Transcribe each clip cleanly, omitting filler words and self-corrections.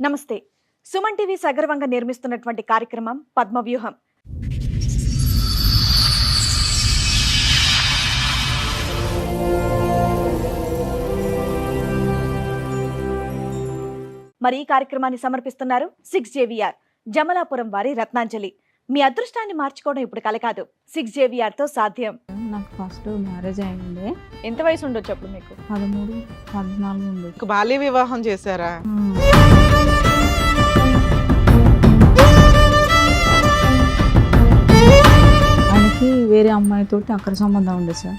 నమస్తే. సుమన్ టీవీ సగర్వంగా నిర్మిస్తున్నటువంటి కార్యక్రమం పద్మవ్యూహం. మరి ఈ కార్యక్రమాన్ని సమర్పిస్తున్నారు 6JVR జమలాపురం వారి రత్నాంజలి. మీ అదృష్టాన్ని మార్చుకోవడం ఇప్పుడు కల కాదు, 6JVR తో సాధ్యం. నాకు ఫస్ట్ మ్యారేజ్ అయింది. ఎంత వయసు ఉండొచ్చు అప్పుడు మీకు? 13, 14 ఉంది. బాల్య వివాహం చేశారా? ఆయనకి వేరే అమ్మాయితోటి అక్కడ సంబంధం ఉంది సార్.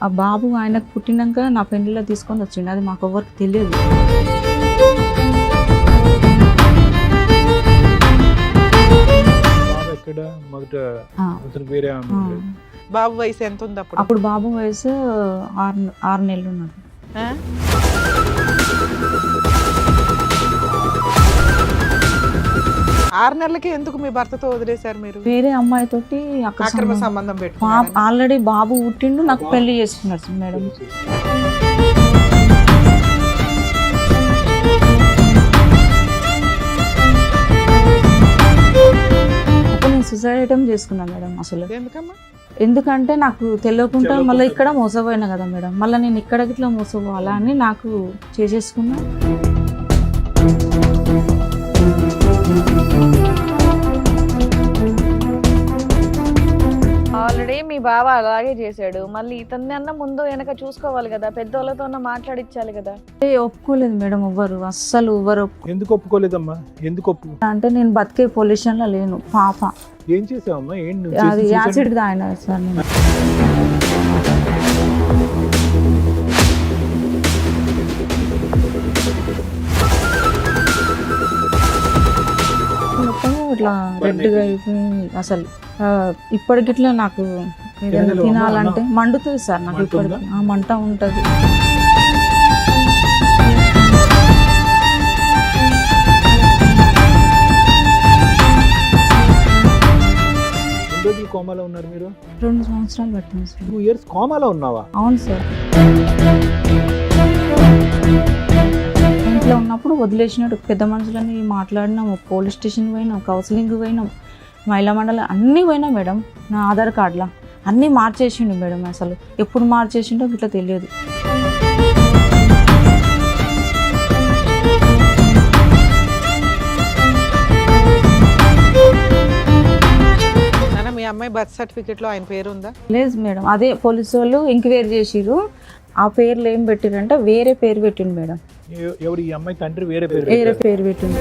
ఆ బాబు ఆయనకు పుట్టినాక నా పెళ్లిలో తీసుకొని వచ్చిండు. అది మాకు ఎవరికి తెలియదు. బాబు వయసు ఎంత ఉంది అప్పుడు? అప్పుడు బాబు వయసు 6 నెలలు ఉన్నాడు. 6 నెలలకి ఎందుకు మీ భర్తతో వదిలేశారు మీరు? వేరే అమ్మాయితోటి అక్రమ సంబంధం పెట్టుకున్నారు. ఆల్రెడీ బాబు పుట్టిండు, నాకు పెళ్లి చేసుకున్నారు మేడం. అప్పుడు నేను సూసైడ్ ఐటమ్ చేసుకున్నాను మేడం. అసలు ఎందుకమ్మా? ఎందుకంటే నాకు తెలియకుండా మళ్ళీ ఇక్కడ మోసపోయినా కదా మేడం. మళ్ళీ నేను ఇక్కడ ఇట్లా మోసపోవాలా అని నాకు చేసేసుకున్నా. ఆల్రెడీ మీ బావ అలాగే చేశాడు, మళ్ళీ ఇతన్ని అన్న ముందు వెనక చూసుకోవాలి కదా, పెద్దోళ్ళతో మాట్లాడించాలి కదా. ఒప్పుకోలేదు మేడం ఎవ్వరు, అస్సలు ఎవ్వరు. ఎందుకు ఒప్పుకోలేదమ్మా? ఎందుకు అంటే నేను బతికే పొజిషన్ లో లేను. పాప ఏం చేసావమ్మా? అది యాసిడ్ తాగినా సార్ నేను. మొత్తం ఇట్లా రెడ్గా అయిపోయి అసలు ఇప్పటికిట్లా నాకు ఏదైనా తినాలంటే మండుతుంది సార్. నాకు ఇప్పటికి మంట ఉంటుంది. కోమాలో ఉన్నారు మీరు? 2 సంవత్సరాలు పట్టింది సార్. 2 years కోమాలో ఉన్నావా? అవును సార్. ఇంట్లో ఉన్నప్పుడు వదిలేసినట్టు పెద్ద మనుషులని మాట్లాడినాము, పోలీస్ స్టేషన్ పోయినాం, కౌన్సిలింగ్ పోయినాం, మహిళా మండలి అన్నీ పోయినా మేడం. నా ఆధార్ కార్డులా అన్నీ మార్చేసిండు మేడం. అసలు ఎప్పుడు మార్చేసిండో ఇట్లా తెలియదు. మీ అమ్మాయి బర్త్ సర్టిఫికెట్ లో ఆయన పేరు ఉందా? లేదు మేడం. అదే పోలీసు వాళ్ళు ఎంక్వైరీ చేసిరు. ఆ పేర్లు ఏం పెట్టిరంటే వేరే పేరు పెట్టిండు మేడం. ఎవరు? ఈ అమ్మాయి తండ్రి వేరే పేరు పెట్టిండు.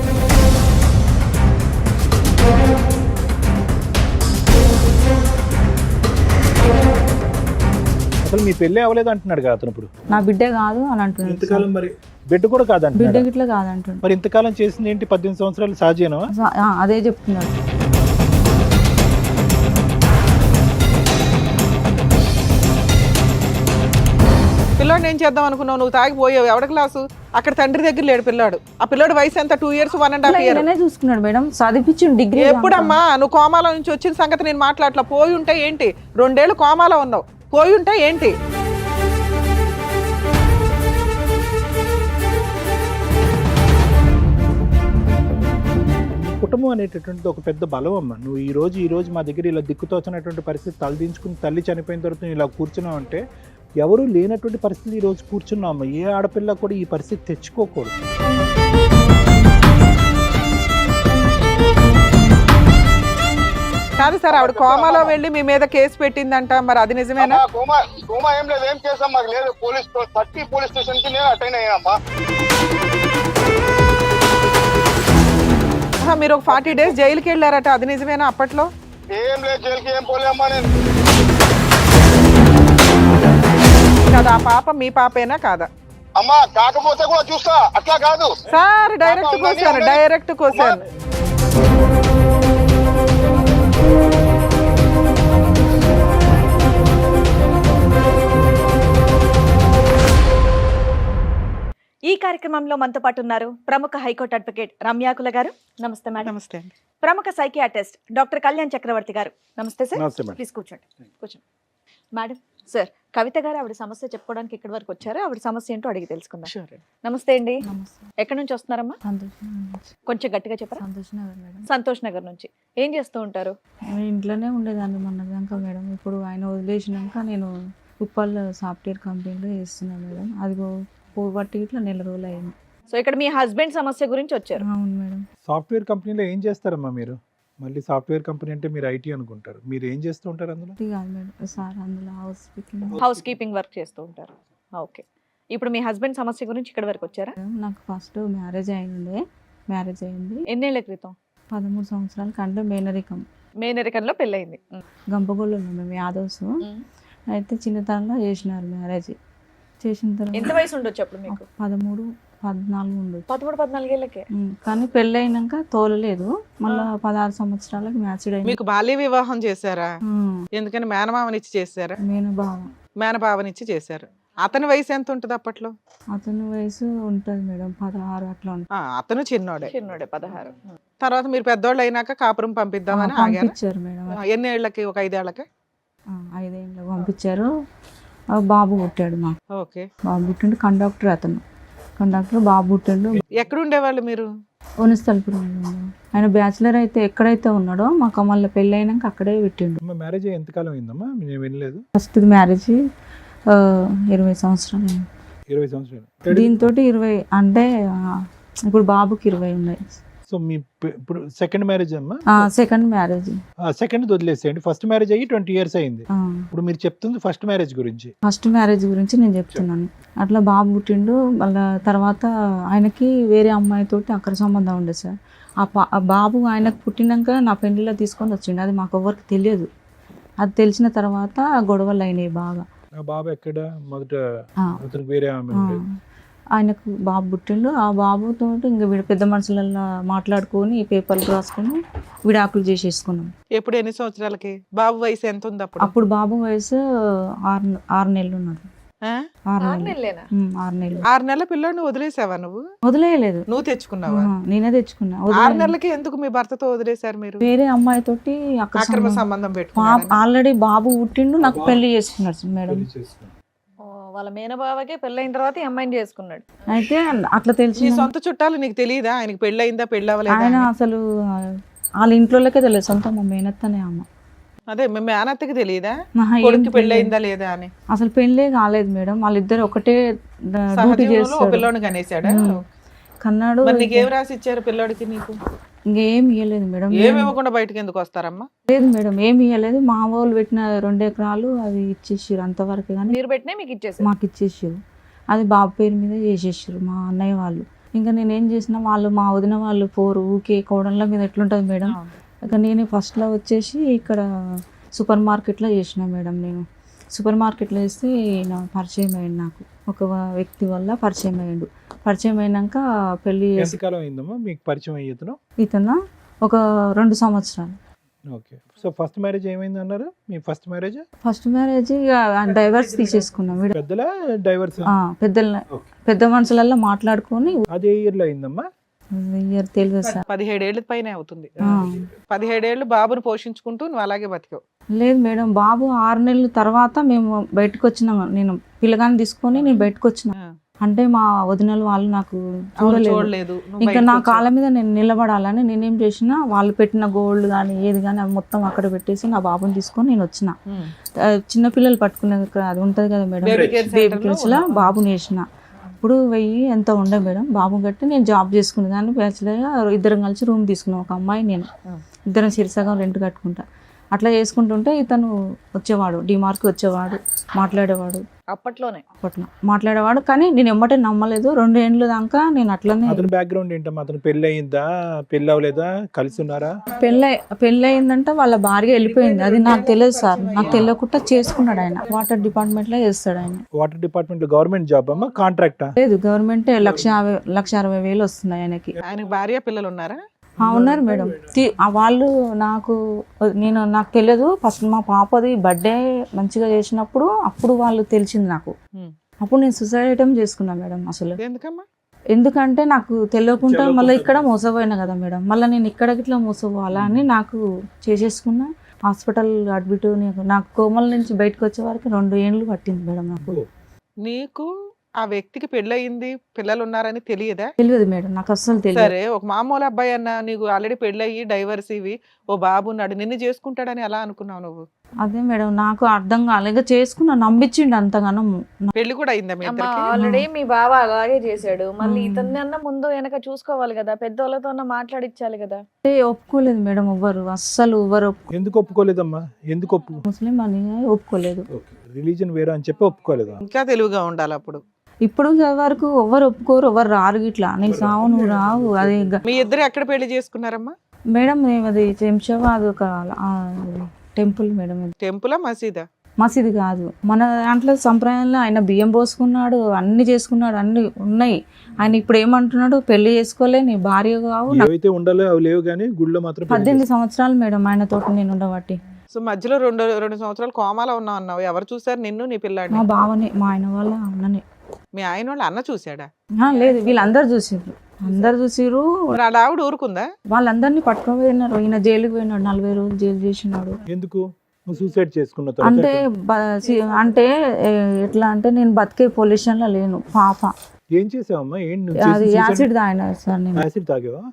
అసలు మీ పెళ్ళి అవ్వలేదు అంటున్నాడు కదా అతను. ఇప్పుడు నా బిడ్డ కాదు అని అంటున్నాడు. ఇంతకాలం మరి బిడ్డ కూడా కాదంట. బిడ్డ గిట్లా కాదంటున్నాడు. మరి ఇంతకాలం చేసింది ఏంటి? 18 సంవత్సరాలు సహజేనా? అదే చెప్తున్నాడు. పిల్లోడు ఏం చేద్దాం అనుకున్నావు? నువ్వు తాగిపోయావు. ఎవడ క్లాసు? అక్కడ తండ్రి దగ్గర లేడు పిల్లాడు. ఆ పిల్లోడు వయసు ఎంత? 2 years 1.5 years చూసుకున్నాడు మేడం. చదివించిండు డిగ్రీ. ఎప్పుడమ్మా నువ్వు కోమాలో నుంచి వచ్చిన సంగతి నేను మాట్లాడలా. పోయి ఉంటే ఏంటి? 2 ఏళ్ళు కోమాలో ఉన్నావు. పోయి ఉంటే ఏంటి? కుటుంబం అనేటటువంటిది ఒక పెద్ద బలం అమ్మ. నువ్వు ఈ రోజు మా దగ్గర ఇలా దిక్కుతోచినటువంటి పరిస్థితి తలదించుకుని తల్లి చనిపోయిన తర్వాత ఇలా కూర్చున్నావు అంటే ఎవరు లేనటువంటి పరిస్థితి ఈ రోజు కూర్చున్నావు. ఏ ఆడపిల్ల కూడా ఈ పరిస్థితి తెచ్చుకోకూడదు. కాదు సార్, ఆవిడ కోమాలో వెళ్ళి మీ మీద కేసు పెట్టిందంట, మరి అది నిజమేనా? కోమా ఏం లేదు, ఏం కేసు మాకు లేదు. పోలీస్ 30 పోలీస్ స్టేషన్ కి నేను అటెండ్ అయ్యామ్మా. మీరు ఒక 40 days జైలుకి వెళ్ళారట, అది నిజమేనా? అప్పట్లో ఏం లేదు, జైలుకి ఏం పోలేమ్మా నేను. కదా ఆ పాప మీ పాపేనా కాదా? అమ్మా కాకపోతే కూడా చూస్తా, అట్లా కాదు సార్. డైరెక్ట్ కోసాను. ఈ కార్యక్రమంలో మనతో పాటు ఉన్నారు ప్రముఖ హైకోర్టు అడ్వకేట్ రమ్యాకుల గారు. నమస్తే మేడం. నమస్తే. ప్రముఖ సైకియాట్రిస్ట్ డాక్టర్ కళ్యాణ్ చక్రవర్తి గారు. నమస్తే సార్. నమస్తే మేడం. ప్లీజ్ కూర్చోండి. మేడం సార్, కవిత గారు ఆవిడ సమస్య చెప్పుకోవడానికి ఇక్కడి వరకు వచ్చారు. ఆవిడ సమస్య ఏంటో అడిగి తెలుసుకుందాం. Sure. నమస్తే అండి. నమస్తే. ఎక్కడి నుంచి వస్తున్నారమ్మా? సంతోష్ నగర్ నుంచి. కొంచెం గట్టిగా చెప్పరా. సంతోష్ నగర్ మేడం. సంతోష్ నగర్ నుంచి. ఏం చేస్తూ ఉంటారు? నేను ఇంట్లోనే ఉండేదాన్ని మొన్నదాకా మేడం. ఇప్పుడు ఆయన వదిలేసినాక నేను ఉప్పల్ సాఫ్ట్వేర్ కంపెనీలో చేస్తున్నాను మేడం. అది పోబట్టి ఇట్లా నెల రోజులు అయింది. సో ఇక్కడ మీ హస్బెండ్ సమస్య గురించి వచ్చారు. అవును మేడం. సాఫ్ట్వేర్ కంపెనీలో ఏం చేస్తారమ్మా మీరు? మళ్ళీ సాఫ్ట్వేర్ కంపెనీ అంటే మీరు ఐటీ అనుకుంటారు. మీరు ఏం చేస్తూ ఉంటారు అందులో? ఇది కాదు మేడం సార్, అందులో హౌస్ కీపింగ్ వర్క్ చేస్తూ ఉంటారు. ఓకే. ఇప్పుడు మీ హస్బెండ్ సమస్య గురించి ఇక్కడ వరకు వచ్చారా? నాకు ఫస్ట్ మ్యారేజ్ అయింది ఎన్నేళ్ల క్రితం? 13 సంవత్సరాల కంటే మేనరికం. మేనరికంలో పెళ్ళయింది. గంపగోళ్ళు మేము యాదవ్స్. అయితే చిన్నతనంలో చేసినారు మ్యారేజ్. చేసిన ఎంత తర్వాత వయసు ఉండొచ్చు అప్పుడు మీకు? 13, 14 ఉండదు. 13-14 ఏళ్ళకే. కానీ పెళ్ళైనాక తోలలేదు. మళ్ళీ 16 సంవత్సరాలకు మ్యాచ్డ్ అయింది. మీకు బాల్య వివాహం చేశారా? ఎందుకని మేనమామనిచ్చి చేశారా? మేనబావ. మేనబావనిచ్చి చేశారు. అతని వయసు ఎంత ఉంటుంది అప్పట్లో? అతని వయసు ఉంటుంది మేడం 16 అట్లా ఉంటుంది. అతను చిన్నోడే. చిన్నోడే 16. తర్వాత మీరు పెద్దోళ్ళు అయినాక కాపురం పంపిద్దామని ఆగారు. పంపించారు మేడం. ఎన్ని ఏళ్ళకి? ఒక 5 ఏళ్ళకి. 5 ఏళ్ళకి పంపించారు. ఆ బాబు పుట్టాడు మాకు. ఓకే. బాబు పుట్టిండు. కండక్టర్ బాబు పుట్టిండు. ఎక్కడ ఉండేవాళ్ళు మీరు? వనస్థలపురం. ఆయన బ్యాచిలర్ అయితే ఎక్కడైతే ఉన్నాడో మాకు మళ్ళీ పెళ్ళి అయినాక అక్కడే పెట్టిండు. అమ్మ మ్యారేజ్ అయ్యి ఎంతకాలం అయిందమ్మా? నేను వినలేదు. ఫస్ట్ మ్యారేజ్ 20 సంవత్సరాలు అయింది. 20 సంవత్సరాలు. దీంతో 20 అంటే ఇప్పుడు బాబుకి 20 ఉన్నాయి. సో మీ ఇప్పుడు సెకండ్ మ్యారేజ్ అమ్మా? Second marriage. సెకండ్ వదిలేసేయండి. ఫస్ట్ మ్యారేజ్ అయ్యి 20 years అయింది. ఇప్పుడు మీరు చెప్తుంది ఫస్ట్ మ్యారేజ్ గురించి. ఫస్ట్ మ్యారేజ్ గురించి నేను చెప్తున్నాను. అట్లా బాబు పుట్టిండు. మళ్ళీ తర్వాత ఆయనకి వేరే అమ్మాయితోటి అక్కడ సంబంధం ఉండే సార్. ఆ బాబు ఆయనకు పుట్టినాక నా పెళ్లిలో తీసుకొని వచ్చిండు. అది మాకు ఎవరికి తెలియదు. అది తెలిసిన తర్వాత గొడవలు అయినాయి బాగా. ఆ బాబు ఎక్కడ? మొదట ఆ, అతనికి వేరే ఆమె ఆ. ఉండేది. ఆయనకు బాబు పుట్టిండు. ఆ బాబుతో ఇంకా వీడు పెద్ద మనుషులలో మాట్లాడుకొని ఈ పేపర్లు రాసుకొని విడాకులు చేసేసుకున్నాం. ఎప్పుడు? ఎన్ని సంవత్సరాలకి? బాబు వయసు ఎంత ఉంది అప్పుడు? అప్పుడు బాబు వయసు 6 నెలలు ఉన్నాడు. ఆ? 6 6 నెలలు. నెలలేనా? 6 నెలలు. 6 నెలల పిల్లోడిని వదిలేసావా నువ్వు? వదిలేయలేదు. నువ్వు తెచ్చుకున్నావా? నేనే తెచ్చుకున్నా. 6 వదిలేయలేదు. నెలలకి ఎందుకు మీ భర్తతో వదిలేశారు మీరు? వేరే అమ్మాయితోటి అక్కడ అక్రమ సంబంధం పెట్టుకున్నారా? ఆల్రెడీ బాబు పుట్టిండు. నాకు పెళ్లి చేసుకున్నాడు మేడం. పెళ్లి చేసుకున్నాడు. ఓ, వాళ్ళ మేనబావకే పెళ్ళైన తర్వాత ఈ అమ్మాయిని చేసుకున్నాడు. అయితే అట్లా నీ తెలిసి సొంత చుట్టాలు నీకు తెలియదా ఆయనకి పెళ్ళయిందా పెళ్ళవలేదా? ఆయన అసలు వాళ్ళ ఇంట్లోకే తెలియదు. సొంత మా మేనత్తనే అమ్మ. అదే మీ మేనత్తకి తెలియదా ఆహా, ఏం కొడుకు తెలియదు. పెళ్ళయిందా లేదా అని? అసలు పెళ్ళే కాలేదు మేడం. వాళ్ళిద్దరు ఒకటే డ్యూటీ సహజీవనంలో ఓ చేస్తారు. పిల్లోని కనేసాడా? కన్నాడు. మరి నీకేం రాసి ఇచ్చారు పిల్లోడికి? నీకు ఇంకేం ఇవ్వలేదు మేడం. ఏమి ఇవ్వకుండా బయటకి ఎందుకు వస్తారమ్మా? లేదు మేడం, ఏమి ఇవ్వలేదు. మా వాళ్ళు పెట్టిన 2 ఎకరాలు అది ఇచ్చేసారు అంతవరకు. కానీ మీరు పెట్టినా మీకు ఇచ్చేసారు. మాకు ఇచ్చేసారు. అది బాబు పేరు మీద చేసేసారు మా అన్నయ్య వాళ్ళు. ఇంకా నేనేం చేసిన వాళ్ళు మా వదిన వాళ్ళు ఊకే కోడళ్ళ మీద ఎట్లుంటుంది మేడం. ఇక నేను ఫస్ట్లో వచ్చేసి ఇక్కడ సూపర్ మార్కెట్లో చేసిన మేడం. నేను సూపర్ మార్కెట్లో వేస్తే నా పరిచయం అయ్యిండు. నాకు ఒక వ్యక్తి వల్ల పరిచయం అయ్యిండు. పరిచయం అయినాక పెళ్ళి ఎంతకాలం అయిందమ్మా మీకు పరిచయం అయ్యేతను? ఇతను ఒక 2 సంవత్సరాలు. ఓకే. సో ఫస్ట్ మ్యారేజ్ ఏమైంది అన్నారు? మీ first marriage first marriage divorce తీసేసుకున్నాం. పెద్దల డైవర్స్? పెద్ద మనుషులలో మాట్లాడుకొని అదే ఇయర్ లో అయిందమ్మా? ఇయర్ తెలియదు సార్. 17 ఏళ్ళ పైన అవుతుంది. 17 ఏళ్ళు బాబుని పోషించుకుంటూ నువ్వు అలాగే బతికావు. లేదు మేడం, బాబు 6 నెలల తర్వాత మేము బయటకు వచ్చినాం. నేను పిల్లగాని తీసుకొని నేను బయటకు వచ్చిన. అంటే మా వదినలు వాళ్ళు నాకు చూడలేదు. ఇంకా నా కాళ్ళ మీద నేను నిలబడాలని నేనేం చేసిన, వాళ్ళు పెట్టిన గోల్డ్ కానీ ఏది కానీ అవి మొత్తం అక్కడ పెట్టేసి నా బాబుని తీసుకొని నేను వచ్చిన. చిన్నపిల్లలు పట్టుకునే అది ఉంటుంది కదా మేడం, బేబీ కిడ్స్లో బాబుని వేసిన. అప్పుడు 1000 ఎంత ఉండే మేడం. బాబు గట్టి నేను జాబ్ చేసుకునే దాన్ని బ్యాచులర్గా ఇద్దరం కలిసి రూమ్ తీసుకున్నాం. ఒక అమ్మాయి నేను ఇద్దరం సిరిసగం రెంట్ కట్టుకుంటా. అట్లా చేసుకుంటుంటే ఇతను వచ్చేవాడు, డిమార్ట్కి వచ్చేవాడు, మాట్లాడేవాడు. అప్పట్లో మాట్లాడేవాడు. కానీ నేను ఎమ్మటే నమ్మలేదు. 2 ఏళ్ళు దాకా నేను అట్లనే. అతని బ్యాక్గ్రౌండ్ ఏంటమ్మా? అతను పెళ్ళి అయిందా, పెళ్ళి అవ్వలేదా, కలిసి ఉన్నారా? పెళ్ళి అయిందంటే వాళ్ళ భార్య వెళ్ళిపోయింది. అది నాకు తెలియదు సార్. నాకు తెలియకుండా చేసుకున్నాడు ఆయన. వాటర్ డిపార్ట్మెంట్ లో చేస్తాడు ఆయన. వాటర్ డిపార్ట్మెంట్ లో గవర్నమెంట్ జాబ్ అమ్మా? కాంట్రాక్టా? లేదు, గవర్నమెంట్ 1,60,000 వస్తున్నాయి ఆయనకి. ఆయనకి భార్య పిల్లలు ఉన్నారా? ఉన్నారు మేడం. వాళ్ళు నాకు తెలియదు. ఫస్ట్ మా పాపది బర్త్డే మంచిగా చేసినప్పుడు అప్పుడు వాళ్ళు తెలిసింది నాకు. అప్పుడు నేను సూసైడ్ ఐటమ్ చేసుకున్నా మేడం. అసలు ఎందుకమ్మా? ఎందుకంటే నాకు తెలియకుండా మళ్ళీ ఇక్కడ మోసపోయినా కదా మేడం. మళ్ళీ నేను ఇక్కడ ఇట్లా మోసపోవాలా అని నాకు చేసేసుకున్నా. హాస్పిటల్ అడ్మిట్ నాకు కోమల నుంచి బయటకు వచ్చే వరకు 2 ఏళ్ళు పట్టింది మేడం నాకు. నీకు ఆ వ్యక్తికి పెళ్ళయింది, పిల్లలు ఉన్నారని తెలియదా? తెలియదు మేడం, నాకు అస్సలు తెలియదు. సరే, ఒక మామూలు అబ్బాయి అన్న నీకు ఆల్రెడీ పెళ్ళయి డైవర్స్ ఇవి ఓ బాబు ఉన్నాడు, నిన్ను చేసుకుంటాడని ఎలా అనుకున్నావు నువ్వు? అదే మేడం నాకు అర్థం కాలేక చేసుకున్నా, నమ్మించిండు అంతగానం. పెళ్లి కూడా అయిందా మీ ఇద్దరికి? ఆల్రెడీ మీ బావ అలాగే చేశాడు, మళ్ళీ మ్మ్. ఇతన్ని అన్న ముందు వెనక చూసుకోవాలి కదా, పెద్దోళ్ళతో మాట్లాడిచ్చాలి కదా. అంటే ఒప్పుకోలేదు మేడం, ఎవ్వరు అస్సలు ఎవ్వరు ఎందుకు ఒప్పుకోలేదమ్మా? ఎందుకు ముస్లిం అని ఒప్పుకోలేదు. రిలీజన్ వేరే అని చెప్పి ఒప్పుకోలేదా? ఇంకా తెలివిగా ఉండాలి అప్పుడు. ఇప్పుడు వరకు ఎవ్వరు ఒప్పుకోరు, ఎవరు రారు ఇట్లా. నీకు సావు నువ్వు రావు. అది మీ ఇద్దరు ఎక్కడ పెళ్లి చేసుకున్నారమ్మా? మేడం మేము అది శంషాబాద్ ఒక టెంపుల్ మేడం. టెంపులా మసీదా? మసీదు కాదు, మన దాంట్లో సంప్రదాయంలో ఆయన బియ్యం పోసుకున్నాడు, అన్ని చేసుకున్నాడు, అన్ని ఉన్నాయి. ఆయన ఇప్పుడు ఏమంటున్నాడు, పెళ్లి చేసుకోలే, నీ భార్య కావు. ఏవైతే ఉండాలో అవి లేవు కానీ గుళ్ళో మాత్రం పెళ్లి 18 సంవత్సరాలు మేడం ఆయన తోటి నేను ఉండబట్టి. సో మధ్యలో రెండు సంవత్సరాలు కోమాలో ఉన్నావు అన్నావు. ఎవరు చూసారు నిన్ను, నీ పిల్లాడిని? మా బావనే, మా ఆయన వాళ్ళ అన్ననే. మీ ఆయన వాళ్ళు అన్న చూసాడా? లేదు, వీళ్ళందరూ చూసిర్రు, అందరు చూసిర్రు. మరి వాళ్ళ ఆవిడ ఊరుకుందా? వాళ్ళందరినీ పట్టుకుపోయినారు. ఈయన జైలుకి పోయినాడు, 40 రోజులు జైలు చేసినాడు. ఎందుకు? నువ్వు సూసైడ్ చేసుకున్న అంటే తర్వాత అంటే ఎట్లా అంటే నేను బతికే పొల్యూషన్ లో లేను. పాప ఏం చేసావమ్మా? అది యాసిడ్ తాగిన సార్, నేను యాసిడ్ తాగావా?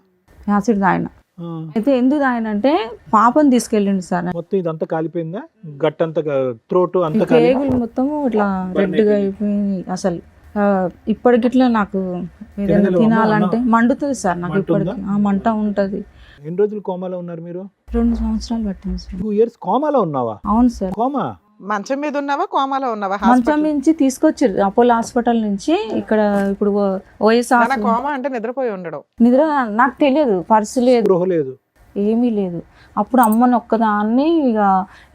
యాసిడ్ తాగిన. ఆ. అయితే ఎందుకు తాగినంటే పాపని తీసుకెళ్ళిండు సార్. మొత్తం ఇదంతా కాలిపోయిందా? గట్టంతా త్రోట్ అంతా కాలి కేగులు మొత్తము ఇట్లా రెడ్గా అయిపోయింది. అసలు ఇప్పటికిట్లా నాకు ఏదైనా తినలేవా? తినాలంటే మండుతుంది సార్ నాకు. మంట ఉందా? ఇప్పటికి ఆ మంట ఉంటది. ఎన్ని రోజులు కోమాలో ఉన్నారు మీరు? 2 సంవత్సరాలు పట్టింది సార్. 2 years కోమాలో ఉన్నావా? అవును సార్. కోమా? మంచం మీద ఉన్నావా, కోమాలో ఉన్నావా? మంచం నుంచి తీసుకొచ్చారు అపోలో హాస్పిటల్ నుంచి. ఇక్కడ ఇప్పుడు ఓఎస్ కోమా అంటే నిద్రపోయి ఉండడం. నిద్ర నాకు తెలియదు, పర్సు లేదు, గృహ లేదు, ఏమీ లేదు. అప్పుడు అమ్మని ఒక్కదాన్ని ఇక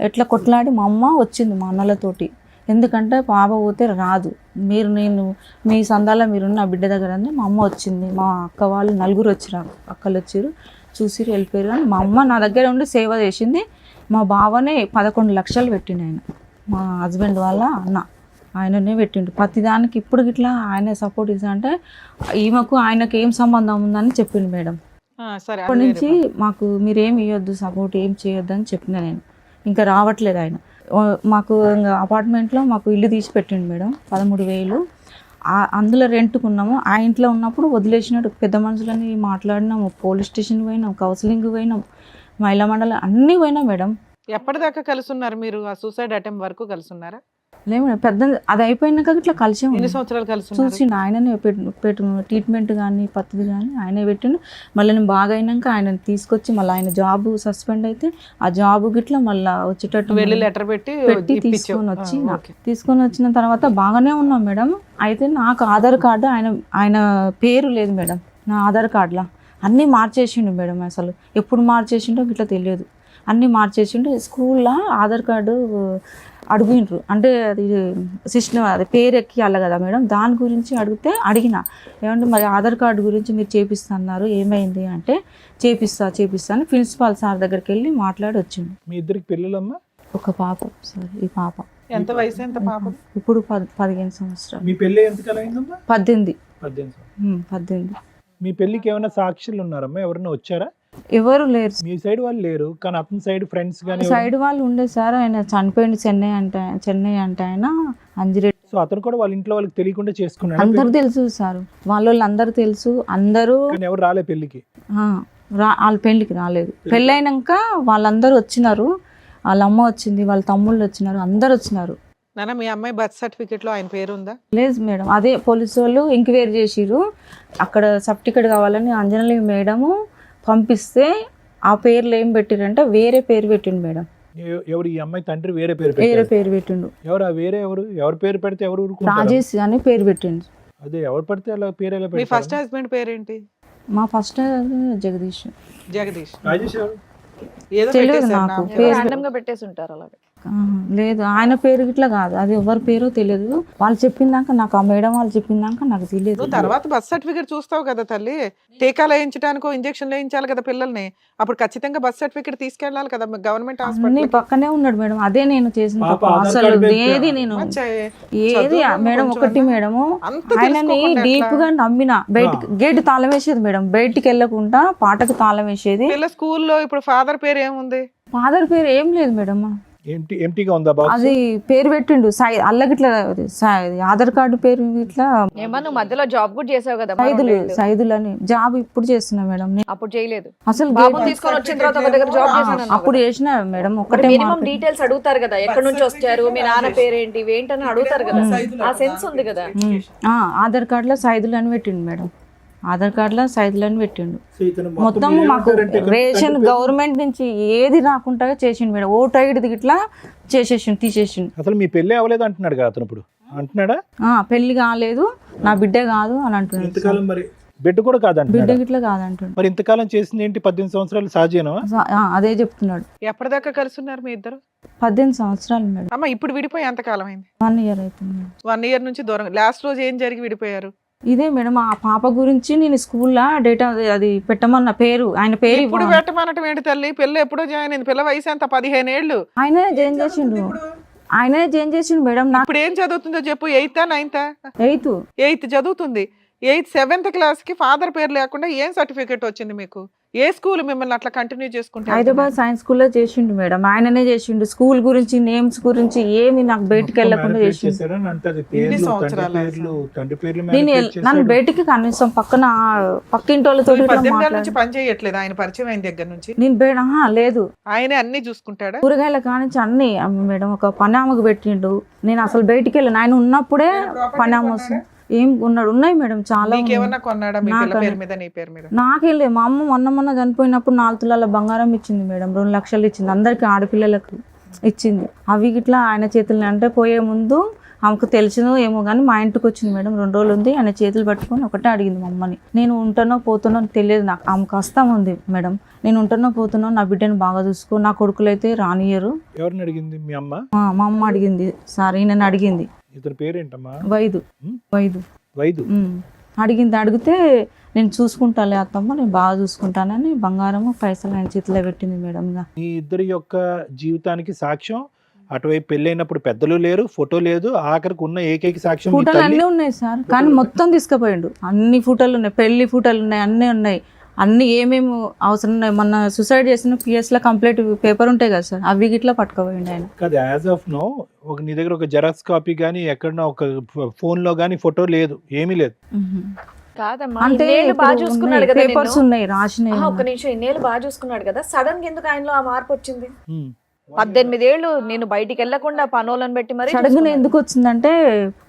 ఎట్లా కొట్లాడి మా అమ్మ వచ్చింది మా అన్నలతోటి. ఎందుకంటే పాప పోతే రాదు, నేను మీ సందాలో మీరున్న నా బిడ్డ దగ్గర అని మా అమ్మ వచ్చింది. మా అక్క వాళ్ళు 4 వచ్చారు, అక్కలు వచ్చారు, చూసిరు, వెళ్ళిపోయారు. కానీ మా అమ్మ నా దగ్గర ఉండి సేవ చేసింది. మా బావనే 11 లక్షలు పెట్టిండు ఆయన, మా హస్బెండ్ వాళ్ళ అన్న, ఆయననే పెట్టిండు ప్రతిదానికి. ఇప్పుడు ఇట్లా ఆయన సపోర్ట్ ఇస్తా అంటే ఈమెకు ఆయనకు ఏం సంబంధం ఉందని చెప్పిండు మేడం. సరే, అప్పటి నుంచి మాకు మీరేం ఇవ్వద్దు, సపోర్ట్ ఏం చేయొద్దు అని చెప్పిన నేను. ఇంకా రావట్లేదు ఆయన. మాకు అపార్ట్మెంట్లో మాకు ఇల్లు తీసి పెట్టిండు మేడం, 13,000. అందులో రెంట్కున్నాము. ఆ ఇంట్లో ఉన్నప్పుడు వదిలేసినట్టు పెద్ద మనుషులని మాట్లాడినాము, పోలీస్ స్టేషన్ పోయినాం, కౌన్సిలింగ్ పోయినాం, మహిళా మండలి అన్నీ పోయినాం మేడం. ఎప్పటిదాకా కలిసి ఉన్నారు మీరు? ఆ సూసైడ్ అటెంప్ట్ వరకు కలిసి ఉన్నారా? లేదు మేడం, పెద్ద అది అయిపోయినాక ఇట్లా కలిసి ఎన్ని సంవత్సరాలు కలిసి ఉన్నారు? చూసిండు ఆయననే ట్రీట్మెంట్ కానీ పత్తి కానీ ఆయనే పెట్టిండు. మళ్ళీ నేను బాగా అయినాక ఆయన తీసుకొచ్చి మళ్ళీ ఆయన జాబ్ సస్పెండ్ అయితే ఆ జాబ్ గిట్లా మళ్ళీ వచ్చేటట్టు వెళ్ళి లెటర్ పెట్టి తీసుకొని వచ్చిన తర్వాత బాగానే ఉన్నాం మేడం. అయితే నాకు ఆధార్ కార్డు ఆయన పేరు లేదు మేడం నా ఆధార్ కార్డులో. అన్నీ మార్చేసిండు మేడం, అసలు ఎప్పుడు మార్చేసిండో ఇట్లా తెలియదు. అన్నీ మార్చేసిండు. స్కూల్లో ఆధార్ కార్డు అడిగినరు, అంటే అది సిస్టమ్, అది పేరు ఎక్కియాలి కదా మేడం, దాని గురించి అడిగిన ఏమంటే మరి ఆధార్ కార్డు గురించి మీరు చేపిస్తున్నారు, ఏమైంది అంటే చేపిస్తా అని ప్రిన్సిపాల్ సార్ దగ్గరికి వెళ్ళి మాట్లాడి వచ్చిండు. మీ ఇద్దరికి పిల్లలమ్మా? ఒక పాప సార్. ఈ పాప ఎంత వయసు? ఎంత పాప? ఇప్పుడు 15 సంవత్సరాలు. మీ పెళ్ళి ఎంతకాలం అయిందమ్మా? 18. 18. మీ పెళ్ళికి ఏమైనా సాక్షులు ఉన్నారమ్మా? ఎవరైనా వచ్చారా? ఎవరు లేరు. మీ సైడ్ వాళ్ళు లేరు, కానీ అతని సైడ్ ఫ్రెండ్స్ కానీ సైడ్ వాళ్ళు ఉండే సార్. ఆయన చనిపోయింది చెన్నై అంటే ఆయన అంజిరెడ్డి. సో అతను కూడా వాళ్ళ ఇంట్లో వాళ్ళకి తెలియకుండా చేసుకున్నాడు. అందరు తెలుసు సార్, వాళ్ళు అందరూ తెలుసు, అందరూ. కానీ ఎవరు రాలే పెళ్ళికి? వాళ్ళ పెళ్ళికి రాలేదు. పెళ్ళైనాక వాళ్ళందరూ వచ్చినారు, వాళ్ళ అమ్మ వచ్చింది, వాళ్ళ తమ్ముళ్ళు వచ్చినారు, అందరు వచ్చినారు. నాన్న, మీ అమ్మాయి బర్త్ సర్టిఫికేట్ లో ఆయన పేరు ఉందా? లేదు మేడం, అదే పోలీసు వాళ్ళు ఎంక్వైరీ చేసిరు. అక్కడ సర్టిఫికేట్ కావాలని అంజనలి మేడము పంపిస్తే ఆ పేర్లు ఏం పెట్టిరంటే వేరే పేరు పెట్టిండు మేడం. ఎవరు? ఈ అమ్మాయి తండ్రి వేరే పేరు పెట్టిండు. ఎవరు? వేరే ఎవరు పేరు పెడితే ఎవరు ఊరుకుంటారు? రాజేష్ అని పేరు పెట్టిండు. అదే ఎవరు పడితే అలా పేరు ఎలా మీ పెడతారు? ఫస్ట్ హస్బెండ్ పేరేంటి? మా ఫస్ట్ జగదీష్. రాజేష్ ఎవరు? ఏదో తెలియదు పెట్టేశారు నాకు నా పేరు. Random గా పెట్టేసి ఉంటారు అలాగే. లేదు, ఆయన పేరు ఇట్లా కాదు, అది ఎవరి పేరో తెలియదు. వాళ్ళు చెప్పిందాక నాకు, ఆ మేడం వాళ్ళు చెప్పిందాక నాకు తెలియదు. నువ్వు తర్వాత బర్త్ సర్టిఫికేట్ చూస్తావు కదా తల్లి, టీకాలు వేయించడానికో ఇంజక్షన్ వేయించాలి కదా పిల్లల్ని, అప్పుడు ఖచ్చితంగా బర్త్ సర్టిఫికేట్ తీసుకెళ్ళాలి కదా గవర్నమెంట్ అన్ని హాస్పిటల్. పక్కనే ఉన్నాడు మేడం, అదే నేను చేసిన పాప తప్పు. ఆధార్ అసలు కార్డు ఏది నేను ఏది మేడం ఒకటి మేడము ఆయనని డీప్ గా నమ్మిన. బయటికి గేట్ తాళం వేసేది మేడం, బయటికి వెళ్ళకుండా పాటకు తాళం వేసేది. పిల్ల స్కూల్లో ఇప్పుడు ఫాదర్ పేరు ఏముంది? ఫాదర్ పేరు ఏం లేదు మేడం. ఎంటీగా ఉందా బాక్స్? అది పేరు పెట్టిండు అల్లగిట్లా ఆధార్ కార్డు పేరు ఇట్లా ఏమన్నా నువ్వు మధ్యలో జాబ్ కూడా చేసావు కదా సైదులు అని జాబ్ ఇప్పుడు చేస్తున్నా మేడం. అప్పుడు చేయలేదు. అసలు బాబుని తీసుకొని వచ్చిన తర్వాత ఒక దగ్గర జాబ్ చేశాను అప్పుడు చేసిన మేడం. ఒకటే మినిమం డీటెయిల్స్ అడుగుతారు కదా, ఎక్కడి నుంచి వచ్చారు, మీ నాన్న పేరేంటి, ఏంటని అడుగుతారు కదా, ఆ సెన్స్ ఉంది కదా. ఆధార్ కార్డులో సైదులు అని పెట్టిండు మేడం. ఆధార్ కార్డులో సైదులు అని పెట్టిండు. మొత్తం మాకు రేషన్ గవర్నమెంట్ నుంచి ఏది రాకుండా చేసిండు మేడం. ఓటు ఐడి ఇట్లా చేసేసిండు, తీసేసిండు. అసలు మీ పెళ్లి అవ్వలేదు అంటున్నాడు కదా అతను, ఇప్పుడు అంటున్నాడా? పెళ్లి కాలేదు, నా బిడ్డ కాదు అని అంటున్నాడు. మరి బిడ్డ కూడా కాదంట, బిడ్డ గిట్లా కాదంటున్నాడు. మరి ఇంతకాలం చేసింది ఏంటి? 18 సంవత్సరాలు సహజేనా? అదే చెప్తున్నాడు. ఎప్పటిదాకా కలిసి ఉన్నారు మీ ఇద్దరు? 18 సంవత్సరాలు మేడం. అమ్మ ఇప్పుడు విడిపోయి ఎంత కాలం అయింది? 1 ఇయర్ అవుతుంది మేడం. 1 ఇయర్ నుంచి దూరం. లాస్ట్ రోజు ఏం జరిగి విడిపోయారు? ఇదే మేడం, ఆ పాప గురించి నేను స్కూల్లో డేటా అది పెట్టమన్న పేరు, ఆయన పేరు ఇప్పుడు పెట్టమన్నట్టు ఏంటి తల్లి? పిల్ల ఎప్పుడో జాయిన్ అయింది. పిల్ల వయసు ఎంత? 15 ఏళ్ళు. ఆయనే జాయిన్ చేసిండు మేడం. నాకు ఇప్పుడు ఏం చదువుతుందో చెప్పు. 8th 9th? 8th చదువుతుంది. 8th 7th క్లాస్ కి ఫాదర్ పేరు లేకుండా ఏం సర్టిఫికేట్ వచ్చింది మీకు? ఏ స్కూల్ మిమ్మల్ని అట్లా కంటిన్యూ చేసుకుంటే? హైదరాబాద్ సైన్స్ స్కూల్లో చేసిండు మేడం. ఆయననే చేసిండు. స్కూల్ గురించి, నేమ్స్ గురించి ఏమి నాకు బయటికి వెళ్ళకుండా చేసిండు. నన్ను బయటికి కనీసం పక్కింటి వాళ్ళతో 18 నుంచి పని చేయట్లేదు ఆయన పరిచయం అయిన దగ్గర నుంచి? నేను లేదు, ఆయనే అన్ని చూసుకుంటాడా? కూరగాయల కానించి అన్ని మేడం. ఒక పనామకు పెట్టిండు. నేను అసలు బయటికి వెళ్ళాను. ఆయన ఉన్నప్పుడే పనామ వస్తుంది. ఏం ఉన్నాయి మేడం చాలా. నాకేం లేదు. మా అమ్మ మొన్న చనిపోయినప్పుడు 4 తులాల బంగారం ఇచ్చింది మేడం. 2 లక్షలు ఇచ్చింది. అందరికి ఆడపిల్లలకు ఇచ్చింది. అవి గిట్లా ఆయన చేతులు అంటే పోయే ముందు ఆమెకు తెలిసినో ఏమో కానీ మా ఇంటికి వచ్చింది మేడం. 2 రోజులు ఉంది. ఆయన చేతులు పట్టుకొని ఒకటే అడిగింది మా అమ్మని, నేను ఉంటానో పోతానో తెలియదు నాకు. ఆమెకు కష్టం ఉంది మేడం. నేను ఉంటానో పోతానో, నా బిడ్డను బాగా చూసుకో, నా కొడుకులు అయితే రానియరు. ఎవరిని అడిగింది? మీ అమ్మ? మా అమ్మ అడిగింది సార్. ఈయనని అడిగింది. ఇతని పేరేంటమ్మా? వైదు అడిగితే నేను చూసుకుంటాలే అత్తమ్మ, నేను బాగా చూసుకుంటానని బంగారము పైసలు ఆయన చేతిలో పెట్టింది మేడం. మీ ఇద్దరి యొక్క జీవితానికి సాక్ష్యం అటువైపు పెళ్ళైనప్పుడు పెద్దలు లేరు, ఫోటో లేదు, ఆఖరికి ఉన్న ఏకైక సాక్ష్యం ఫోటోలు అన్నీ ఉన్నాయి సార్. కానీ మొత్తం తీసుకుపోయిండు. అన్ని ఫోటోలు ఉన్నాయి, పెళ్లి ఫోటోలు ఉన్నాయి, అన్నీ ఉన్నాయి. అన్ని ఏమేమి అవసరం ఉన్నాయి. మొన్న సూసైడ్ చేసిన PS లో కంప్లీట్ పేపర్ ఉంటాయి కదా సార్, అవి గిట్లా పట్టుకోపోయింది ఆయన. కాదు, యాజ్ ఆఫ్ నో నీ దగ్గర ఒక జెరాక్స్ కాపీ కానీ ఎక్కడన్నా ఒక ఫోన్ లో కానీ ఫోటో లేదు, ఏమీ లేదు. అంటే బాగా చూసుకున్నాడు కదా, పేపర్స్ ఉన్నాయి రాసినాయి. ఒక్క నిమిషం, ఇన్నేళ్ళు బాగా చూసుకున్నాడు కదా, సడన్ గా ఎందుకు ఆయనలో ఆ మార్పు వచ్చింది? 18 ఏళ్ళు నేను బయటికి వెళ్లకుండా పనోళ్ళని పెట్టి మరి సడన్గా ఎందుకు వచ్చిందంటే,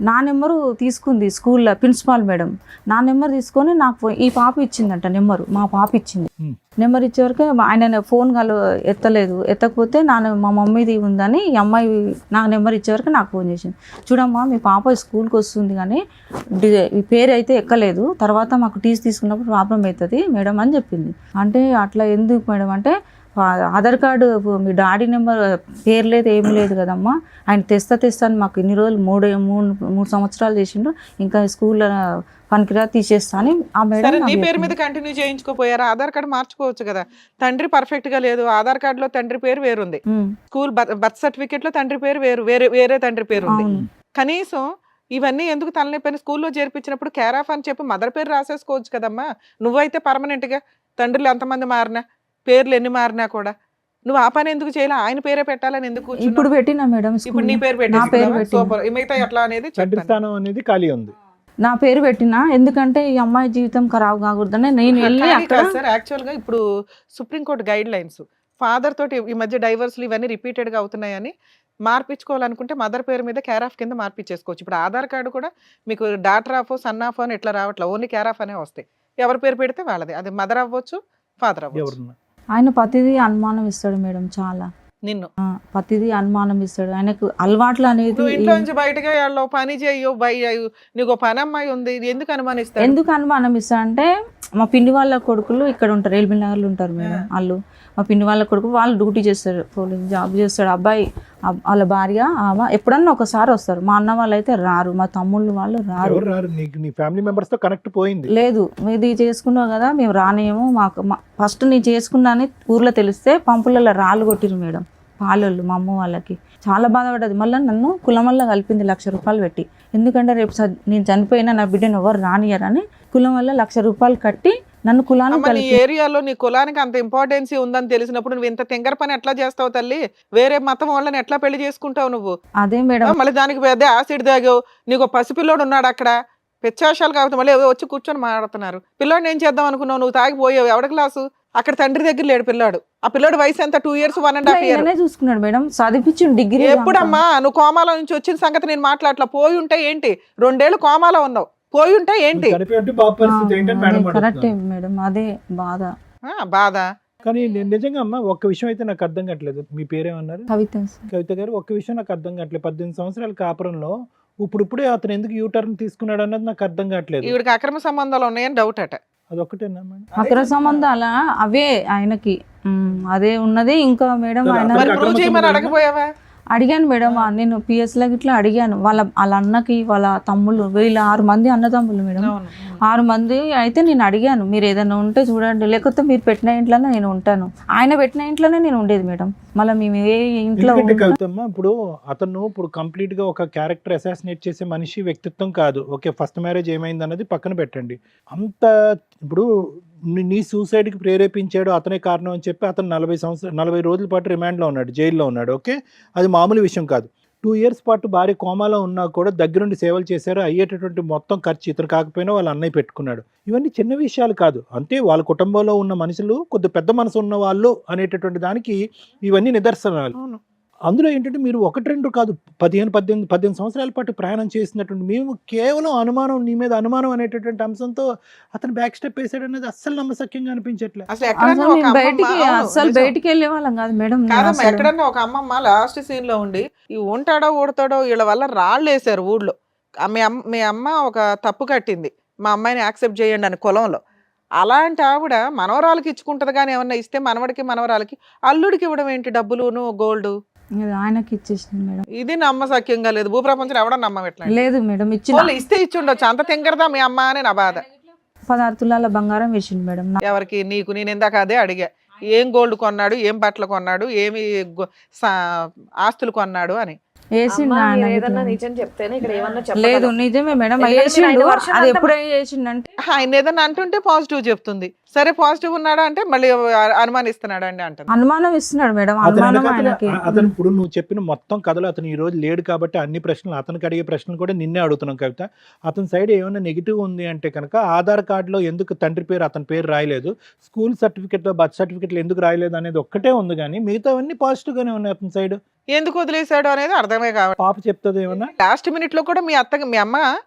నా నెంబరు తీసుకుంది స్కూల్లో ప్రిన్సిపాల్ మేడం. నా నెంబర్ తీసుకొని నాకు ఈ పాప ఇచ్చిందంట నెంబరు. మా పాప ఇచ్చింది. నెంబర్ ఇచ్చే వరకు ఆయన ఫోన్ ఎత్తకపోతే మా మమ్మీది ఉందని ఈ అమ్మాయి నాకు నెంబర్ ఇచ్చే వరకు నాకు ఫోన్ చేసింది. చూడమ్మా, మీ పాప స్కూల్కి వస్తుంది కానీ ఈ పేరు అయితే ఎక్కలేదు, తర్వాత మాకు టీసీ తీసుకున్నప్పుడు ప్రాబ్లం అవుతుంది మేడం అని చెప్పింది. అంటే అట్లా ఎందుకు మేడం అంటే, ఆధార్ కార్డు మీ డాడీ నెంబర్ పేరు లేదు, ఏమి లేదు కదమ్మా, ఆయన తెస్తాను మాకు ఇన్ని రోజులు 3 సంవత్సరాలు చేసిండు, ఇంకా స్కూల్లో పనికిరా తీసేస్తా అని ఆ మేడం. నీ పేరు మీద కంటిన్యూ చేయించుకోపోయారా? ఆధార్ కార్డు మార్చుకోవచ్చు కదా. తండ్రి పర్ఫెక్ట్ గా లేదు, ఆధార్ కార్డు లో తండ్రి పేరు వేరుంది, స్కూల్ బర్త్ సర్టిఫికేట్ లో తండ్రి పేరు వేరే తండ్రి పేరు ఉంది. కనీసం ఇవన్నీ ఎందుకు తలనొప్పని స్కూల్లో చేర్పించినప్పుడు కేర్ ఆఫ్ అని చెప్పి మదర్ పేరు రాసేసుకోవచ్చు కదమ్మా. నువ్వైతే పర్మనెంట్ గా తండ్రులు ఎంతమంది మారినా, పేర్లు ఎన్ని మారినా కూడా నువ్వు ఆ పని ఎందుకు చేయాలి? ఆయన పేరే పెట్టాలని ఎందుకు? ఇప్పుడు పెట్టినా మేడం, ఇప్పుడు నీ పేరు పెట్టి మిగతా ఎట్లా అనేది స్థానం అనేది ఖాళీ ఉంది. నా పేరు పెట్టినా ఎందుకంటే ఈ అమ్మాయి జీవితం ఖరాబ్ కాకూడదని నేను వెళ్ళి అక్కడ. సార్ యాక్చువల్ గా ఇప్పుడు సుప్రీంకోర్టు గైడ్ లైన్స్ ఫాదర్ తోటి ఈ మధ్య డైవర్స్లు ఇవన్నీ రిపీటెడ్ గా అవుతున్నాయని మార్పించుకోవాలనుకుంటే మదర్ పేరు మీద కేర్ ఆఫ్ కింద మార్పించేసుకోవచ్చు. ఇప్పుడు ఆధార్ కార్డు కూడా మీకు డాటర్ ఆఫ్, సన్ ఆఫ్ అని ఎట్లా రావట్లేదు, ఓన్లీ కేర్ ఆఫ్ అనే వస్తాయి. ఎవరి పేరు పెడితే వాళ్ళది, అది మదర్ అవ్వచ్చు, ఫాదర్ అవ్వచ్చు. ఆయన ప్రతిదీ అనుమానం ఇస్తాడు మేడం, చాలా. నిన్ను ప్రతిదీ అనుమానం ఇస్తాడు. ఆయనకు అలవాట్లు అనేది. ఇంట్లో నుంచి బయటగా పని చేయో నీకు పని అమ్మాయి ఉంది, ఎందుకు అనుమానిస్తాడు? ఎందుకు అనుమానం ఇస్తా అంటే, మా పిండి వాళ్ళ కొడుకులు ఇక్కడ ఉంటారు, ఎల్బీ నగర్లో ఉంటారు మేడం వాళ్ళు. మా పిండి వాళ్ళ కొడుకు వాళ్ళు డ్యూటీ చేస్తారు, పోలీస్ జాబ్ చేస్తాడు. అబ్బాయి వాళ్ళ భార్య ఎప్పుడన్నా ఒకసారి వస్తారు. మా అన్న వాళ్ళు అయితే రారు, మా తమ్ముళ్ళు వాళ్ళు రారు. లేదు, ఇది చేసుకున్నావు కదా మేము రానేమో, మాకు ఫస్ట్ నేను చేసుకున్నా అని ఊర్లో తెలిస్తే పంపులలో రాళ్ళు కొట్టిరు మేడం. పాలోళ్ళు మా అమ్మ వాళ్ళకి చాలా బాధపడ్డది. మళ్ళీ నన్ను కులం వల్ల కలిపింది 1,00,000 రూపాయలు పెట్టి. ఎందుకంటే రేపు నేను చనిపోయినా నా బిడ్డను ఎవరు రానియరని కులం వల్ల 1,00,000 రూపాయలు కట్టి నన్ను కులాన్ని అమ్మ, నీ కలిపి. ఏరియాలో నీ కులానికి అంత ఇంపార్టెన్సీ ఉందని తెలిసినప్పుడు నువ్వు ఇంత తింగర పని ఎట్లా చేస్తావు తల్లి? వేరే మతం వాళ్ళని ఎట్లా పెళ్లి చేసుకుంటావు నువ్వు? అదే మేడం, మళ్ళీ దానికి పెద్ద యాసిడ్ తాగావు, నీకు పసిపిల్లోడు ఉన్నాడు అక్కడ, పెచ్చాశాలు కాబట్టి మళ్ళీ ఏదో వచ్చి కూర్చొని మాట్లాడుతున్నారు. పిల్లోడిని ఏం చేద్దాం అనుకున్నావు? నువ్వు తాగిపోయావు. ఎవడ క్లాసు? అక్కడ తండ్రి దగ్గర లేడు పిల్లాడు. ఆ పిల్లోడు వయసు ఎంత? 2 years 1.5 years. నేనే చూసుకున్నాడు మేడం, చదివించి డిగ్రీ. ఎప్పుడమ్మా నువ్వు కోమాలో నుంచి వచ్చిన సంగతి నేను మాట్లాడలా. పోయి ఉంటే ఏంటి? 2 ఏళ్ళు కోమాలో ఉన్నావు, పోయి ఉంటే ఏంటి? చనిపోయి ఉంటే పాప పరిస్థితి ఏంటని మేడం కరెక్టే అడుగుతున్నారు. మేడం, అదే బాధ. బాధ. కానీ నేను నిజంగా అమ్మ ఒక్క విషయం అయితే నాకు అర్థం కావట్లేదు. మీ పేరేమన్నారు? కవిత. కవిత గారు, ఒక్క విషయం నాకు అర్థం కావట్లేదు. 18 సంవత్సరాల కాపురంలో ఇప్పుడిప్పుడే అతను ఎందుకు యూటర్న్ తీసుకున్నాడు అన్నది నాకు అర్థం కావట్లేదు. ఈవిడికి అక్రమ సంబంధాలు ఉన్నాయని డౌట్ అట. అదొక్కటేనా మేడం? అక్రమ సంబంధాల అవే ఆయనకి. అదే ఉన్నది. ఇంకా మేడం ఆయన మరి అక్రమ ప్రూవ్ చేయమని సంబంధాలు అడగపోయావా? అడిగాను మేడం, నేను పిఎస్లో ఇట్లా అడిగాను. వాళ్ళ అన్నకి వాళ్ళ తమ్ముళ్ళు, వీళ్ళ 6 మంది అన్నదమ్ములు మేడం. 6 మంది అయితే నేను అడిగాను, మీరు ఏదైనా ఉంటే చూడండి, లేకపోతే మీరు పెట్టిన ఇంట్లోనే నేను ఉంటాను. ఆయన పెట్టిన ఇంట్లోనే నేను ఉండేది మేడం. మళ్ళీ మేము ఏ ఇంట్లో ఎందుకంటే కవితమ్మ, ఇప్పుడు కంప్లీట్ గా ఒక క్యారెక్టర్ అసాసినేట్ చేసే మనిషి వ్యక్తిత్వం కాదు. ఓకే, ఫస్ట్ మ్యారేజ్ ఏమైంది అన్నది పక్కన పెట్టండి. అంత ఇప్పుడు నీ సూసైడ్ కి ప్రేరేపించాడు అతనే కారణం అని చెప్పి అతను 40 రోజుల పాటు రిమాండ్ లో ఉన్నాడు, జైల్లో ఉన్నాడు. ఓకే, అది మామూలు విషయం కాదు. 2 years పాటు భార్య కోమాలో ఉన్నా కూడా దగ్గరుండి సేవలు చేశారు. అయ్యేటటువంటి మొత్తం ఖర్చు ఇతను కాకపోయినా వాళ్ళ అన్నయ్య పెట్టుకున్నాడు. ఇవన్నీ చిన్న విషయాలు కాదు. అంతే, వాళ్ళ కుటుంబంలో ఉన్న మనుషులు కొద్ది పెద్ద మనసు ఉన్న వాళ్ళు అనేటటువంటి దానికి ఇవన్నీ నిదర్శనాలు. అందులో ఏంటంటే మీరు 1-2 కాదు, 18 సంవత్సరాల పాటు ప్రయాణం చేసినటువంటి మేము కేవలం అనుమానం, నీ మీద అనుమానం అనేటటువంటి అంశంతో అతను బ్యాక్ స్టెప్ వేసాడు అనేది అస్సలు నమ్మశక్యంగా అనిపించట్లేదు. అసలు ఎక్కడన్నా ఒక బయటికి అమ్మమ్మ, అవును, అసలు నిజం. బయటికి వెళ్ళే వాళ్ళం కాదు మేడం. కాదమ్మా, ఎక్కడన్నా ఒక అమ్మమ్మ లాస్ట్ సీన్ లో ఉండి ఈ ఉంటాడో ఊడతాడో వీళ్ళ వల్ల రాళ్ళు వేసారు ఊళ్ళో. మీ అమ్మ ఒక తప్పు కట్టింది, మా అమ్మాయిని యాక్సెప్ట్ చేయండి అని కులంలో. అలాంటి ఆవిడ మనవరాలకి ఇచ్చుకుంటది, కానీ ఏమన్నా ఇస్తే మనవడికి మనవరాలకి అల్లుడికి ఇవ్వడం ఏంటి? డబ్బులును గోల్డ్ ఆయనకి ఇచ్చేసింది మేడం. ఇది నమ్మసక్యంగా లేదు. భూప్రపంచం ఎవడ నమ్మట్లేదు. లేదు మేడం, ఇచ్చిన ఇస్తే ఇచ్చి ఉండొచ్చు. అంత తింగరదా మీ అమ్మ అని నా బాధ. 16 తులాల బంగారం వేసింది మేడం. ఎవరికి? నీకు. నేను ఇందాక అదే అడిగా, ఏం గోల్డ్ కొన్నాడు, ఏం బట్టలు కొన్నాడు, ఏమి ఆస్తులు కొన్నాడు అని. వేసిండు అమ్మా, ఆయన మీరు ఏదన్నా ఇట్లా. నిజం చెప్తేనే ఇక్కడ ఏమన్నా లేదు చెప్పలేదు. నిజమే మేడం, ఎందుకంటే వేసిండు. ఆయన వర్షం అది అంతా- ఎప్పుడే వేసిండంటే ఆయన ఏదన్నా అంటుంటే పాజిటివ్ చెప్తుంది. సరే పాజిటివ్ ఉన్నాడా అంటే మళ్ళీ అనుమానిస్తున్నాడు అండి అంటుంది. అనుమానం ఇస్తున్నాడు మేడం. అతను అనుమానం వెనకాతల ఆయనకి. అతను ఇప్పుడు నువ్వు చెప్పిన మొత్తం కథలో అతను ఈ రోజు లేడు కాబట్టి అన్ని ప్రశ్నలు అతనికి అడిగే ప్రశ్నలు కూడా నిన్నే అడుగుతున్నాం కవిత. అతని సైడ్ ఏమైనా నెగిటివ్ ఉంది అంటే కనుక ఆధార్ కార్డులో ఎందుకు తండ్రి పేరు అతని పేరు రాయలేదు, స్కూల్ సర్టిఫికెట్లో బర్త్ సర్టిఫికెట్లో ఎందుకు రాయలేదు అనేది ఒక్కటే ఉంది, కానీ మిగతావన్నీ పాజిటివ్ గానే ఉన్నాయి అతని సైడ్. ఎందుకు వదిలేశాడు అనేది అర్థమే కావాలి. పాప చెప్తుంది ఏమన్నా. లాస్ట్ మినిట్ లో కూడా మీ అమ్మ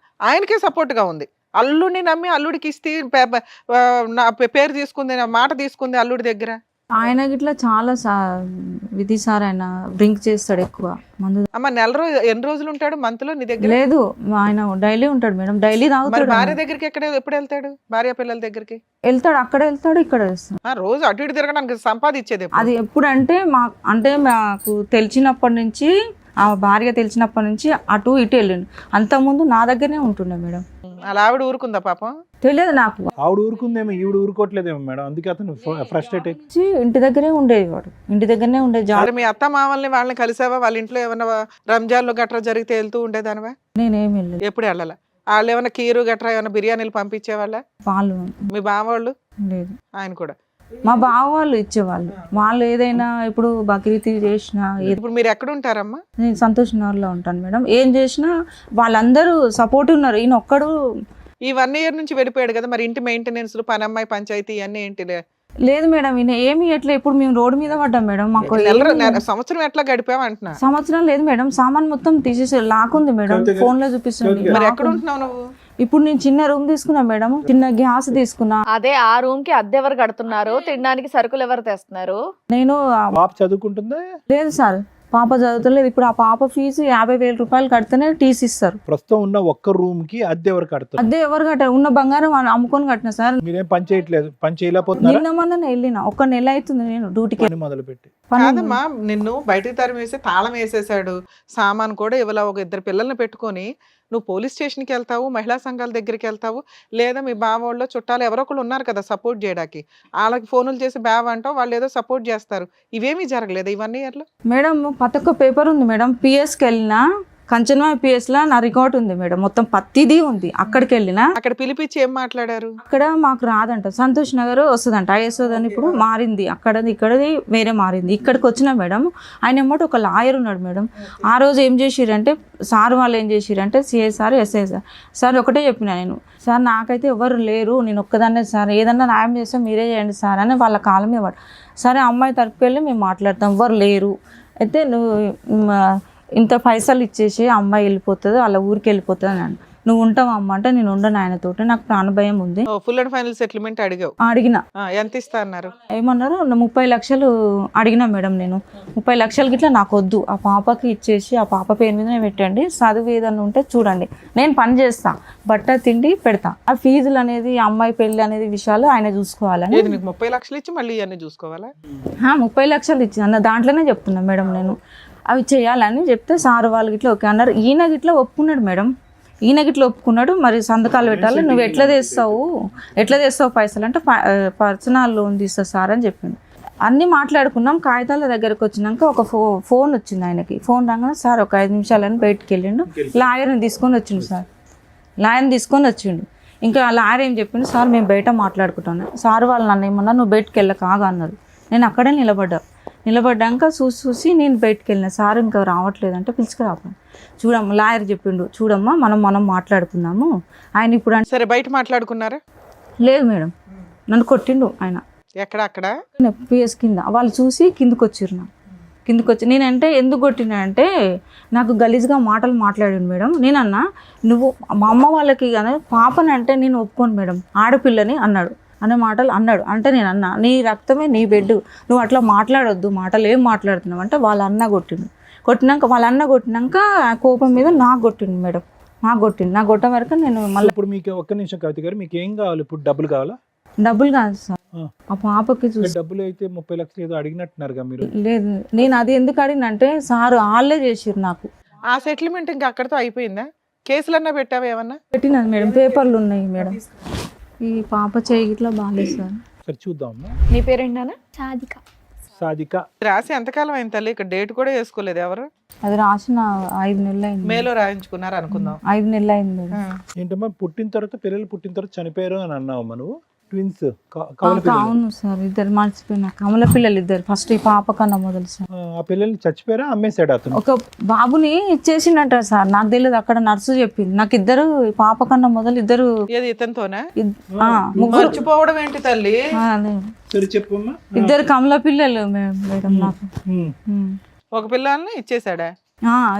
ఆయనకే సపోర్ట్ గా ఉంది. అల్లుడిని నమ్మి అల్లుడికి ఇస్తే నా పేరు తీసుకుంది, నా మాట తీసుకుంది అల్లుడి దగ్గర. ఆయన గిట్లా చాలా విధి సార్, ఆయన డ్రింక్ చేస్తాడు ఎక్కువ మందు. అమ్మ ఎన్ని రోజులు ఉంటాడు మంత్ లో నీ దగ్గర? లేదు, ఆయన డైలీ ఉంటాడు మేడం, డైలీ మరి తాగుతాడు. భార్య దగ్గరికి ఎప్పుడు వెళ్తాడు? భార్య పిల్లల దగ్గరికి వెళ్తాడు, అక్కడ వెళ్తాడు, ఇక్కడ వెళ్తాడు. రోజు అటు ఇటు తిరగడానికి సంపాదించేది ఎప్పుడు? అది ఎప్పుడంటే మాకు తెలిసినప్పటి నుంచి, ఆ భార్య తెలిసినప్పటి నుంచి అటు ఇటు వెళ్ళిండు. అంతకుముందు నా దగ్గరనే ఉంటుండే మేడం. అలా ఆవిడ ఊరుకుందా పాపం? తెలియదు నాకు. ఆవిడ ఊరుకుందేమో, ఈవిడ ఊరుకోవట్లేదేమో మేడం, అందుకే అతను ఫ్రస్ట్రేట్ అయ్యి వచ్చి ఇంటి దగ్గరే ఉండేవాడు, ఇంటి దగ్గరనే ఉండే జాబ్. మరి మీ అత్త మామల్ని వాళ్ళని కలిసావా? వాళ్ళ ఇంట్లో ఏమన్నా రంజాన్లు గట్రా జరిగితే వెళ్తూ ఉండేదానివా? నేనేం వెళ్ళలేదు. ఎప్పుడు వెళ్ళాల? వాళ్ళు ఏమైనా కీరు గట్రా ఏమైనా బిర్యానీలు పంపించేవాళ్ళ? వాళ్ళు మీ బావ వాళ్ళు? లేదు, ఆయన కూడా. మా బావ వాళ్ళు ఇచ్చేవాళ్ళు. వాళ్ళు ఏదైనా ఇప్పుడు బక్రీద్ చేసినా, ఇప్పుడు మీరు ఎక్కడ ఉంటారమ్మా? నేను సంతోష్ నగర్లో ఉంటాను మేడం. ఏం చేసినా వాళ్ళందరూ సపోర్ట్ ఉన్నారు. ఈయన ఒక్కడు ఈ 1 year నుంచి వెళ్ళిపోయాడు కదా, మరి ఇంటి మెయింటెనెన్స్, పనమ్మాయి, పంచాయతీ ఇవన్నీ ఏంటి? లేదు మేడం, ఈయన ఏమి ఎట్లా. ఇప్పుడు మేము రోడ్డు మీద పడ్డాం మేడం. మాకు సంవత్సరం ఎట్లా గడిపావు అంటున్నా? సంవత్సరం లేదు మేడం, సామాన్ మొత్తం తీసేసి లాక్కుంది మేడం. ఫోన్ లో చూపిస్తుంది. మరి ఎక్కడ ఉంటున్నావు నువ్వు? ఇప్పుడు నేను చిన్న రూమ్ తీసుకున్నా మేడం, చిన్న గ్యాస్ తీసుకున్నా. అదే ఆ రూమ్ కి అద్దె ఎవరు కడుతున్నారు, తినడానికి సరుకులు ఎవరు తెస్తున్నారు? నేను పాప చదువుకుంటుందా? లేదు సార్, పాప చదువుతలేదు. ఇప్పుడు ఆ పాప ఫీజు 50,000 రూపాయలు కడితేనే టీసీ ఇస్తారు. ప్రస్తుతం ఉన్న ఒక్క రూమ్ కి అద్దె ఎవరు కడతారు? అద్దె ఎవరు కట్టారు? ఉన్న బంగారం అమ్ముకొని కట్టిన సార్. మీరేం పని చేయట్లేదు, పని చేయలేకపోతున్నారా? నిన్న మొన్న వెళ్ళిన 1 నెల అవుతుంది నేను డ్యూటీకి పని మొదలు పెట్టి. కాదమ్మా, నిన్ను బయటికి తరిమి వేసి తాళం వేసేసాడు, సామాన్ కూడా ఇవ్వలా, ఒక 2 పిల్లల్ని పెట్టుకొని నువ్వు పోలీస్ స్టేషన్కి వెళ్తావు, మహిళా సంఘాల దగ్గరికి వెళ్తావు, లేదా మీ బావ వాళ్ళు చుట్టాలు ఎవరో ఒకళ్ళు ఉన్నారు కదా సపోర్ట్ చేయడానికి, వాళ్ళకి ఫోనులు చేసి బావ అంటావు, వాళ్ళు ఏదో సపోర్ట్ చేస్తారు. ఇవేమీ జరగలేదు ఈ 1 yearలో? మేడం ప్రతి ఒక్క పేపర్ ఉంది మేడం. పిఎస్కి వెళ్ళినా కంచన్వాయి పిఎస్లో నా రికార్డ్ ఉంది మేడం, మొత్తం ప్రతిదీ ఉంది. అక్కడికి వెళ్ళినా అక్కడ పిలిపించి ఏం మాట్లాడారు? అక్కడ మాకు రాదంట, సంతోష్ నగర్ వస్తుందంట, ఐఎస్ అని ఇప్పుడు మారింది, అక్కడది ఇక్కడది వేరే మారింది. ఇక్కడికి వచ్చిన మేడం ఆయన ఏమంటే ఒక లాయర్ ఉన్నాడు మేడం. ఆ రోజు ఏం చేసిరంటే సార్ వాళ్ళు ఏం చేసిరంటే సిఐ సార్ ఎస్ఐ సార్ ఒకటే చెప్పిన నేను, సార్ నాకైతే ఎవరు లేరు, నేను ఒక్కదాన్నే సార్, ఏదన్నా న్యాయం చేస్తే మీరే చేయండి సార్ అని వాళ్ళ కాలం మీద పడు. సరే అమ్మాయి తరపుకి వెళ్ళి మేము మాట్లాడతాం, ఎవరు లేరు అయితే నువ్వు ఇంత పైసలు ఇచ్చేసి అమ్మాయి వెళ్ళిపోతుంది, వాళ్ళ ఊరికి వెళ్ళిపోతుంది అని నువ్వు ఉంటావు అమ్మ అంటే నేను ఉండను ఆయనతోటి, నాకు ప్రాణభయం ఉంది. ఫుల్ అండ్ ఫైనల్ సెటిల్మెంట్ అడిగావు? అడిగిన. ఎంత ఇస్తా అన్నారు? ఏమన్నారు 30 లక్షలు అడిగినా మేడం. నేను 30 లక్షలకి ఇట్లా నాకు వద్దు, ఆ పాపకి ఇచ్చేసి ఆ పాప పేరు మీదనే పెట్టండి, చదువు ఏదన్నా ఉంటే చూడండి, నేను పని చేస్తా, బట్ట తిండి పెడతా, ఆ ఫీజులు అనేది అమ్మాయి పెళ్లి అనేది విషయాలు ఆయన చూసుకోవాలని. నీకు 30 లక్షలు ఇచ్చి మళ్ళీ ఇవన్నీ చూసుకోవాలా? 30 లక్షలు ఇచ్చి అన్న దాంట్లోనే చెప్తున్నా మేడం నేను, అవి చేయాలని చెప్తే సార్ వాళ్ళు గిట్లా ఓకే అన్నారు. ఈయన గిట్లా ఒప్పుకున్నాడు మేడం, ఈయన గిట్లా ఒప్పుకున్నాడు. మరి సంతకాలు పెట్టాలి, నువ్వు ఎట్లా తెస్తావు పైసలు అంటే పర్సనల్ లోన్ తీస్తా సార్ అని చెప్పిండు. అన్నీ మాట్లాడుకున్నాం. కాగితాల దగ్గరకు వచ్చినాక ఒక ఫోన్ వచ్చింది ఆయనకి. ఫోన్ రాగానే సార్ ఒక 5 నిమిషాలని బయటకు వెళ్ళిండు, లాయర్ని తీసుకొని వచ్చిండు సార్, లాయర్ని తీసుకొని వచ్చిండు. ఇంకా లాయర్ ఏం చెప్పిండు, సార్ మేము బయట మాట్లాడుకుంటాను, సార్ వాళ్ళు నన్ను ఏమన్నా నువ్వు బయటకు వెళ్ళక ఆగా అన్నారు. నేను అక్కడే నిలబడ్డాక చూసి నేను బయటకు వెళ్ళిన, సార్ ఇంకా రావట్లేదంటే పిలుచుకురాపండి, చూడమ్మా లాయర్ చెప్పిండు, చూడమ్మా మనం మాట్లాడుకుందాము ఆయన ఇప్పుడు అంటే. సరే బయట మాట్లాడుకున్నారా? లేదు మేడం, నన్ను కొట్టిండు ఆయన. ఎక్కడ? అక్కడ పిఎస్ కింద. వాళ్ళు చూసి కిందకు వచ్చి నేనంటే ఎందుకు కొట్టినా అంటే నాకు గలీజ్గా మాటలు మాట్లాడాను మేడం. నేనన్నా నువ్వు మా అమ్మ వాళ్ళకి కానీ పాపని అంటే నేను ఒప్పుకోను మేడం, ఆడపిల్లని అన్నాడు, అనే మాటలు అన్నాడు. అంటే నేను అన్నా నీ రక్తమే నీ బెడ్, నువ్వు అట్లా మాట్లాడొద్దు, మాటలు ఏం మాట్లాడుతున్నావు అంటే వాళ్ళ అన్న కొట్టినాక ఆ కోపం మీద నాకు కొట్టిండు మేడం, నాకు కొట్ట వరకు నేను మళ్ళీ. ఇప్పుడు మీకు ఒక్క నిమిషం కవిత గారు, మీకు ఏం కావాలి ఇప్పుడు? డబ్బులు కావాలా? డబ్బులు కాదు సార్, ఆ పాపకి చూసి. డబ్బులు అయితే 30 లక్షలు ఏదో అడిగినట్టున్నారుగా మీరు? లేదు, నేను అది ఎందుకు అడిగినంటే సార్ వాళ్ళే చేసిర్రు నాకు. ఆ సెటిల్మెంట్ ఇంకా అక్కడితో అయిపోయిందా? కేసులన్నా పెట్టావా ఏమన్నా? పెట్టినది మేడం, పేపర్లు ఉన్నాయి మేడం. ఈ పాప చేయి ఇట్లా బాగాలేదు సార్. సరే చూద్దాం. నీ పేరేంటానా? సాధిక. రాసి ఎంతకాలం అయింది తల్లి? ఇక్కడ డేట్ కూడా వేసుకోలేదు ఎవరు? అది రాసిన 5 నెలలు అయింది. మేలో రాయించుకున్నారు అనుకుందాం. 5 నెలలు అయింది. ఏంటమ్మా పిల్లలు పుట్టిన తర్వాత చనిపోయారు అని అన్నావమ్మా నువ్వు? ట్విన్స్? అవును సార్, ఇద్దరు మర్చిపోయినా, కమల పిల్లలు ఇద్దరు. ఫస్ట్ ఈ పాప కన్నా మొదలు సార్. ఆ పిల్లల్ని చచ్చిపోయారా, అమ్మేశాడు అతను? ఒక బాబుని ఇచ్చేసిండట సార్, నాకు తెలియదు, అక్కడ నర్సు చెప్పింది నాకు. ఇద్దరు పాప కన్నా మొదలు ఇద్దరు. ఏది ఇతనితోనే? ముగ్గురు. మర్చిపోవడం ఏంటి తల్లి? సరే చెప్పమ్మా. ఇద్దరు కమల పిల్లలు మేడం నాకు. ఒక పిల్లల్ని ఇచ్చేసాడా?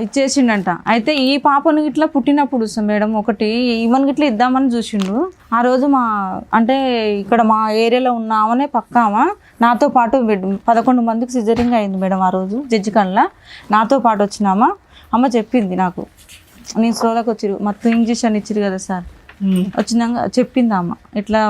ఇచ్చేసిండంట. అయితే ఈ పాపను ఇట్లా పుట్టినప్పుడు మేడం ఒకటి ఈవెన్ గిట్లా ఇద్దామని చూసిండు. ఆ రోజు ఇక్కడ మా ఏరియాలో ఉన్న ఆమెనే పక్కామా నాతో పాటు 11 మందికి సిజరింగ్ అయింది మేడం. ఆ రోజు జడ్జి కళ్ళ నాతో పాటు వచ్చినామా అమ్మ చెప్పింది నాకు. నేను సోదకు వచ్చిరు మొత్తం ఇంజక్షన్ ఇచ్చిరు కదా సార్, వచ్చినాక చెప్పింది అమ్మ ఇట్లా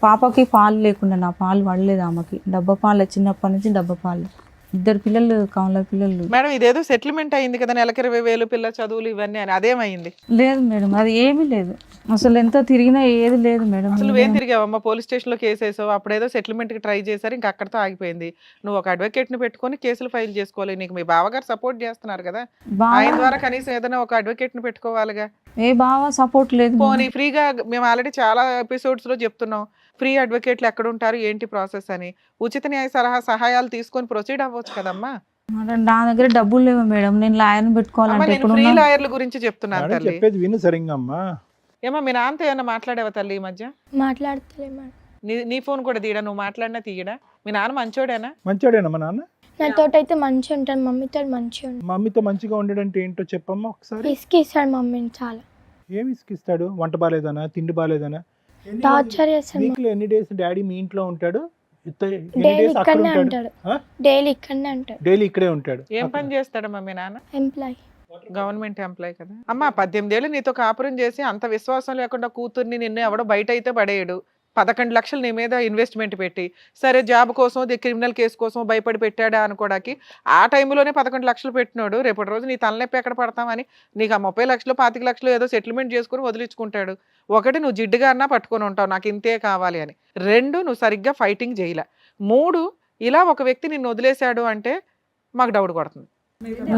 పాపకి పాలు లేకుండా, నా పాలు పడలేదు ఆమెకి, డబ్బా పాలు చిన్నప్పటి నుంచి డబ్బా పాలు. ఇద్దరు పిల్లలు కమల పిల్లలు. మేడం ఇదేదో సెటిల్మెంట్ అయింది కదా, నెలకి 20,000 పిల్ల చదువులు ఇవన్నీ అని, అదేమైంది? లేదు మేడం, అది ఏమీ లేదు అసలు, ఎంత తిరిగినా ఏది లేదు మేడం. అసలు ఏం తిరిగావమ్మా? పోలీస్ స్టేషన్ లో కేసు వేసావు, అప్పుడేదో సెటిల్మెంట్ కి ట్రై చేశారు, ఇంకా అక్కడతో ఆగిపోయింది. నువ్వు ఒక అడ్వకేట్ ని పెట్టుకొని కేసులు ఫైల్ చేసుకోవాలి. నీకు మీ బావగారు సపోర్ట్ చేస్తున్నారు కదా, ఆయన ద్వారా కనీసం ఏదైనా ఒక అడ్వకేట్ ని పెట్టుకోవాలిగా. ఏ బావ సపోర్ట్ లేదు. పోనీ ఫ్రీగా, మేము ఆల్రెడీ చాలా ఎపిసోడ్స్ లో చెప్తున్నాం, ఫ్రీ అడ్వకేట్లు ఎక్కడ ఉంటారు ఏంటి ప్రాసెస్ అని, ఉచిత న్యాయ సహాయాలు తీసుకొని ప్రొసీడ్ అవ్వచ్చు కదమ్మా. నా దగ్గర డబ్బులు లేవు మేడం, నేను లాయర్ని పెట్టుకోవాలంటే. ఫ్రీ లాయర్ల గురించి చెప్తున్నాను తల్లి, చెప్పేది విను సరిగ్గా అమ్మా. ఏమో మీ నాన్నతో ఏమన్నా మాట్లాడేవా తల్లి ఈ మధ్య? మాట్లాడతలే. నీ ఫోన్ కూడా తీయడా? నువ్వు మాట్లాడినా తీయడా? మీ నాన్న మంచోడేనా? మంచోడేనా మా నాన్న? నాతో అయితే మంచిగా ఉంటాను, మమ్మీతో మంచిగా ఉంటాను. మమ్మీతో మంచిగా ఉండడంటే ఏంటో చెప్పమ్మా ఒకసారి. ఇసుకిస్తాడు మమ్మీని చాలా. ఏమి ఇసుకిస్తాడు? వంట బాలేదనా, తిండి బాలేదనా? టార్చర్ చేస్తాడు. వీక్లో ఎన్ని డేస్ డాడీ మీ ఇంట్లో ఉంటాడు? డైలీ ఇక్కడనే ఉంటాడు. డైలీ ఇక్కడనే ఉంటాడు. డైలీ ఇక్కడే ఉంటాడు. ఏం పని చేస్తాడమ్మా మీ నాన్న? ఎంప్లాయ్, గవర్నమెంట్ ఎంప్లాయ్ కదా అమ్మా. 18 ఏళ్ళు నీతో కాపురం చేసి అంత విశ్వాసం లేకుండా కూతుర్ని నిన్ను ఎవడో బయట అయితే పడేయడు, 11 లక్షలు నీ మీద ఇన్వెస్ట్మెంట్ పెట్టి, సరే జాబ్ కోసం క్రిమినల్ కేసు కోసం భయపడి పెట్టాడా అనుకోవడానికి ఆ టైంలోనే 11 లక్షలు పెట్టినోడు రేపటి రోజు నీ తలనొప్పి ఎక్కడ పడతామని నీకు ఆ 30 లక్షలు 25 లక్షలు ఏదో సెటిల్మెంట్ చేసుకుని వదిలించుకుంటాడు. ఒకటి, నువ్వు జిడ్డుగా అన్నా పట్టుకొని ఉంటావు నాకు ఇంతే కావాలి అని. 2, నువ్వు సరిగ్గా ఫైటింగ్ చేయలే. 3, ఇలా ఒక వ్యక్తి నిన్ను వదిలేశాడు అంటే మాకు డౌట్ కొడుతుంది.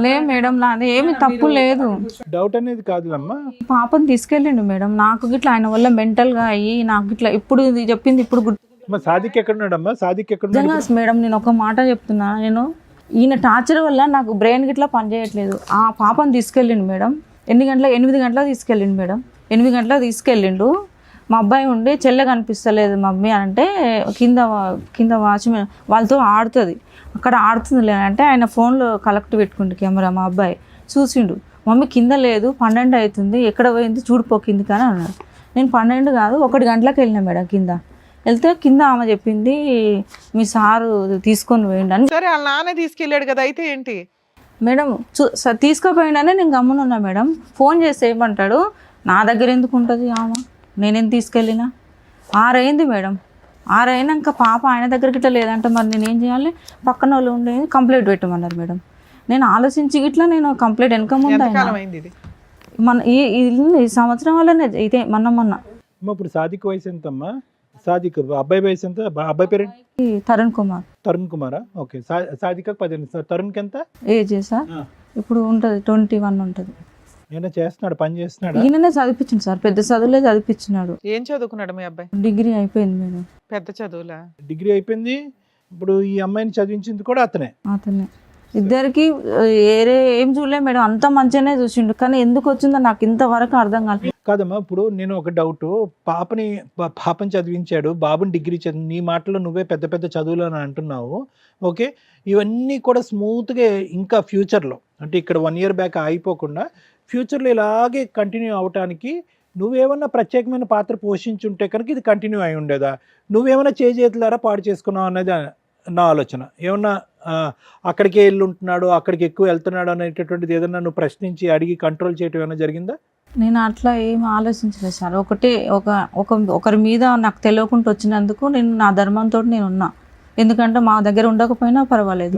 లే మేడం, నాది ఏమి తప్పు లేదు. డౌట్ అనేది కాదులమ్మా. ఈ పాపని తీసుకెళ్ళిండు మేడం. నాకు గిట్లా ఆయన వల్ల మెంటల్గా అయ్యి నాకు గిట్లా ఇప్పుడు ఇది చెప్పింది ఇప్పుడు అమ్మా సాదిక్ ఎక్కడున్నాడమ్మా? సాదిక్ ఎక్కడున్నాడు? నిజంగా మేడం నేను ఒక మాట చెప్తున్నా, నేను ఈయన టార్చర్ వల్ల నాకు బ్రెయిన్ గిట్లా పనిచేయట్లేదు. ఆ పాపని తీసుకెళ్ళిండు మేడం. 8 గంటలకు తీసుకెళ్ళిండు మేడం. 8 గంటలకు తీసుకెళ్ళిండు. మా అబ్బాయి ఉండి చెల్లె కనిపిస్తలేదు మమ్మీ అంటే కింద వాచ్మెన్ వాళ్ళతో ఆడుతుంది, అక్కడ ఆడుతుంది లేదంటే ఆయన ఫోన్లో కలెక్ట్ పెట్టుకుంటు కెమెరా. మా అబ్బాయి చూసిండు, మమ్మీ కింద లేదు 12 అవుతుంది ఎక్కడ పోయింది చూడిపోకింది కానీ అన్నాడు. నేను 12 కాదు 1 గంటలకు వెళ్ళినా మేడం. వెళ్తే కింద ఆమె చెప్పింది మీ సారు తీసుకొని పోయిండు అని. సరే వాళ్ళ నాన్న తీసుకెళ్ళాడు కదా, అయితే ఏంటి మేడం తీసుకుపోయిండనే నేను గమ్మునున్నా మేడం. ఫోన్ చేసి ఏమంటాడు, నా దగ్గర ఎందుకు ఉంటుంది ఆమె, నేనేం తీసుకెళ్ళినా. 6 అయింది మేడం. 6 అయినాక పాప ఆయన దగ్గరికి ఇట్లా లేదంటే మరి నేనేం చేయాలి? పక్కన వాళ్ళు ఉండే కంప్లైంట్ పెట్టమన్నారు మేడం. నేను ఆలోచించి గిట్లా నేను కంప్లైంట్ వెనక ముందు ఎంతకాలం అయింది ఇది? మన ఈ సంవత్సరం వల్లనే ఇదే మొన్న అమ్మా ఇప్పుడు సాదిక్ వయసు ఎంతమ్మా? సాదిక్ అబ్బాయి వయసు ఎంత? అబ్బాయి పేరు తరుణ్ కుమార్. తరుణ్ కుమారా? ఓకే. సాదిక్ 18. తరుణ్కి ఎంత ఏజ్ సార్? ఇప్పుడు ఉంటుంది 21 ఉంటుంది. ఏమైనా చేస్తున్నాడు, పని చేస్తున్నాడు? ఈయననే చదివించింది సార్, పెద్ద చదువులే చదివించినాడు. ఏం చదువుకున్నాడు మీ అబ్బాయి? డిగ్రీ అయిపోయింది మేడం. పెద్ద చదువులా? డిగ్రీ అయిపోయింది. ఇప్పుడు ఈ అమ్మాయిని చదివించింది కూడా అతనే. ఇద్దరికి ఏరే ఏం చూడలే మేడం, అంత మంచిగానే చూసిండు. కానీ ఎందుకు వచ్చిందో నాకు ఇంతవరకు అర్థం కాలేదు. కాదమ్మా, ఇప్పుడు నేను ఒక డౌట్, పాపని చదివించాడు, బాబుని డిగ్రీ చదివి, నీ మాటలో నువ్వే పెద్ద పెద్ద చదువులు అని అంటున్నావు. ఓకే, ఇవన్నీ కూడా స్మూత్గా ఇంకా ఫ్యూచర్లో అంటే ఇక్కడ 1 year బ్యాక్ అయిపోకుండా ఫ్యూచర్లో ఇలాగే కంటిన్యూ అవటానికి నువ్వేమన్నా ప్రత్యేకమైన పాత్ర పోషించుంటే కనుక ఇది కంటిన్యూ అయి ఉండేదా? నువ్వేమైనా చేతులారా పాడు చేసుకున్నావు అన్నది నా ఆలోచన. ఏమన్నా అక్కడికే వెళ్ళి ఉంటున్నాడు, అక్కడికి ఎక్కువ వెళ్తున్నాడు అనేటటువంటిది ఏదన్నా నువ్వు ప్రశ్నించి అడిగి కంట్రోల్ చేయటం ఏమైనా జరిగిందా? నేను అట్లా ఏం ఆలోచించలేదు సార్. ఒకరి మీద నాకు తెలియకుండా వచ్చినందుకు నేను నా ధర్మంతో నేను ఉన్నా. ఎందుకంటే మా దగ్గర ఉండకపోయినా పర్వాలేదు.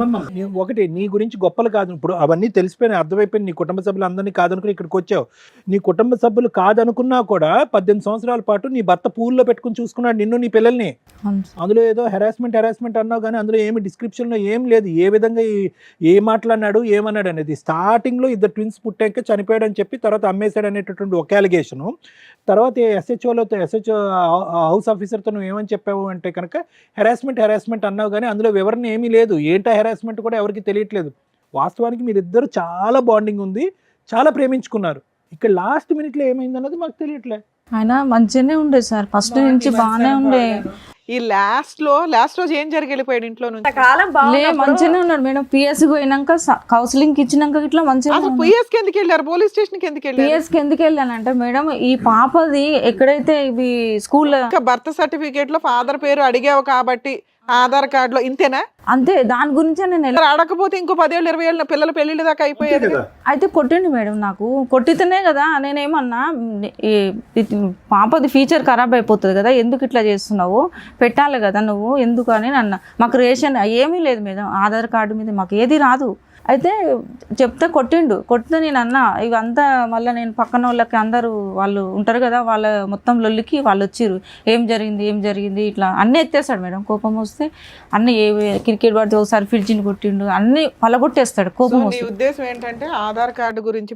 ఒకటి నీ గురించి గొప్పలు కాదు, ఇప్పుడు అవన్నీ తెలిసిపోయినాయి, అర్థమైపోయింది. నీ కుటుంబ సభ్యులు అందరినీ కాదనుకుని ఇక్కడికి వచ్చావు. నీ కుటుంబ సభ్యులు కాదనుకున్నా కూడా 18 సంవత్సరాల పాటు నీ భర్త పూల్లో పెట్టుకుని చూసుకున్నాడు నిన్ను, నీ పిల్లల్ని. అందులో ఏదో హెరాస్మెంట్ అన్నావు కానీ అందులో ఏమి డిస్క్రిప్షన్లో ఏం లేదు. ఏ విధంగా ఏ మాట్లాడినాడు ఏమన్నాడు అనేది. స్టార్టింగ్లో 2 ట్విన్స్ పుట్టాక చనిపోయాడు అని చెప్పి తర్వాత అమ్మేశాడు అనేటటువంటి ఒక అలిగేషను. తర్వాత SHO హౌస్ ఆఫీసర్తో నువ్వు ఏమని చెప్పావు అంటే కనుక హెరాస్మెంట్ అన్నావు కానీ అందులో వివరణ ఏమీ లేదు. ఏంటా హెరాస్మెంట్ కూడా ఎవరికి తెలియట్లేదు. వాస్తవానికి మీరిద్దరు చాలా బాండింగ్ ఉంది, చాలా ప్రేమించుకున్నారు. ఇక్కడ లాస్ట్ మినిట్లో ఏమైంది అన్నది మాకు తెలియట్లే. ఆయన మంచిగానే ఉండే సార్, ఫస్ట్ నుంచి బాగానే ఉండే. ఈ లాస్ట్ రోజు ఏం జరిగి వెళ్ళిపోయాడు ఇంట్లో నుంచి? మంచిగానే ఉన్నాడు మేడం. పిఎస్కి పోయినాక కౌన్సిలింగ్ ఇచ్చినాక ఇట్లా మంచిగా. పిఎస్కి ఎందుకు వెళ్ళారు? పోలీస్ స్టేషన్కి ఎందుకు వెళ్ళారు? పిఎస్కి ఎందుకు వెళ్ళానంటే మేడం, ఈ పాపది ఎక్కడైతే ఇవి స్కూల్లో బర్త్ సర్టిఫికేట్ లో ఫాదర్ పేరు అడిగావు కాబట్టి ఆధార్ కార్డులో ఇంతేనా? అంతే, దాని గురించే నేను అడగకపోతే ఇంకో 10 ఏళ్ళు 20 ఏళ్ళు పిల్లల పెళ్లిళ్ళ దాకా అయిపోయేది. అయితే కొట్టిండు మేడం, నాకు కొట్టితేనే కదా నేనేమన్నా పాపది ఫ్యూచర్ ఖరాబ్ అయిపోతుంది కదా, ఎందుకు ఇట్లా చేస్తున్నావు, పెట్టాలి కదా నువ్వు ఎందుకు అని అన్న. మాకు రేషన్ ఏమీ లేదు మేడం, ఆధార్ కార్డు మీద మాకు ఏది రాదు. అయితే చెప్తే కొట్టితే నేను అన్నా ఇవంతా మళ్ళీ నేను పక్కన వాళ్ళకి అందరూ వాళ్ళు ఉంటారు కదా, వాళ్ళ మొత్తం లొల్లికి వాళ్ళు వచ్చిర్రు. ఏం జరిగింది ఇట్లా అన్నీ ఎత్తేస్తాడు మేడం. కోపం వస్తే అన్నీ క్రికెట్ పడితే ఒకసారి ఫ్రిడ్జ్ని కొట్టిండు, అన్నీ పలగొట్టేస్తాడు కోపం వస్తే. ఉద్దేశం ఏంటంటే ఆధార్ కార్డు గురించి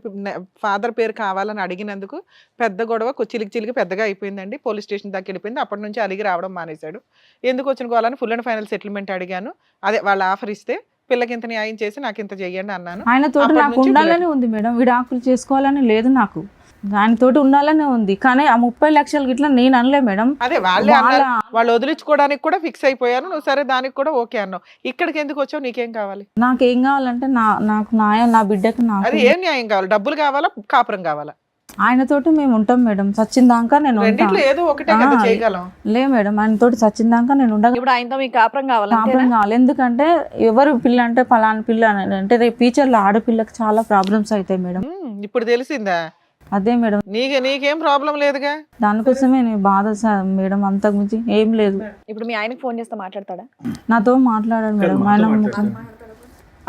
ఫాదర్ పేరు కావాలని అడిగినందుకు పెద్ద గొడవ చిలికి పెద్దగా అయిపోయిందండి. పోలీస్ స్టేషన్ దాకా వెళ్ళిపోయింది. అప్పటి నుంచి అలిగి రావడం మానేశాడు. ఎందుకు వచ్చిన గోలని ఫుల్ అండ్ ఫైనల్ సెటిల్మెంట్ అడిగాను. అదే వాళ్ళ ఆఫర్ ఇస్తే పిల్లకి ఇంత న్యాయం చేసి నాకు ఇంత చెయ్యండి అన్నాను. ఆయనతోటి నాకు ఉండాలని ఉంది మేడం, విడాకులు చేసుకోవాలని లేదు నాకు, ఆయనతోటి ఉండాలనే ఉంది. కానీ ఆ 30 లక్షలు గిట్లా నేను అనలే మేడం. అదే వాళ్ళు వదిలించుకోవడానికి కూడా ఫిక్స్ అయిపోయాను. నువ్వు సరే దానికి కూడా ఓకే అన్నావు. ఇక్కడికి ఎందుకు వచ్చావు? నీకేం కావాలి? నాకేం కావాలంటే నాకు న్యాయం, నా బిడ్డకి నాకు. అది ఏం న్యాయం కావాలి? డబ్బులు కావాలా, కాపురం కావాలా? ఆయనతోటి మేము ఉంటాం మేడం, సచ్చిందాకా నేను ఏదో ఒకటే కదా చేయగలం. లే మేడం, ఆయనతోటి సచ్చిందాకా నేను ఉండగా. ఇప్పుడు ఆయనతో మీకు కాపురం కావాలి? కాపురం కావాలి. ఎందుకంటే ఎవరు పిల్ల అంటే పలానా పిల్ల అంటే రేపు ఫ్యూచర్లో ఆడపిల్లకి చాలా ప్రాబ్లమ్స్ అవుతాయి మేడం. ఇప్పుడు తెలిసిందా? అదే మేడం, నీకేం ప్రాబ్లం లేదుగా. దానికోసమే నేను బాధ సార్ మేడం, అంతకు మించి ఏం లేదు. ఇప్పుడు మీ ఆయనకి ఫోన్ చేస్తే మాట్లాడతాడా? నాతో మాట్లాడాడు మేడం. మాతో ఆయన మాట్లాడతాడు.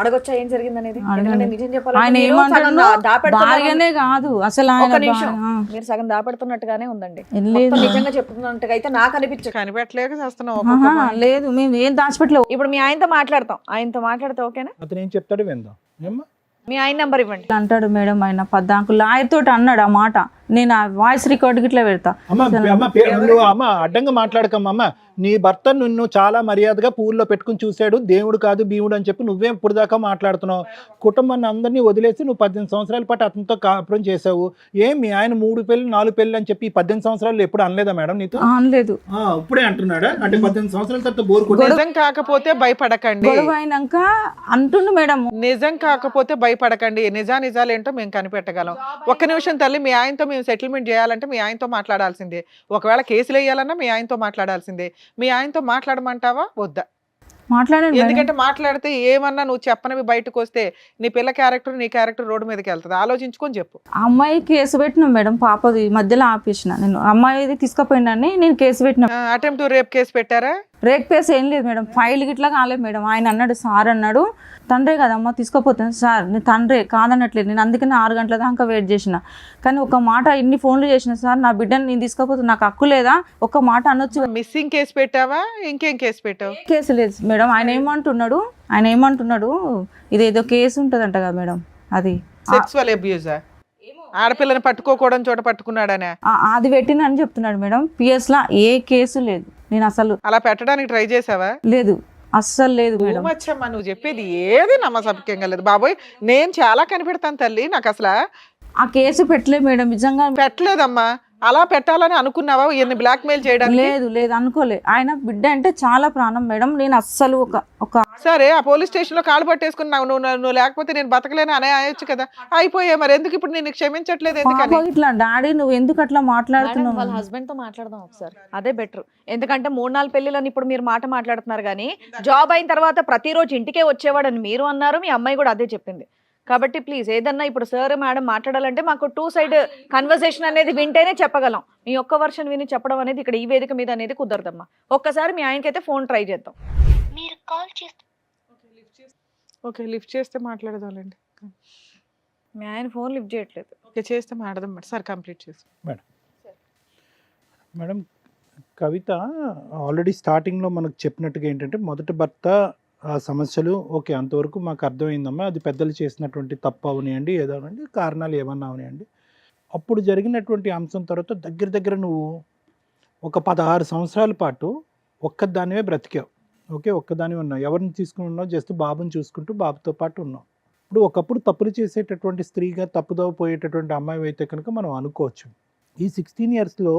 అడగొచ్చా ఏం జరిగింది అనేది? అడగండి. ఎందుకంటే నిజం చెప్పాలంటే ఆయన మీరు ఏమంటాడు, సగం దాపెడుతున్నారు. భార్యనే కాదు అసలు ఒక్క ఆయన నిమిషం. ఆ. మీరు సగం దాపెడుతున్నట్టుగానే ఉందండి. లేదు. మొత్తం నిజంగా చెప్తున్నట్టుగా అయితే నాకు అనిపించదు. కనిపెట్టలేక చేస్తున్నావు ఆహా, లేదు మేము ఏం దాచిపెట్టలేవు. ఇప్పుడు మీ ఆయనతో మాట్లాడతాం. ఆయనతో మాట్లాడితే ఓకేనా? అతను ఏం చెప్తాడు విందాం. ఏమ్మా మీ ఆయన నంబర్ ఇవ్వండి. అంటాడు మేడం, ఆయన పద్దాకు లాయర్ తోటి అన్నాడు ఆ మాట. నేను ఆ వాయిస్ రికార్డ్ ఇట్లా పెడతా. అమ్మ అడ్డంగా మాట్లాడకమ్మా. అమ్మ నీ భర్త నిన్ను చాలా మర్యాదగా పూల్లో పెట్టుకుని చూశాడు, దేవుడు కాదు భీముడు అని చెప్పి నువ్వేం ఇప్పుడు దాకా మాట్లాడుతున్నావు? కుటుంబాన్ని అందరినీ వదిలేసి నువ్వు 18 సంవత్సరాల పాటు అతనితో కాపురం చేసావు. ఏం మీ ఆయన 3 పెళ్ళి 4 పెళ్ళి అని చెప్పి 18 సంవత్సరాలు ఎప్పుడు అనలేదా మేడం నీతో? అనలేదు. ఇప్పుడే అంటున్నాడా? అంటే 18 సంవత్సరాల తర్వాత బోర్ నిజం కాకపోతే భయపడకండి. గొడవ అయినాక అంటుండు మేడం. నిజం కాకపోతే భయపడకండి. నిజాలేంటో మేము కనిపెట్టగలం. ఒక్క నిమిషం తల్లి, మీ ఆయనతో మేము సెటిల్మెంట్ చేయాలంటే మీ ఆయనతో మాట్లాడాల్సిందే. ఒకవేళ కేసులు వేయాలన్నా మీ ఆయనతో మాట్లాడాల్సిందే. మీ ఆయనతో మాట్లాడమంటావా వద్దా? మాట్లాడండి. ఎందుకంటే మాట్లాడితే ఏమన్నా నువ్వు చెప్పనవి బయటకు వస్తే నీ పిల్ల క్యారెక్టర్ నీ క్యారెక్టర్ రోడ్డు మీదకి వెళ్తుంది. ఆలోచించుకొని చెప్పు. అమ్మాయి కేసు పెట్టినాం మేడం, పాపది మధ్యలో ఆపేసిన. నేను అమ్మాయిది తీసుకుపోయిందని నేను కేసు పెట్టిన. అటెంప్ట్ రేప్ కేసు పెట్టారా? రేప్ కేసు ఏం లేదు మేడం, ఫైల్ గిట్లా కాలేదు మేడం. ఆయన అన్నాడు, సార్ అన్నాడు, తండ్రే కదమ్మా తీసుకుపోతాను సార్, నేను తండ్రే కాదనట్లేదు. నేను అందుకని 6 గంటల దాకా వెయిట్ చేసిన. కానీ ఒక మాట ఇన్ని ఫోన్లు చేసిన, సార్ నా బిడ్డని నేను తీసుకుపోతాను, నాకు హక్కు లేదా? ఒక మాట అనొచ్చు. మిస్సింగ్ కేసు పెట్టావా? ఇంకేం కేసు పెట్టావు? కేసు లేదు మేడం. ఆయన ఏమంటున్నాడు ఇదేదో కేసు ఉంటుందంట కదా మేడం, అది సెక్సువల్ అబ్యూజా? ఆడపిల్లని పట్టుకోకూడదని చోట పట్టుకున్నాడనే అది పెట్టిన అని చెప్తున్నాడు మేడం. పిఎస్ లా ఏ కేసు లేదు. నేను అసలు అలా పెట్టడానికి ట్రై చేసావా? లేదు, అస్సలు లేదు మేడం. మచ్చమ్మా, నువ్వు చెప్పేది ఏది నమ్మసభ్యంగా లేదు బాబోయ్. నేను చాలా కనిపెడతాను తల్లి. నాకు అసలు ఆ కేసు పెట్టలేదు మేడం, నిజంగా పెట్టలేదమ్మా. అలా పెట్టాలని అనుకున్నావా? ఎన్ని బ్లాక్ మెయిల్ చేయడానికి? లేదు అనుకోలే. ఆయన బిడ్డ అంటే చాలా ప్రాణం మేడం. నేను అస్సలు ఒక సరే, ఆ పోలీస్ స్టేషన్ లో కాలు పట్టేసుకున్నావు. నువ్వు లేకపోతే నేను బతకలేను అనే అయ్యొచ్చు కదా. అయిపోయా మరి ఎందుకు ఇప్పుడు నేను క్షమించట్లేదు? ఎందుకని? పాప ఇట్లా డాడీ నువ్వు ఎందుకు అట్లా మాట్లాడుతున్నావు? వాళ్ళ హస్బెండ్ తో మాట్లాడదాం ఒకసారి, అదే బెటర్. ఎందుకంటే 3-4 పెళ్లిలని ఇప్పుడు మీరు మాట్లాడుతున్నారు కానీ జాబ్ అయిన తర్వాత ప్రతిరోజు ఇంటికే వచ్చేవాడని మీరు అన్నారు, మీ అమ్మాయి కూడా అదే చెప్పింది. కాబట్టి ప్లీజ్ ఏదన్నా ఇప్పుడు సార్ మేడం మాట్లాడాలంటే మాకు 2 సైడ్ కన్వర్సేషన్ అనేది వింటేనే చెప్పగలం. మీ ఒక్క వర్షన్ విని చెప్పడం అనేది ఇక్కడ ఈ వేదిక మీద అనేది కుదరదమ్మా. ఒక్కసారి మీ ఆయనకైతే ఫోన్ ట్రై చేద్దాం. ఓకే, లిఫ్ట్ చేస్తే మాట్లాడదాంలేండి. మీ ఆయన ఫోన్ లిఫ్ట్ చేయట్లేదు. ఓకే, చేస్తే మాట్లాడదాం మేడం. సార్ కంప్లీట్ చేసి మేడం కవిత ఆల్రెడీ స్టార్టింగ్లో మనకు చెప్పినట్టుగా ఏంటంటే మొదటి భర్త ఆ సమస్యలు ఓకే అంతవరకు మాకు అర్థమైందమ్మా, అది పెద్దలు చేసినటువంటి తప్పు అవనివ్వండి, ఏదో అనండి, కారణాలు ఏమన్నా అవనివ్వండి. అప్పుడు జరిగినటువంటి అంశం తర్వాత దగ్గర నువ్వు ఒక 16 సంవత్సరాల పాటు ఒక్కదానివే బ్రతికావు. ఓకే, ఒక్కదానివే ఉన్నావు. ఎవరిని తీసుకుని ఉన్నావు? జస్ట్ బాబుని చూసుకుంటూ బాబుతో పాటు ఉన్నావు. ఇప్పుడు ఒకప్పుడు తప్పులు చేసేటటువంటి స్త్రీగా తప్పుదోవ పోయేటటువంటి అమ్మాయి అయితే కనుక మనం అనుకోవచ్చు. ఈ 16 ఇయర్స్లో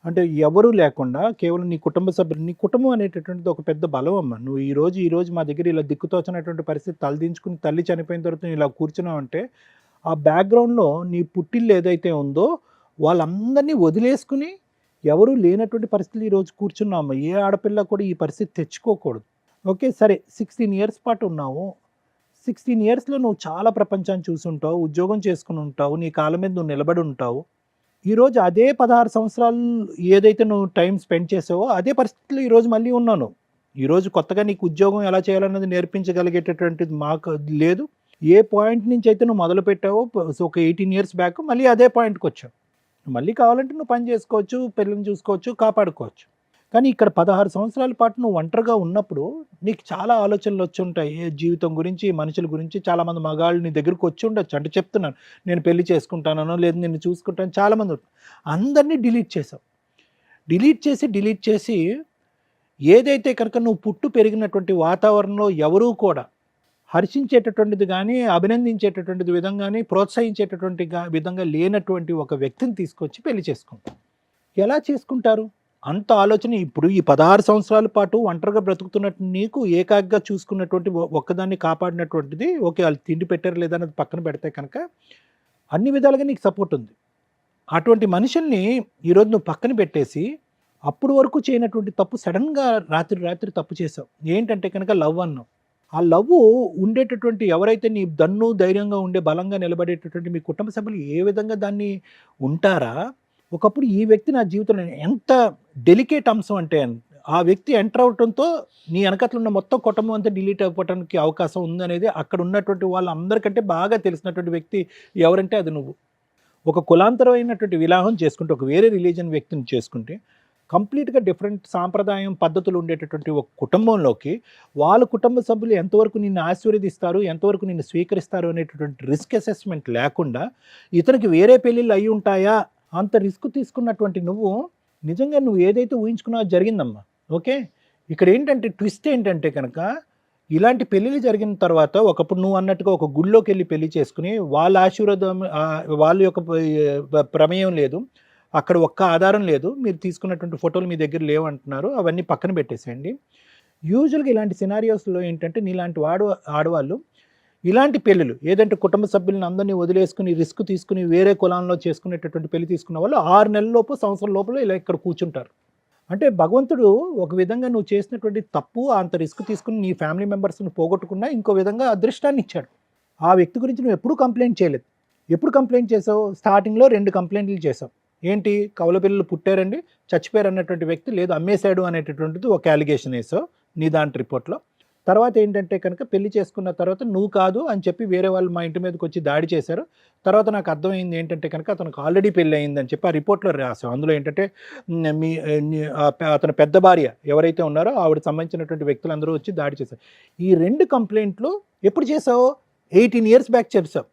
అంటే ఎవరూ లేకుండా కేవలం నీ కుటుంబ సభ్యులు, నీ కుటుంబం అనేటటువంటిది ఒక పెద్ద బలం అమ్మ. నువ్వు ఈ రోజు మా దగ్గర ఇలా దిక్కుతోచినటువంటి పరిస్థితి తలదించుకుని తల్లి చనిపోయిన తర్వాత నువ్వు ఇలా కూర్చున్నావు అంటే ఆ బ్యాక్గ్రౌండ్లో నీ పుట్టిల్లు ఏదైతే ఉందో వాళ్ళందరినీ వదిలేసుకుని ఎవరు లేనటువంటి పరిస్థితులు ఈరోజు కూర్చున్నావు అమ్మ. ఏ ఆడపిల్ల కూడా ఈ పరిస్థితి తెచ్చుకోకూడదు. ఓకే సరే, 16 ఇయర్స్ పాటు ఉన్నావు. 16 ఇయర్స్లో నువ్వు చాలా ప్రపంచాన్ని చూసి ఉంటావు, ఉద్యోగం చేసుకుని ఉంటావు, నీ కాళ్ళ మీద నువ్వు నిలబడి ఉంటావు. ఈరోజు అదే 16 సంవత్సరాలు ఏదైతే నువ్వు టైం స్పెండ్ చేసావో అదే పరిస్థితుల్లో ఈరోజు మళ్ళీ ఉన్నాను. ఈరోజు కొత్తగా నీకు ఉద్యోగం ఎలా చేయాలన్నది నేర్పించగలిగేటటువంటిది మాకు లేదు. ఏ పాయింట్ నుంచి అయితే నువ్వు మొదలు పెట్టావో ఒక 18 ఇయర్స్ బ్యాక్ మళ్ళీ అదే పాయింట్కి వచ్చావు. మళ్ళీ కావాలంటే నువ్వు పని చేసుకోవచ్చు, పిల్లల్ని చూసుకోవచ్చు, కాపాడుకోవచ్చు. కానీ ఇక్కడ 16 సంవత్సరాల పాటు నువ్వు ఒంటరిగా ఉన్నప్పుడు నీకు చాలా ఆలోచనలు వచ్చి ఉంటాయి. జీవితం గురించి, మనుషుల గురించి. చాలామంది మగాళ్ళు నీ దగ్గరికి వచ్చి ఉండొచ్చు. అంటే చెప్తున్నాను, నేను పెళ్లి చేసుకుంటానో లేదు నేను చూసుకుంటాను, చాలామంది అందరినీ డిలీట్ చేసావు. డిలీట్ చేసి ఏదైతే కనుక నువ్వు పుట్టు పెరిగినటువంటి వాతావరణంలో ఎవరూ కూడా హర్షించేటటువంటిది కానీ, అభినందించేటటువంటిది విధంగా కానీ, ప్రోత్సహించేటటువంటి విధంగా లేనటువంటి ఒక వ్యక్తిని తీసుకొచ్చి పెళ్లి చేసుకుంటారు. ఎలా చేసుకుంటారు? అంత ఆలోచన. ఇప్పుడు ఈ 16 సంవత్సరాల పాటు ఒంటరిగా బ్రతుకుతున్నట్టు నీకు ఏకాగ్గా చూసుకున్నటువంటి ఒక్కదాన్ని కాపాడినటువంటిది ఓకే, వాళ్ళు తిండి పెట్టారు లేదా అన్నది పక్కన పెడితే కనుక అన్ని విధాలుగా నీకు సపోర్ట్ ఉంది. అటువంటి మనుషుల్ని ఈరోజు నువ్వు పక్కన పెట్టేసి అప్పుడు వరకు చేయనటువంటి తప్పు సడన్గా రాత్రి తప్పు చేసావు. ఏంటంటే కనుక లవ్ అన్నావు. ఆ లవ్ ఉండేటటువంటి ఎవరైతే నీ దన్ను ధైర్యంగా ఉండే బలంగా నిలబడేటటువంటి మీ కుటుంబ సభ్యులు ఏ విధంగా దాన్ని ఉంటారా, ఒకప్పుడు ఈ వ్యక్తి నా జీవితంలో ఎంత డెలికేట్ అంశం అంటే ఆ వ్యక్తి ఎంటర్ అవడంతో నీ వెనకట్లు ఉన్న మొత్తం కుటుంబం అంతా డిలీట్ అయిపోవడానికి అవకాశం ఉందనేది అక్కడ ఉన్నటువంటి వాళ్ళందరికంటే బాగా తెలిసినటువంటి వ్యక్తి ఎవరంటే అది నువ్వు. ఒక కులాంతరమైనటువంటి వివాహం చేసుకుంటే, ఒక వేరే రిలీజన్ వ్యక్తిని చేసుకుంటే కంప్లీట్గా డిఫరెంట్ సాంప్రదాయం పద్ధతులు ఉండేటటువంటి ఒక కుటుంబంలోకి వాళ్ళ కుటుంబ సభ్యులు ఎంతవరకు నిన్ను ఆశీర్వదిస్తారు, ఎంతవరకు నిన్ను స్వీకరిస్తారు అనేటటువంటి రిస్క్ అసెస్మెంట్ లేకుండా ఇతనికి వేరే పెళ్ళిళ్ళు అయి ఉంటాయా అంత రిస్క్ తీసుకున్నటువంటి నువ్వు నిజంగా నువ్వు ఏదైతే ఊహించుకున్నావో జరిగిందమ్మా. ఓకే, ఇక్కడ ఏంటంటే ట్విస్ట్ ఏంటంటే కనుక ఇలాంటి పెళ్ళిళ్ళు జరిగిన తర్వాత ఒకప్పుడు నువ్వు అన్నట్టుగా ఒక గుళ్ళోకి వెళ్ళి పెళ్లి చేసుకుని వాళ్ళ ఆశీర్వాదం వాళ్ళ యొక్క ప్రమేయం లేదు, అక్కడ ఒక్క ఆధారం లేదు, మీరు తీసుకున్నటువంటి ఫోటోలు మీ దగ్గర లేవంటున్నారు, అవన్నీ పక్కన పెట్టేసేయండి. యూజువల్గా ఇలాంటి సినారియోస్లో ఏంటంటే నీలాంటి ఆడవాళ్ళు ఇలాంటి పెళ్ళిళ్ళు ఏదంటే కుటుంబ సభ్యులను అందరినీ వదిలేసుకుని రిస్క్ తీసుకుని వేరే కులంలో చేసుకునేటటువంటి పెళ్లి తీసుకున్న వాళ్ళు 6 నెలల లోపు సంవత్సరం లోపల ఇలా ఇక్కడ కూర్చుంటారు. అంటే భగవంతుడు ఒక విధంగా నువ్వు చేసినటువంటి తప్పు అంత రిస్క్ తీసుకుని నీ ఫ్యామిలీ మెంబర్స్ని పోగొట్టుకున్నా ఇంకో విధంగా అదృష్టాన్ని ఇచ్చాడు. ఆ వ్యక్తి గురించి నువ్వు ఎప్పుడు కంప్లైంట్ చేయలేదు. ఎప్పుడు కంప్లైంట్ చేసావు? స్టార్టింగ్లో 2 కంప్లైంట్లు చేసావు. ఏంటి? కవల పిల్లలు పుట్టారండి, చచ్చిపోయారు అన్నటువంటి వ్యక్తి, లేదు అమ్మేశాడు అనేటటువంటిది ఒక అలిగేషన్ వేసావు నీ దాంట్ రిపోర్ట్లో. తర్వాత ఏంటంటే కనుక పెళ్లి చేసుకున్న తర్వాత నువ్వు కాదు అని చెప్పి వేరే వాళ్ళు మా ఇంటి మీదకి వచ్చి దాడి చేశారు. తర్వాత నాకు అర్థమైంది ఏంటంటే కనుక అతనికి ఆల్రెడీ పెళ్ళి అయిందని చెప్పి ఆ రిపోర్ట్లో రాసావు. అందులో ఏంటంటే అతని పెద్ద భార్య ఎవరైతే ఉన్నారో ఆవిడ సంబంధించినటువంటి వ్యక్తులందరూ వచ్చి దాడి చేశారు. ఈ 2 కంప్లైంట్లు ఎప్పుడు చేసావు? 18 ఇయర్స్ బ్యాక్ చేసావు.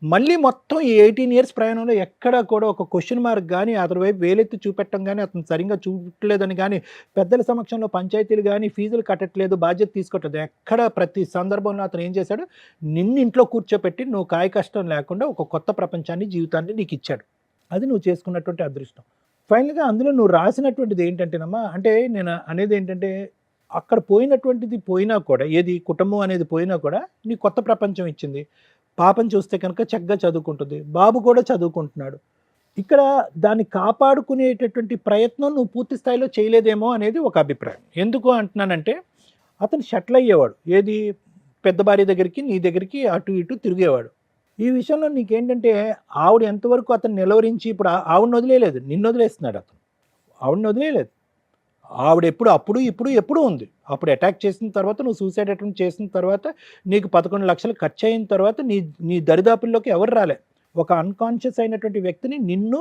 మళ్ళీ మొత్తం ఈ 18 ఇయర్స్ ప్రయాణంలో ఎక్కడా కూడా ఒక క్వశ్చన్ మార్క్ కానీ అతని వైపు వేలెత్తి చూపెట్టడం కానీ అతను సరిగ్గా చూడలేదని కానీ పెద్దల సమక్షంలో పంచాయతీలు కానీ ఫీజులు కట్టట్లేదు, బాధ్యత తీసుకోవట్లేదు, ఎక్కడ ప్రతి సందర్భంలో అతను ఏం చేశాడు? నిన్ను ఇంట్లో కూర్చోపెట్టి నువ్వు కాయ కష్టం లేకుండా ఒక కొత్త ప్రపంచాన్ని జీవితాన్ని నీకు ఇచ్చాడు. అది నువ్వు చేసుకున్నటువంటి అదృష్టం. ఫైనల్గా అందులో నువ్వు రాసినటువంటిది ఏంటంటేనమ్మా, అంటే నేను అనేది ఏంటంటే అక్కడ పోయినటువంటిది పోయినా కూడా, ఏది కుటుంబం అనేది పోయినా కూడా నీ కొత్త ప్రపంచం ఇచ్చింది. పాపం చూస్తే కనుక చక్కగా చదువుకుంటుంది, బాబు కూడా చదువుకుంటున్నాడు. ఇక్కడ దాన్ని కాపాడుకునేటటువంటి ప్రయత్నం నువ్వు పూర్తి స్థాయిలో చేయలేదేమో అనేది ఒక అభిప్రాయం. ఎందుకు అంటున్నానంటే అతను షట్ల్ అయ్యేవాడు, ఏది పెద్ద భార్య దగ్గరికి నీ దగ్గరికి అటు ఇటు తిరిగేవాడు. ఈ విషయంలో నీకేంటంటే ఆవిడ ఎంతవరకు అతను నిలవరించి, ఇప్పుడు ఆవిడని వదిలేయలేదు, నిన్ను వదిలేస్తున్నాడు అతను. ఆవిడని వదిలేయలేదు, ఆవిడ ఇప్పుడు ఉంది. అప్పుడు అటాక్ చేసిన తర్వాత నువ్వు సూసైడ్ అటెంప్ట్ చేసిన తర్వాత నీకు 11 లక్షలు ఖర్చు అయిన తర్వాత నీ దరిదాపుల్లోకి ఎవరు రాలే. ఒక అన్కాన్షియస్ అయినటువంటి వ్యక్తిని నిన్ను,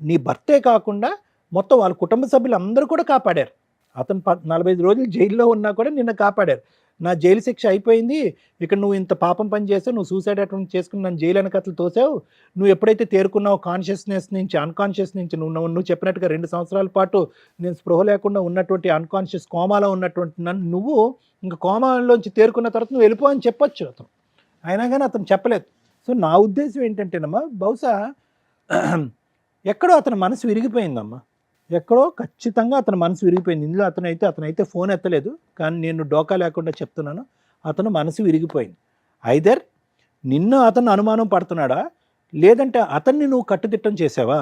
నీ భర్తే కాకుండా మొత్తం వాళ్ళ కుటుంబ సభ్యులు అందరూ కూడా కాపాడారు. అతను 45 రోజులు జైల్లో ఉన్నా కూడా నిన్ను కాపాడారు. నా జైలు శిక్ష అయిపోయింది, ఇక్కడ నువ్వు ఇంత పాపం పని చేసావు, నువ్వు సూసైడ్ అటెంప్ట్ చేసుకుని నన్ను జైలు వెనకట్లు తోసావు, నువ్వు ఎప్పుడైతే తేరుకున్నావు కాన్షియస్నెస్ నుంచి అన్కాన్షియస్ నుంచి, నువ్వు చెప్పినట్టుగా 2 సంవత్సరాల పాటు నేను స్పృహ లేకుండా ఉన్నటువంటి అన్కాన్షియస్ కోమాలో ఉన్నటువంటి నన్ను నువ్వు ఇంకా కోమాలోంచి తేరుకున్న తర్వాత నువ్వు వెళ్ళిపో అని చెప్పొచ్చు అతను. అయినా కానీ అతను చెప్పలేదు. సో నా ఉద్దేశం ఏంటంటేనమ్మా, బహుశా ఎక్కడో అతని మనసు విరిగిపోయిందమ్మా, ఎక్కడో ఖచ్చితంగా అతని మనసు విరిగిపోయింది. ఇందులో అతనైతే ఫోన్ ఎత్తలేదు, కానీ నేను డోకా లేకుండా చెప్తున్నాను, అతను మనసు విరిగిపోయింది. ఐదర్ నిన్ను అతను అనుమానం పడుతున్నాడా, లేదంటే అతన్ని నువ్వు కట్టుదిట్టం చేసావా?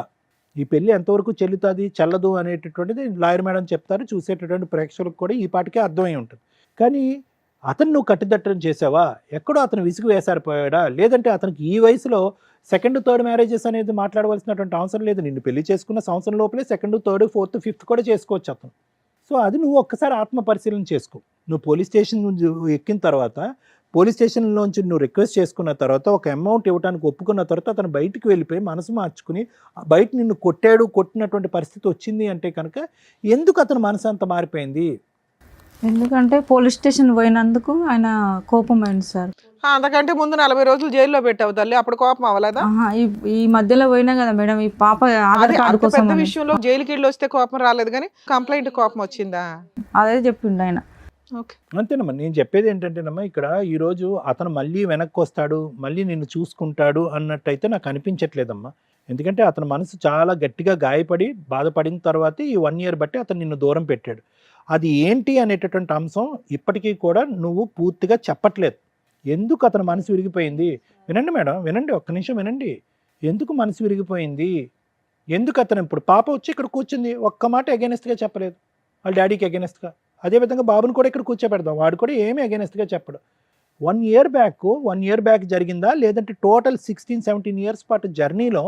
ఈ పెళ్ళి ఎంతవరకు చెల్లుతుంది చెల్లదు అనేటటువంటిది లాయర్ మేడం చెప్తారు, చూసేటటువంటి ప్రేక్షకులకు కూడా ఈ పాటికే అర్థమై ఉంటుంది. కానీ అతను నువ్వు కట్టుదిట్టం చేసావా? ఎక్కడో అతను విసుగు వేసారిపోయాడా, లేదంటే అతనికి ఈ వయసులో 2nd, 3rd మ్యారేజెస్ అనేది మాట్లాడవలసినటువంటి అవసరం లేదు. నిన్ను పెళ్లి చేసుకున్న సంవత్సరం లోపలే 2nd, 3rd, 4th, 5th కూడా చేసుకోవచ్చు అతను. సో అది నువ్వు ఒక్కసారి ఆత్మ పరిశీలన చేసుకో. నువ్వు పోలీస్ స్టేషన్ ఎక్కిన తర్వాత, పోలీస్ స్టేషన్లోంచి నువ్వు రిక్వెస్ట్ చేసుకున్న తర్వాత, ఒక అమౌంట్ ఇవ్వడానికి ఒప్పుకున్న తర్వాత అతను బయటికి వెళ్ళిపోయి మనసు మార్చుకుని బయట నిన్ను కొట్టినటువంటి పరిస్థితి వచ్చింది అంటే కనుక ఎందుకు అతని మనసు అంత మారిపోయింది? ఎందుకంటే పోలీస్ స్టేషన్ పోయినందుకు ఆయన కోపమైంది సార్. అంతకంటే ముందు 40 రోజులు జైల్లో పెట్టావు తల్లి, అప్పుడు కోపం అవ్వలేదా? ఈ మధ్యలో పోయినా కదా మేడం, ఈ పాప ఆధార్ కార్డు కోసం పెద్ద విషయంలో జైలుకి వెళ్ళి వస్తే కోపం రాలేదు, కానీ కంప్లైంట్ కోపం వచ్చిందా? అదే చెప్పిండు ఆయన. అంతేనమ్మా, నేను చెప్పేది ఏంటంటేనమ్మా, ఇక్కడ ఈరోజు అతను మళ్ళీ వెనక్కి వస్తాడు, మళ్ళీ నిన్ను చూసుకుంటాడు అన్నట్టయితే నాకు అనిపించట్లేదమ్మా. ఎందుకంటే అతని మనసు చాలా గట్టిగా గాయపడి బాధపడిన తర్వాత ఈ 1 year బట్టి అతను నిన్ను దూరం పెట్టాడు. అది ఏంటి అనేటటువంటి అంశం ఇప్పటికీ కూడా నువ్వు పూర్తిగా చెప్పట్లేదు. ఎందుకు అతని మనసు విరిగిపోయింది? వినండి మేడం, వినండి, ఒక్క నిమిషం వినండి. ఎందుకు మనసు విరిగిపోయింది? ఎందుకు అతను ఇప్పుడు పాప వచ్చి ఇక్కడ కూర్చుంది, ఒక్క మాట అగెనెస్ట్గా చెప్పలేదు వాళ్ళ డాడీకి అగెనెస్ట్గా. అదేవిధంగా బాబుని కూడా ఇక్కడ కూర్చోబెడదాం, వాడు కూడా ఏమీ అగెనెస్ట్గా చెప్పడు. 1 ఇయర్ బ్యాక్ జరిగిందా, లేదంటే టోటల్ 16-17 ఇయర్స్ పాటు జర్నీలో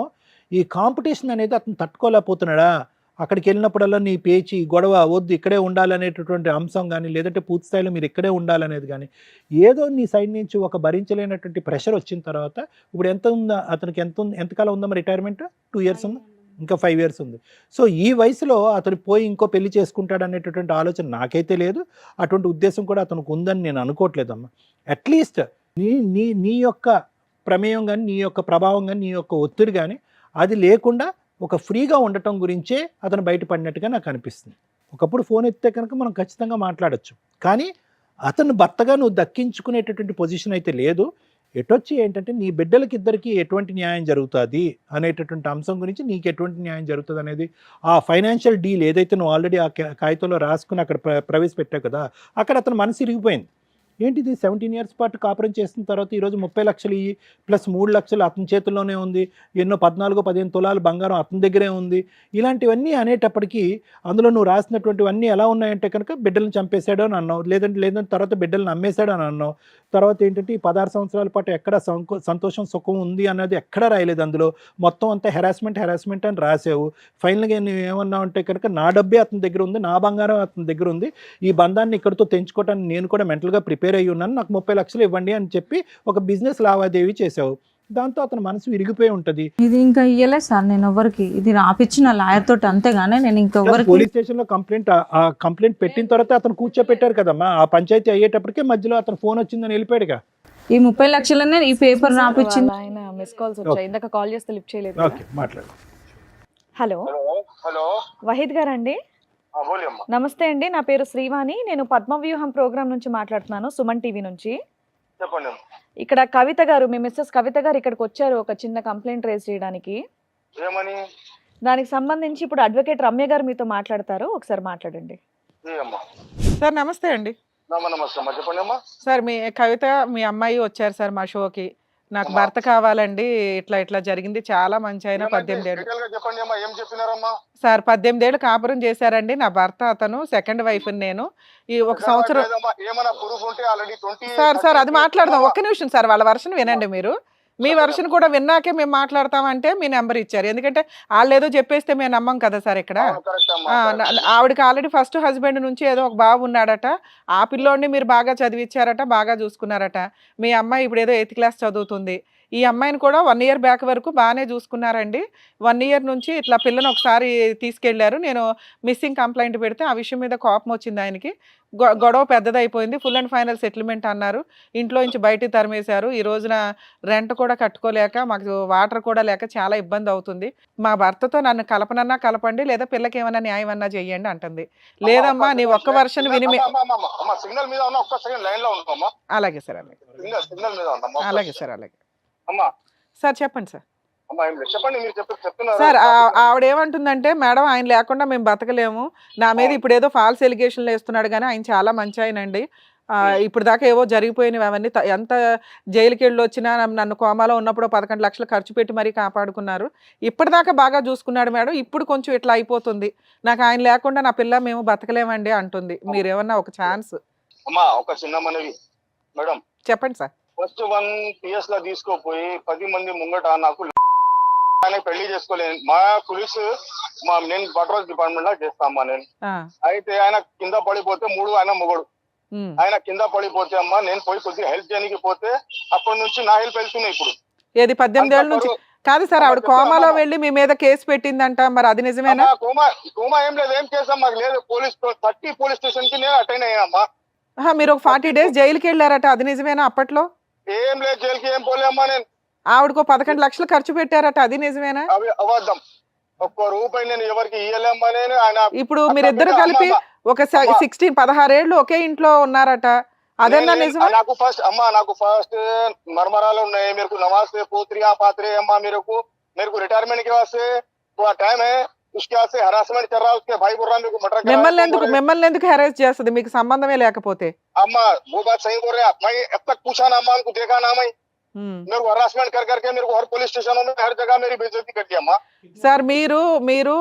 ఈ కాంపిటీషన్ అనేది అతను తట్టుకోలేకపోతున్నాడా? అక్కడికి వెళ్ళినప్పుడల్లా నీ పేచి గొడవ వద్దు, ఇక్కడే ఉండాలనేటటువంటి అంశం కానీ, లేదంటే పూర్తి స్థాయిలో మీరు ఇక్కడే ఉండాలనేది కానీ, ఏదో నీ సైడ్ నుంచి ఒక భరించలేనటువంటి ప్రెషర్ వచ్చిన తర్వాత, ఇప్పుడు ఎంత ఉందా అతనికి, ఎంతకాలం ఉందమ్మా రిటైర్మెంట్? 2 ఇయర్స్ ఉందా? ఇంకా 5 ఇయర్స్ ఉంది. సో ఈ వయసులో అతను పోయి ఇంకో పెళ్లి చేసుకుంటాడు అనేటటువంటి ఆలోచన నాకైతే లేదు. అటువంటి ఉద్దేశం కూడా అతనికి ఉందని నేను అనుకోవట్లేదమ్మా. అట్లీస్ట్ నీ యొక్క ప్రమేయం కానీ, నీ యొక్క ప్రభావం కానీ, నీ యొక్క ఒత్తిడి కానీ అది లేకుండా ఒక ఫ్రీగా ఉండటం గురించే అతను బయటపడినట్టుగా నాకు అనిపిస్తుంది. ఒకప్పుడు ఫోన్ ఎత్తితే కనుక మనం ఖచ్చితంగా మాట్లాడచ్చు, కానీ అతను భర్తగా నువ్వు దక్కించుకునేటటువంటి పొజిషన్ అయితే లేదు. ఎటొచ్చి ఏంటంటే నీ బిడ్డలకి ఇద్దరికి ఎటువంటి న్యాయం జరుగుతుంది అనేటటువంటి అంశం గురించి, నీకు ఎటువంటి న్యాయం జరుగుతుంది అనేది, ఆ ఫైనాన్షియల్ డీల్ ఏదైతే నువ్వు ఆల్రెడీ ఆ కాగితంలో రాసుకుని అక్కడ ప్రవేశపెట్టావు కదా, అక్కడ అతను మనసు ఇరిగిపోయింది. ఏంటిది 17 ఇయర్స్ పాటు కాపురం చేసిన తర్వాత ఈరోజు 30 లక్షలు ఇయ్యి ప్లస్ 3 లక్షలు అతని చేతుల్లోనే ఉంది, ఎన్నో 14-15 తులాలు బంగారం అతని దగ్గరే ఉంది. ఇలాంటివన్నీ అనేటప్పటికీ అందులో నువ్వు రాసినటువంటివన్నీ ఎలా ఉన్నాయంటే కనుక బిడ్డలను చంపేశాడు అని అన్నావు, లేదంటే తర్వాత బిడ్డలను అమ్మేశాడు అని అన్నావు. తర్వాత ఏంటంటే ఈ 16 సంవత్సరాల పాటు ఎక్కడ సంతోషం సుఖం ఉంది అన్నది ఎక్కడా రాయలేదు. అందులో మొత్తం అంతా హెరాస్మెంట్ అని రాసావు. ఫైనల్గా నువ్వు ఏమన్నావు అంటే కనుక నా డబ్బే అతని దగ్గర ఉంది, నా బంగారం అతని దగ్గర ఉంది, ఈ బంధాన్ని ఇక్కడితో తెంచుకోవటానికి నేను కూడా మెంటల్గా ప్రిపేర్ అయ్యి ఉన్నాను, నాకు 30 లక్షలు ఇవ్వండి అని చెప్పి ఒక బిజినెస్ లావాదేవీ చేసావు. దాంతో అతని మనసు విరిగిపోయి ఉంటుంది. ఇది ఇంకా ఇయ్యలేదు సార్ నేను ఎవరికి, ఇది రాపిచ్చిన లాయర్ తోటి, అంతేగానే నేను ఇంకెవరికి. పోలీస్ స్టేషన్ లో కంప్లైంట్ పెట్టిన తర్వాత అతను కూర్చోపెట్టారు కదమ్మా. ఆ పంచాయతీ అయ్యేటప్పటికే మధ్యలో అతను ఫోన్ వచ్చిందని వెళ్ళిపోయాడుగా. ఈ 30 లక్షలనే ఈ పేపర్ రాపిచ్చింది. ఆయన మిస్ కాల్స్ వచ్చాయి, ఇందాక కాల్ చేస్తే లిఫ్ట్ చేయలేదు. ఓకే, మాట్లాడు. హలో హలో వహీద్ గారు అండి? నమస్తే అండి, నా పేరు శ్రీవాణి, నేను పద్మవ్యూహం ప్రోగ్రామ్ నుంచి మాట్లాడుతున్నాను, సుమన్ టీవీ నుంచి. చెప్పండి. ఇక్కడ కవిత గారు, మీ మిస్సెస్ కవిత గారు ఇక్కడికి వచ్చారు ఒక చిన్న కంప్లైంట్ రేజ్ చేయడానికి. ఏమని? దానికి సంబంధించి ఇప్పుడు అడ్వకేట్ రమ్య గారు మీతో మాట్లాడతారు, ఒకసారి మాట్లాడండి. సార్ నమస్తే అండి. నమస్తే అమ్మా, చెప్పండి అమ్మా. సార్ మీ కవిత మీ అమ్మాయి వచ్చారు సార్ మా షోకి, నాకు భర్త కావాలండి, ఇట్లా జరిగింది, చాలా మంచి ఆయన, 18 ఏళ్ళు. చెప్పండి అమ్మా, ఏం చెప్పినారమ్మా? సార్ 18 ఏళ్ళు కాపురం చేశారండి నా భర్త, అతను సెకండ్ వైఫ్, నేను ఈ ఒక సంవత్సరం. ఏమైనా ప్రూఫ్ ఉంటే ఆల్రెడీ 20. సార్ అది మాట్లాడదాం, ఒక్క నిమిషం సార్, వాళ్ళ వర్షన్ వినండి మీరు. మీ వర్షన్ కూడా విన్నాకే మేము మాట్లాడతామంటే మీ నెంబర్ ఇచ్చారు, ఎందుకంటే వాళ్ళు ఏదో చెప్పేస్తే మేము నమ్మం కదా సార్ ఇక్కడ. ఆవిడకి ఆల్రెడీ ఫస్ట్ హస్బెండ్ నుంచి ఏదో ఒక బాబు ఉన్నాడట, ఆ పిల్లోడిని మీరు బాగా చదివించారట, బాగా చూసుకున్నారట. మీ అమ్మాయి ఇప్పుడు ఏదో 8th క్లాస్ చదువుతుంది. ఈ అమ్మాయిని కూడా 1 ఇయర్ బ్యాక్ వరకు బాగానే చూసుకున్నారండి. 1 ఇయర్ నుంచి ఇట్లా పిల్లని ఒకసారి తీసుకెళ్లారు, నేను మిస్సింగ్ కంప్లైంట్ పెడితే ఆ విషయం మీద కోపం వచ్చింది ఆయనకి, గొడవ పెద్దదైపోయింది, ఫుల్ అండ్ ఫైనల్ సెటిల్మెంట్ అన్నారు, ఇంట్లో నుంచి బయటికి తరిమేశారు. ఈ రోజున రెంట్ కూడా కట్టుకోలేక, మాకు వాటర్ కూడా లేక చాలా ఇబ్బంది అవుతుంది. మా భర్తతో నన్ను కలపనన్నా కలపండి, లేదా పిల్లకి ఏమన్నా న్యాయం అన్నా చెయ్యండి అంటుంది. లేదమ్మా నీ ఒక్క వర్షన్ విని. సిగ్నల్ మీద ఉన్నా, ఒక్క సెకండ్ లైన్ లో ఉన్నామా? అలాగే సార్, సిగ్నల్ మీద ఉన్నామా? అలాగే సార్, అలాగే అమ్మా. సార్ చెప్పండి సార్. చెప్పండి, మీరు చెప్తున్నారు సార్. ఆవిడ ఏమంటుందంటే, మేడం ఆయన లేకుండా మేము బతకలేము, నా మీద ఇప్పుడు ఏదో ఫాల్స్ ఎలిగేషన్లు వేస్తున్నాడు, కానీ ఆయన చాలా మంచి ఆయనండి, ఇప్పుడు దాకా ఏవో జరిగిపోయినవి అవన్నీ, ఎంత జైలుకి వెళ్ళి వచ్చినా నన్ను కోమాలో ఉన్నప్పుడు 11 లక్షలు ఖర్చు పెట్టి మరీ కాపాడుకున్నారు, ఇప్పటిదాకా బాగా చూసుకున్నాడు మేడం, ఇప్పుడు కొంచెం ఇట్లా అయిపోతుంది, నాకు ఆయన లేకుండా నా పిల్ల మేము బతకలేమండి అంటుంది. మీరేమన్నా ఒక ఛాన్స్. అమ్మా, ఒక చిన్న మనవి మేడం. చెప్పండి సార్. ఫస్ట్ 1 PS లా తీసుకోపోయి 10 మంది ముంగట నాకు పెళ్లి చేసుకోలేదు. మా పోలీసు నేను పట్రోల్ డిపార్ట్మెంట్ లా చేస్తామా నేను. అయితే ఆయన కింద పడిపోతే 3 ఆయన మొగడు, ఆయన కింద పడిపోతే అమ్మా నేను పోయి కొద్దిగా హెల్ప్ చేయడానికి పోతే అప్పటి నుంచి నా హెల్ప్ వెళ్తున్నాయి. ఇప్పుడు ఏది 18 ఏళ్ళ నుంచి కాదు సార్, ఆవిడ కోమాలో వెళ్ళి మీ మీద కేసు పెట్టిందంట, మరి అది నిజమేనా? కోమా ఏం లేదు, ఏం చేసాం మాకు లేదు. 30 పోలీస్ స్టేషన్ కి నేను అటెండ్ అయ్యామ్మా. మీరు ఒక 40 డేస్ జైలుకి వెళ్ళారట, అది నిజమేనా? అప్పట్లో ఏం లేదు, జైలుకి ఏం పోలేమ్మా నేను. ఆవిడకు 11 లక్షలు ఖర్చు పెట్టారట, అది నిజమేనా? అవి అబద్ధం, ఒక్క రూపాయి నేను ఎవరికి ఇయ్యలేమ్మా నేను. ఆయన ఇప్పుడు మీరిద్దరు కలిపి ఒక 16-16 ఏళ్ళు ఒకే ఇంట్లో ఉన్నారట, అదన్నా నిజమా? నాకు ఫస్ట్ మర్మరాలు ఉన్నాయి. మీరు నమాజ్ పోత్రియా పాత్రే అమ్మా, మీరు రిటైర్మెంట్ కి వాస్తే టైం హై, उसके से हरासमेंट कर रहा है, उसके भाई बोल रहा है मेरे को मर्डर మిమ్మల్ని ఎందుకు హెరాస్ చేస్తుంది, మీకు సంబంధమే లేకపోతే? अम्मा वो बात सही बोल रहे हैं, मैं अब तक पूछा ना अम्मा, उनको देखा ना मैं, मेरे को हरासमेंट कर करके मेरे को हर पुलिस स्टेशनों में हर जगह मेरी बेइज्जती कर दी अम्मा। సార్ మీరు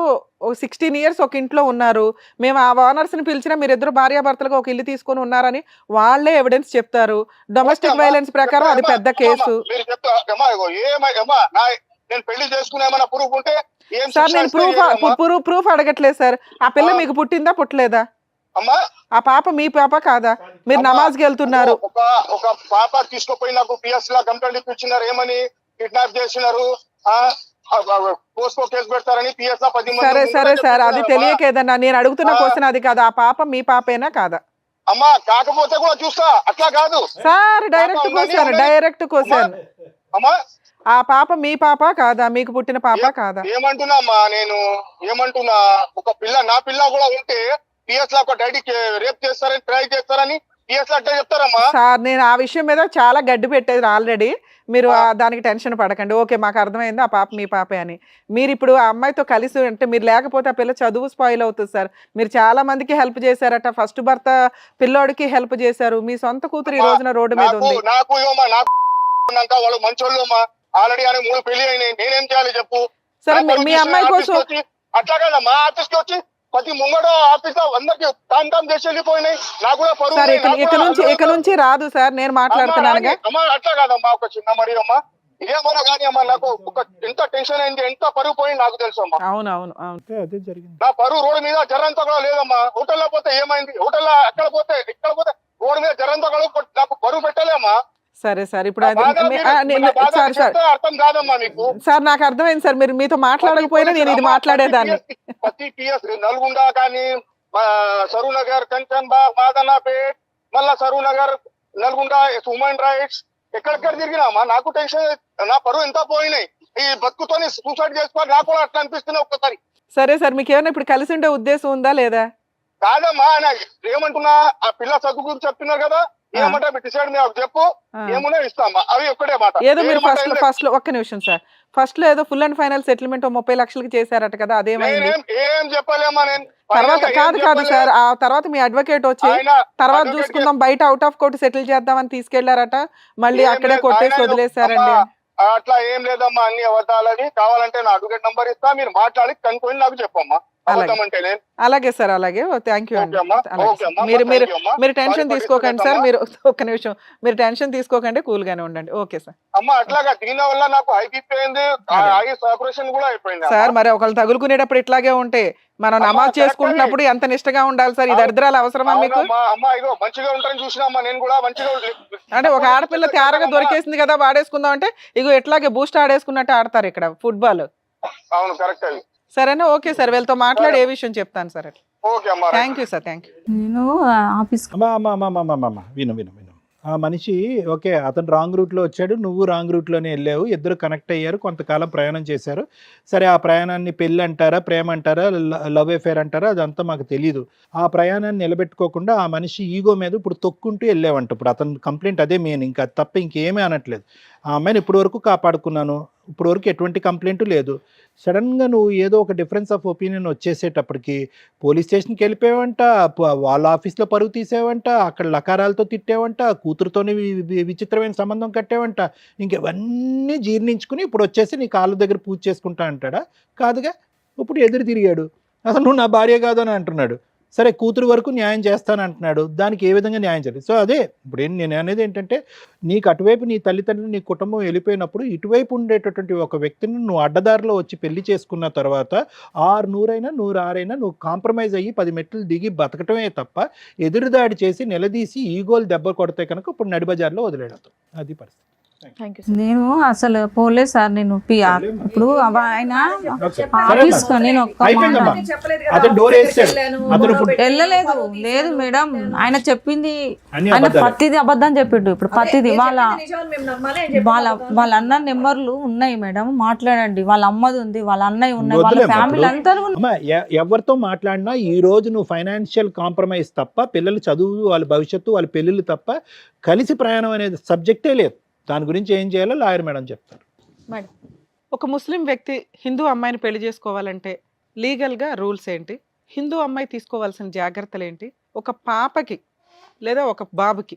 16 ఇయర్స్ ఒక ఇంట్లో ఉన్నారు, మేము ఆ ఓనర్స్ ని పిలిచినా మీరు ఇద్దరు భార్యాభర్తలుగా ఒక ఇల్లు తీసుకొని ఉన్నారని వాళ్ళే ఎవిడెన్స్ చెప్తారు. డొమెస్టిక్ వైలెన్స్ ప్రకారం అది పెద్ద కేసు. మీరు చెప్తా అమ్మా, ఇగో ఏమా నేను పెళ్లి చేసుకునే ఏమైనా ప్రూఫ్ ఉంటే ఏం సార్ శిక్ష నేను ఇస్తే ఏమమ్మా? ప్రూఫ్ అడగట్లేదు సార్. ఆ పిల్ల మీకు పుట్టిందా పుట్టలేదా? అమ్మా ఆ పాప మీ పాప కాదా? మీరు అమ్మా, నమాజ్కి వెళ్తున్నారు. ఒక పాప తీసుకుపోయి నాకు పిఎస్ లా కంప్లైంట్ ఇప్పించినారు, ఏమని కిడ్నాప్ చేసినారు, పోస్కో కేసు పెడతారని పిఎస్ లా 10 మంది సరే ముందు సరే సార్, అది చెప్తున్నారమ్మా. తెలియక ఏదన్నా నేను అడుగుతున్న ఆ. క్వశ్చన్ అది కాదు. ఆ పాప మీ పాపేనా కాదా? అమ్మా కాకపోతే కూడా చూస్తా, అట్లా కాదు సార్ డైరెక్ట్ పాప ఉందని క్వశ్చన్, ఉన్నది. Direct question. అమ్మా. ఆ పాప మీ పాప కాదా? మీకు పుట్టిన పాప కాదా? ఏమంటున్నా అమ్మా, నేను ఏమంటున్నా, ఒక పిల్ల నా పిల్ల కూడా ఉంటే పిఎస్ లా ఒక డాడీకి రేప్ చేస్తారని ట్రై చేస్తారని పిఎస్ లా అట్లా చెప్తారమ్మా. సార్ నేను ఆ విషయం మీద చాలా గడ్డి పెట్టేది ఆల్రెడీ. మీరు దానికి టెన్షన్ పడకండి. ఓకే, మాకు అర్థమైంది ఆ పాప మీ పాపే అని. మీరు ఇప్పుడు ఆ అమ్మాయితో కలిసి అంటే మీరు లేకపోతే ఆ పిల్ల చదువు స్పాయిల్ అవుతుంది సార్. మీరు చాలా మందికి హెల్ప్ చేశారట. ఫస్ట్ భర్త పిల్లోడికి హెల్ప్ చేశారు. మీ సొంత కూతురు ఈ రోజున రోడ్డు మీద ఉంది. నాకు ఏమో నాకు ఉన్నాక వాళ్ళు మంచోళ్ళు అమ్మా, ఆల్రెడీ అని 3 పెళ్లి అయినాయి, నేనేం చేయాలి చెప్పు? సరే నా పరువు మీ తీసిన అమ్మాయి ఆఫీస్కి కోసం వచ్చి, అట్లా కాదమ్మా, ఆఫీస్కి వచ్చి ప్రతి ముంగడ ఆఫీస్ లో అందరికి టామ్ చేసి వెళ్ళిపోయినాయి. నాకు కూడా పరువు సార్ ఉన్నాయి, నాకు కూడా ఇక నుంచి రాదు సార్, నేను మాట్లాడుతున్నానుగా. అమ్మా అట్లా కాదమ్మా, ఒక చిన్న మరి అమ్మా ఇదేమన్నా కానీ అమ్మా, నాకు ఒక ఎంత టెన్షన్ అయింది, ఎంత పరువు పోయింది నాకు తెలుసు అమ్మా. అవును అదే జరిగింది. నా పరువు రోడ్డు మీద జరంతా కూడా లేదమ్మా. హోటల్లో పోతే ఏమైంది, హోటల్లో అక్కడ పోతే ఇక్కడ పోతే రోడ్డు మీద జరంతా కూడా నాకు పరువు పెట్టలేమ్మా. సరే సార్ ఇప్పుడు అది బాధ నేను సార్ చెప్తే అర్థం కాదమ్మా మీకు. సార్ నాకు అర్థమైంది సార్. మీరు మీతో మాట్లాడకపోయినా నేను ఇది మాట్లాడేదాన్ని. ప్రతి పిఎస్ నల్గొండ కానీ సరూర్ నగర్, కంచన్ బాగ్, మాదనాపేట్, మళ్ళా సరూర్ నగర్, నల్గొండ, హ్యూమన్ రైట్స్ ఎక్కడెక్కడ తిరిగినామా. నాకు టెన్షన్, నా పరువు ఎంత పోయినాయి. ఈ బతుకుతోని సూసైడ్ చేసుకోవాలి, నాకు కూడా అట్లా అనిపిస్తుంది ఒక్కసారి. సరే సార్, మీకు ఏమైనా ఇప్పుడు కలిసి ఉండే ఉద్దేశం ఉందా లేదా? కాదమ్మా, ఏమంటున్నా, ఆ పిల్ల చదువు గురించి చెప్తున్నారు కదా, ఏమంటే డిసైడ్ నాకు చెప్పు, ఏమున్నా ఇస్తామా, అవి ఒక్కటే మాట. ఏదో మీరు ఫస్ట్ లో ఒక్క నిమిషం సార్, ఫస్ట్ లో ఏదో ఫుల్ అండ్ ఫైనల్ సెటిల్మెంట్ 30 లక్షలకి చేశారట కదా, అదేమైంది? ఏం చెప్పలేమా నేను. తర్వాత కాదు సార్, ఆ తర్వాత మీ అడ్వకేట్ వచ్చి తర్వాత చూసుకుందాం బయట అవుట్ ఆఫ్ కోర్టు సెటిల్ చేద్దామని తీసుకెళ్లారట, మళ్ళీ అక్కడే కొట్టేసి వదిలేశారండి. అట్లా ఏం లేదమ్మా, అన్ని అబద్ధాలని. కావాలంటే నా అడ్వకేట్ నంబర్ ఇస్తా, మీరు మాట్లాడి కనుక్కొని నాకు చెప్పమ్మా. అలాగే సార్, అలాగే. థ్యాంక్ యూ అండి. మీరు టెన్షన్ తీసుకోకండి సార్. మీరు ఒక్క నిమిషం, మీరు టెన్షన్ తీసుకోకండి, కూల్ గానే ఉండండి. Okay sir. అమ్మా అట్లాగా దీని వల్ల నాకు హై బీపీ అయింది, ఐస్ ఆపరేషన్ కూడా అయిపోయింది సార్. మరి ఒకళ్ళు తగులుకునేటప్పుడు ఇట్లాగే ఉంటే మనం నమాజ్ చేసుకుంటున్నప్పుడు ఎంత నిష్టగా ఉండాలి సార్. ఈ దరిద్రాలు అవసరమా మీకు? అమ్మా ఇగో మంచిగా ఉంటారని చూసినామ్మా, నేను కూడా మంచిగా. అంటే ఒక ఆడపిల్ల తేరగా దొరికేసింది కదా వాడేసుకుందాం అంటే, ఇగో ఎట్లాగే బూస్ట్ ఆడేసుకున్నట్టు ఆడతారు ఇక్కడ ఫుట్బాల్. అవును కరెక్ట్ అది. సరేనా? ఓకే సార్, వీళ్ళతో మాట్లాడి ఏ విషయం చెప్తాను సార్. ఓకే అమ్మా, thank you sir, thank you. నేను ఆఫీస్ విను. ఆ మనిషి ఓకే, అతను రాంగ్ రూట్లో వచ్చాడు, నువ్వు రాంగ్ రూట్లోనే వెళ్ళావు, ఇద్దరు కనెక్ట్ అయ్యారు, కొంతకాలం ప్రయాణం చేశారు. సరే, ఆ ప్రయాణాన్ని పెళ్ళి అంటారా, ప్రేమ అంటారా, లవ్ అఫేర్ అంటారా, అదంతా మాకు తెలీదు. ఆ ప్రయాణాన్ని నిలబెట్టుకోకుండా ఆ మనిషి ఈగో మీద ఇప్పుడు తొక్కుంటూ వెళ్ళావంట. ఇప్పుడు అతను కంప్లైంట్ అదే మెయిన్, ఇంకా తప్ప ఇంకేమీ అనట్లేదు. ఆ అమ్మాయిని ఇప్పటి వరకు కాపాడుకున్నాను, ఇప్పటి వరకు ఎటువంటి కంప్లైంట్ లేదు. సడన్గా నువ్వు ఏదో ఒక డిఫరెన్స్ ఆఫ్ ఒపీనియన్ వచ్చేసేటప్పటికి పోలీస్ స్టేషన్కి వెళ్ళిపోయావంట, వాళ్ళ ఆఫీస్లో పరుగు తీసేవంట, అక్కడ లకారాలతో తిట్టేవంట, కూతురుతోని విచిత్రమైన సంబంధం కట్టేవంట. ఇంకెవన్నీ జీర్ణించుకుని ఇప్పుడు వచ్చేసి నీ కాళ్ళ దగ్గర పూజ చేసుకుంటా అంటాడా? కాదుగా. ఇప్పుడు ఎదురు తిరిగాడు, అసలు నువ్వు నా భార్య కాదు అని అంటున్నాడు. సరే, కూతురు వరకు న్యాయం చేస్తానంటున్నాడు, దానికి ఏ విధంగా న్యాయం చేయాలి? సో అదే ఇప్పుడు నేను అనేది ఏంటంటే, నీకు అటువైపు నీ తల్లిదండ్రులు, నీ కుటుంబం వెళ్ళిపోయినప్పుడు ఇటువైపు ఉండేటటువంటి ఒక వ్యక్తిని నువ్వు అడ్డదారిలో వచ్చి పెళ్లి చేసుకున్న తర్వాత 600 106 నువ్వు కాంప్రమైజ్ అయ్యి 10 మెట్లు దిగి బతకటమే తప్ప ఎదురుదాడి చేసి నిలదీసి ఈగోలు దెబ్బ కొడితే కనుక ఇప్పుడు నడిబజార్లో వదిలేయడం అది పరిస్థితి. నేను అసలు పోలేదు సార్. నేను ఇప్పుడు ఆయన ఆఫీస్ నేను వెళ్ళలేదు. లేదు మేడం, ఆయన చెప్పింది ఆయన ప్రతిదీ అబద్ధం చెప్పిండు. ఇప్పుడు ప్రతిదీ వాళ్ళ అన్న నెంబర్లు ఉన్నాయి మేడం, మాట్లాడండి. వాళ్ళ అమ్మది ఉంది, వాళ్ళ అన్నయ్య ఉన్నాయి, వాళ్ళ ఫ్యామిలీ అంతా. ఎవరితో మాట్లాడినా ఈ రోజు నువ్వు ఫైనాన్షియల్ కాంప్రమైజ్ తప్ప, పిల్లల చదువు, వాళ్ళ భవిష్యత్తు, వాళ్ళ పెళ్ళిళ్ళు తప్ప కలిసి ప్రయాణం అనేది సబ్జెక్టే లేదు. దాని గురించి ఏం చేయాలో లాయర్ మేడం చెప్తారు. మేడం, ఒక ముస్లిం వ్యక్తి హిందూ అమ్మాయిని పెళ్లి చేసుకోవాలంటే లీగల్గా రూల్స్ ఏంటి? హిందూ అమ్మాయి తీసుకోవాల్సిన జాగ్రత్తలు ఏంటి? ఒక పాపకి లేదా ఒక బాబుకి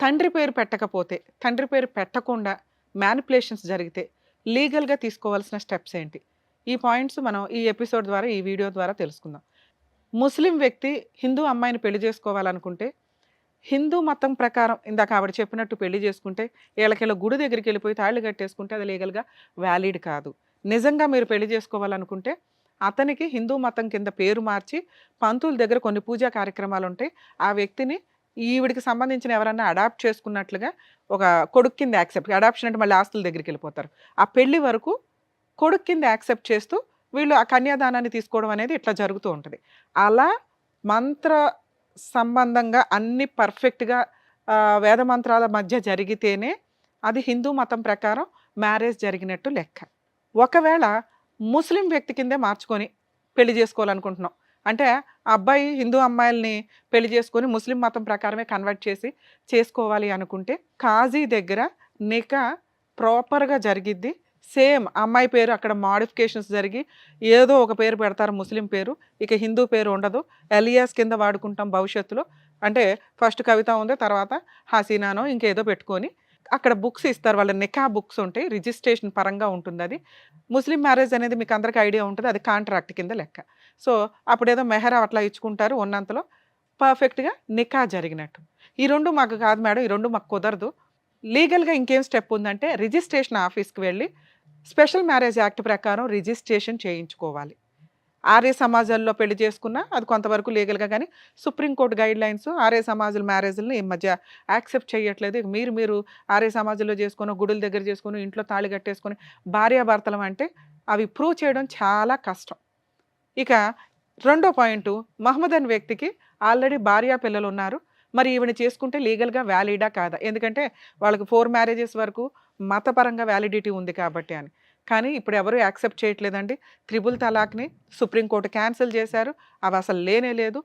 తండ్రి పేరు పెట్టకపోతే, తండ్రి పేరు పెట్టకుండా మ్యానిపులేషన్స్ జరిగితే లీగల్గా తీసుకోవాల్సిన స్టెప్స్ ఏంటి? ఈ పాయింట్స్ మనం ఈ ఎపిసోడ్ ద్వారా, ఈ వీడియో ద్వారా తెలుసుకుందాం. ముస్లిం వ్యక్తి హిందూ అమ్మాయిని పెళ్లి చేసుకోవాలనుకుంటే హిందూ మతం ప్రకారం ఇందాక ఆవిడ చెప్పినట్టు పెళ్లి చేసుకుంటే వీళ్ళకిలా గుడి దగ్గరికి వెళ్ళిపోయి తాళి కట్టేసుకుంటే అది లీగల్గా వ్యాలిడ్ కాదు. నిజంగా మీరు పెళ్లి చేసుకోవాలనుకుంటే అతనికి హిందూ మతం కింద పేరు మార్చి పంతుల దగ్గర కొన్ని పూజా కార్యక్రమాలు ఉంటాయి. ఆ వ్యక్తిని ఈవిడికి సంబంధించిన ఎవరన్నా అడాప్ట్ చేసుకున్నట్లుగా ఒక కొడుకు కింద యాక్సెప్ట్, అడాప్షన్ అంటే మళ్ళీ ఆస్తుల దగ్గరికి వెళ్ళిపోతారు. ఆ పెళ్లి వరకు కొడుకు కింద యాక్సెప్ట్ చేస్తూ వీళ్ళు ఆ కన్యాదానాన్ని తీసుకోవడం అనేది ఇట్లా జరుగుతూ ఉంటుంది. అలా మంత్ర సంబంధంగా అన్ని పర్ఫెక్ట్గా వేద మంత్రాల మధ్య జరిగితేనే అది హిందూ మతం ప్రకారం మ్యారేజ్ జరిగినట్టు లెక్క. ఒకవేళ ముస్లిం వ్యక్తి కిందే మార్చుకొని పెళ్లి చేసుకోవాలనుకుంటున్నాం అంటే ఆ అబ్బాయి హిందూ అమ్మాయిల్ని పెళ్లి చేసుకొని ముస్లిం మతం ప్రకారమే కన్వర్ట్ చేసి చేసుకోవాలి అనుకుంటే కాజీ దగ్గర నికా ప్రాపర్గా జరిగిద్ది. సేమ్ అమ్మాయి పేరు అక్కడ మాడిఫికేషన్స్ జరిగి ఏదో ఒక పేరు పెడతారు ముస్లిం పేరు, ఇక హిందూ పేరు ఉండదు. ఎలియాస్ కింద వాడుకుంటాం భవిష్యత్తులో. అంటే ఫస్ట్ కవిత ఉంది, తర్వాత హసీనానో ఇంకేదో పెట్టుకొని అక్కడ బుక్స్ ఇస్తారు, వాళ్ళ నికా బుక్స్ ఉంటాయి, రిజిస్ట్రేషన్ పరంగా ఉంటుంది. అది ముస్లిం మ్యారేజ్ అనేది మీకు అందరికీ ఐడియా ఉంటుంది, అది కాంట్రాక్ట్ కింద లెక్క. సో అప్పుడేదో మెహరా అట్లా ఇచ్చుకుంటారు, ఉన్నంతలో పర్ఫెక్ట్గా నికా జరిగినట్టు. ఈ రెండు మాకు కాదు మేడం, ఈ రెండు మాకు కుదరదు, లీగల్గా ఇంకేం స్టెప్ ఉందంటే రిజిస్ట్రేషన్ ఆఫీస్కి వెళ్ళి స్పెషల్ మ్యారేజ్ యాక్ట్ ప్రకారం రిజిస్ట్రేషన్ చేయించుకోవాలి. ఆర్య సమాజాల్లో పెళ్లి చేసుకున్నా అది కొంతవరకు లీగల్గా, కానీ సుప్రీంకోర్టు గైడ్ లైన్స్ ఆర్య సమాజాల మ్యారేజ్ని ఈ మధ్య యాక్సెప్ట్ చేయట్లేదు. మీరు ఆర్య సమాజంలో చేసుకుని గుడుల దగ్గర చేసుకుని ఇంట్లో తాళి కట్టేసుకొని భార్యాభర్తలం అంటే అవి ప్రూవ్ చేయడం చాలా కష్టం. ఇక రెండో పాయింట్, మహమ్మద్ అనే వ్యక్తికి ఆల్రెడీ భార్యా పిల్లలు ఉన్నారు, మరి ఈవిని చేసుకుంటే లీగల్గా వ్యాలిడా కాదా? ఎందుకంటే వాళ్ళకి 4 మ్యారేజెస్ వరకు మతపరంగా వ్యాలిడిటీ ఉంది కాబట్టి అని. కానీ ఇప్పుడు ఎవరు యాక్సెప్ట్ చేయట్లేదండి. 3 తలాక్ని సుప్రీంకోర్టు క్యాన్సిల్ చేశారు, అవి అసలు లేనే లేదు.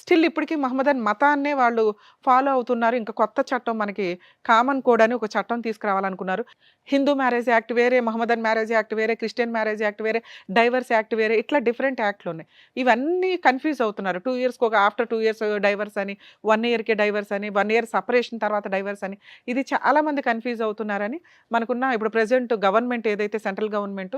స్టిల్ ఇప్పటికీ మహమ్మదన్ మతాన్నే వాళ్ళు ఫాలో అవుతున్నారు. ఇంకా కొత్త చట్టం మనకి కామన్ కోడ్ అని ఒక చట్టం తీసుకురావాలనుకున్నారు. హిందూ మ్యారేజ్ యాక్ట్ వేరే, మహమ్మదన్ మ్యారేజ్ యాక్ట్ వేరే, క్రిస్టియన్ మ్యారేజ్ యాక్ట్ వేరే, డైవర్స్ యాక్ట్ వేరే, ఇట్లా డిఫరెంట్ యాక్ట్లు ఉన్నాయి. ఇవన్నీ కన్ఫ్యూజ్ అవుతున్నారు. 2 ఇయర్స్కి ఒక, ఆఫ్టర్ 2 ఇయర్స్ డైవర్స్ అని, 1 ఇయర్కే డైవర్స్ అని, 1 ఇయర్ సపరేషన్ తర్వాత డైవర్స్ అని, ఇది చాలామంది కన్ఫ్యూజ్ అవుతున్నారని మనకున్న ఇప్పుడు ప్రెజెంట్ గవర్నమెంట్ ఏదైతే సెంట్రల్ గవర్నమెంట్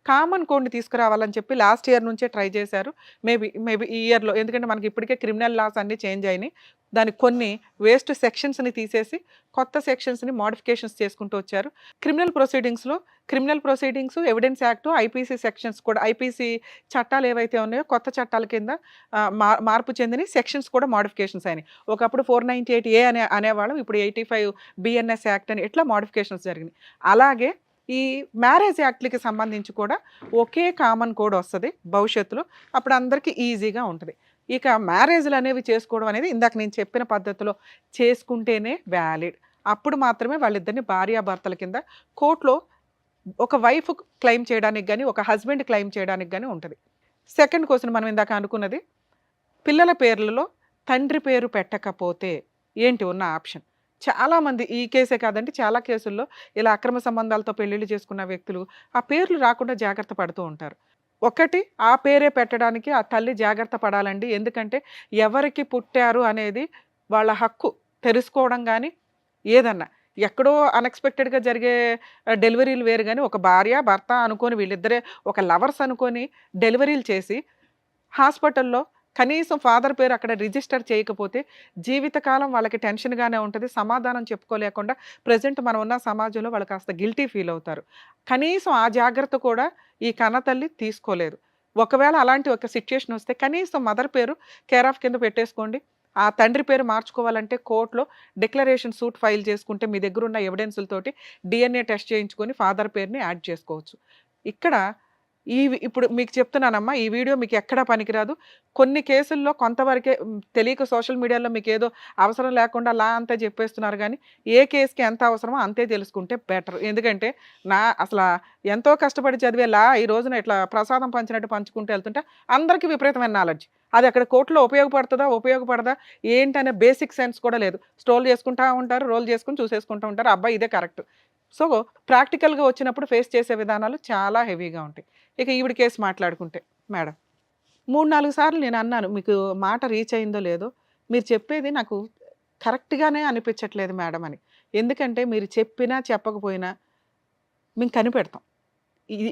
కామన్ కోడ్ని తీసుకురావాలని చెప్పి లాస్ట్ ఇయర్ నుంచే ట్రై చేశారు. మేబీ ఈ ఇయర్లో, ఎందుకంటే మనకి ఇప్పటికే క్రిమినల్ లాస్ అన్నీ చేంజ్ అయినాయి, దానికి కొన్ని వేస్ట్ సెక్షన్స్ని తీసేసి కొత్త సెక్షన్స్ని మోడిఫికేషన్స్ చేసుకుంటూ వచ్చారు. Criminal proceedings, evidence act, IPC sections కూడా, ఐపీసీ చట్టాలు ఏవైతే ఉన్నాయో కొత్త చట్టాల కింద మార్పు చెందిన సెక్షన్స్ కూడా మోడిఫికేషన్స్ అయినాయి. ఒకప్పుడు 498A అనేవాళ్ళం, ఇప్పుడు 85 BNS యాక్ట్ అని, ఇట్లా మోడిఫికేషన్స్ జరిగినాయి. అలాగే ఈ మ్యారేజ్ యాక్ట్లకి సంబంధించి కూడా ఒకే కామన్ కోడ్ వస్తుంది భవిష్యత్తులో, అప్పుడు అందరికీ ఈజీగా ఉంటుంది. ఇక మ్యారేజ్లు అనేవి చేసుకోవడం అనేది ఇందాక నేను చెప్పిన పద్ధతిలో చేసుకుంటేనే వ్యాలిడ్. అప్పుడు మాత్రమే వాళ్ళిద్దరిని భార్యాభర్తల కింద కోర్టులో ఒక వైఫ్ క్లెయిమ్ చేయడానికి కానీ ఒక హస్బెండ్ క్లెయిమ్ చేయడానికి కానీ ఉంటుంది. సెకండ్ క్వశ్చన్ మనం ఇందాక అనుకున్నది, పిల్లల పేర్లలో తండ్రి పేరు పెట్టకపోతే ఏంటి ఉన్న ఆప్షన్? చాలామంది, ఈ కేసే కాదండి చాలా కేసుల్లో ఇలా అక్రమ సంబంధాలతో పెళ్ళిళ్ళు చేసుకున్న వ్యక్తులు ఆ పేర్లు రాకుండా జాగ్రత్త పడుతూ ఉంటారు. ఒకటి, ఆ పేరే పెట్టడానికి ఆ తల్లి జాగ్రత్త పడాలండి. ఎందుకంటే ఎవరికి పుట్టారు అనేది వాళ్ళ హక్కు తెలుసుకోవడం, కానీ ఏదన్నా ఎక్కడో అన్ఎక్స్పెక్టెడ్గా జరిగే డెలివరీలు వేరు, కానీ ఒక భార్య భర్త అనుకొని వీళ్ళిద్దరే ఒక లవర్స్ అనుకొని డెలివరీలు చేసి హాస్పిటల్లో కనీసం ఫాదర్ పేరు అక్కడ రిజిస్టర్ చేయకపోతే జీవితకాలం వాళ్ళకి టెన్షన్గానే ఉంటుంది, సమాధానం చెప్పుకోలేకుండా ప్రజెంట్ మనం ఉన్న సమాజంలో వాళ్ళు కాస్త గిల్టీ ఫీల్ అవుతారు. కనీసం ఆ జాగ్రత్త కూడా ఈ కన్నతల్లి తీసుకోలేదు. ఒకవేళ అలాంటి ఒక సిచ్యుయేషన్ వస్తే కనీసం మదర్ పేరు కేర్ ఆఫ్ కింద పెట్టేసుకోండి. ఆ తండ్రి పేరు మార్చుకోవాలంటే కోర్టులో డిక్లరేషన్ సూట్ ఫైల్ చేసుకుంటే మీ దగ్గర ఉన్న ఎవిడెన్సులతోటి DNA టెస్ట్ చేయించుకొని ఫాదర్ పేరుని యాడ్ చేసుకోవచ్చు. ఇక్కడ ఇప్పుడు మీకు చెప్తున్నానమ్మా, ఈ వీడియో మీకు ఎక్కడా పనికిరాదు. కొన్ని కేసుల్లో కొంతవరకే తెలియక సోషల్ మీడియాలో మీకు ఏదో అవసరం లేకుండా లా అంతా చెప్పేస్తున్నారు, కానీ ఏ కేసుకి ఎంత అవసరమో అంతే తెలుసుకుంటే బెటర్. ఎందుకంటే అసలు ఎంతో కష్టపడి చదివే లా ఈ రోజున ఇట్లా ప్రసాదం పంచినట్టు పంచుకుంటూ వెళ్తుంటే అందరికీ విపరీతమైన నాలెడ్జ్, అది అక్కడ కోర్టులో ఉపయోగపడదా ఏంటనే బేసిక్ సెన్స్ కూడా లేదు. స్ట్రోల్ చేసుకుంటూ ఉంటారు, రోల్ చేసుకుని చూసేసుకుంటూ ఉంటారు, అబ్బాయి ఇదే కరెక్ట్. సో ప్రాక్టికల్గా వచ్చినప్పుడు ఫేస్ చేసే విధానాలు చాలా హెవీగా ఉంటాయి. ఇక ఈవిడ కేసు మాట్లాడుకుంటే, మేడం 3-4 సార్లు నేను అన్నాను, మీకు మాట రీచ్ అయిందో లేదో, మీరు చెప్పేది నాకు కరెక్ట్గానే అనిపించట్లేదు మేడం అని. ఎందుకంటే మీరు చెప్పినా చెప్పకపోయినా మేము కనిపెడతాం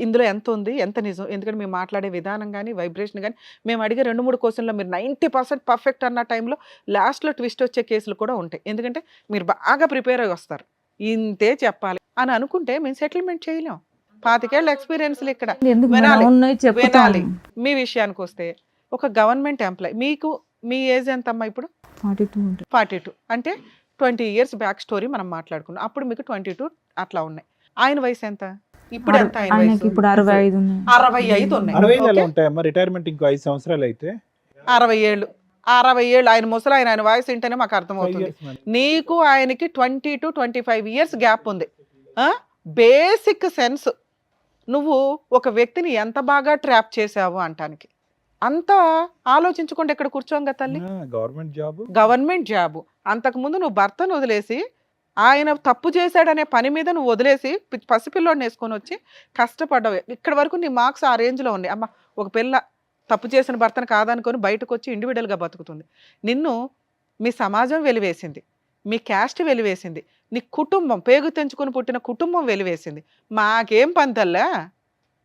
ఇందులో ఎంత ఉంది ఎంత నిజం. ఎందుకంటే మేము మాట్లాడే విధానం కానీ వైబ్రేషన్ కానీ మేము అడిగే 2-3 క్వశ్చన్లో మీరు 90% పర్ఫెక్ట్ అన్న టైంలో లాస్ట్లో ట్విస్ట్ వచ్చే కేసులు కూడా ఉంటాయి. ఎందుకంటే మీరు బాగా ప్రిపేర్ అయ్యి వస్తారు, ఇంతే చెప్పాలి అని అనుకుంటే మేము సెటిల్మెంట్ చేయలేం. 25 ఏళ్ళ ఎక్స్పీరియన్స్లు ఇక్కడ. ఎందుకు వినాలి, మేడం ఉన్నాయి చెప్తాను. వినాలి. మీ విషయానికి వస్తే ఒక గవర్నమెంట్ ఎంప్లాయ్, మీకు మీ ఏజ్ ఎంతమ్మా ఇప్పుడు? 42 ఉంటుంది. 42 అంటే 20 years బ్యాక్ స్టోరీ మనం మాట్లాడుకున్నాం. అప్పుడు మీకు 22 అట్లా ఉన్నాయి. ఆయన వయసు ఎంత ఇప్పుడు? ఎంత ఆయన ఆయనకి వయసు? ఇప్పుడు 65 ఉన్నాయి. 65 ఉన్నాయి. 65 ఎలా ఓకే? ఉంటాయమ్మా? రిటైర్మెంట్ ఇంకో 5 సంవత్సరాలు అయితే 60 ఏళ్ళు. 60 ఏళ్ళు ఆయన ముసలి ఆయన వాయిస్ వింటేనే మాకు అర్థమవుతుంది. నీకు ఆయనకి 20 to 25 years గ్యాప్ ఉంది. బేసిక్ సెన్స్ నువ్వు ఒక వ్యక్తిని ఎంత బాగా ట్రాప్ చేసావు అంటానికి అంత ఆలోచించకుండా ఇక్కడ కూర్చోంగా తల్లి. Government job. అంతకుముందు నువ్వు భర్తను వదిలేసి ఆయన తప్పు చేశాడనే పని మీద నువ్వు వదిలేసి పసిపిల్లోడిని వేసుకొని వచ్చి కష్టపడ్డావు. ఇక్కడ వరకు నీ మార్క్స్ ఆ రేంజ్లో ఉన్నాయి. అమ్మ ఒక పిల్ల తప్పు చేసిన భర్తను కాదనుకొని బయటకు వచ్చి ఇండివిడువల్గా బతుకుతుంది. నిన్ను మీ సమాజం వెలివేసింది, మీ క్యాస్ట్ వెలివేసింది, నీ కుటుంబం పేగు తెంచుకొని పుట్టిన కుటుంబం వెలివేసింది. మాకేం పంతల్లా?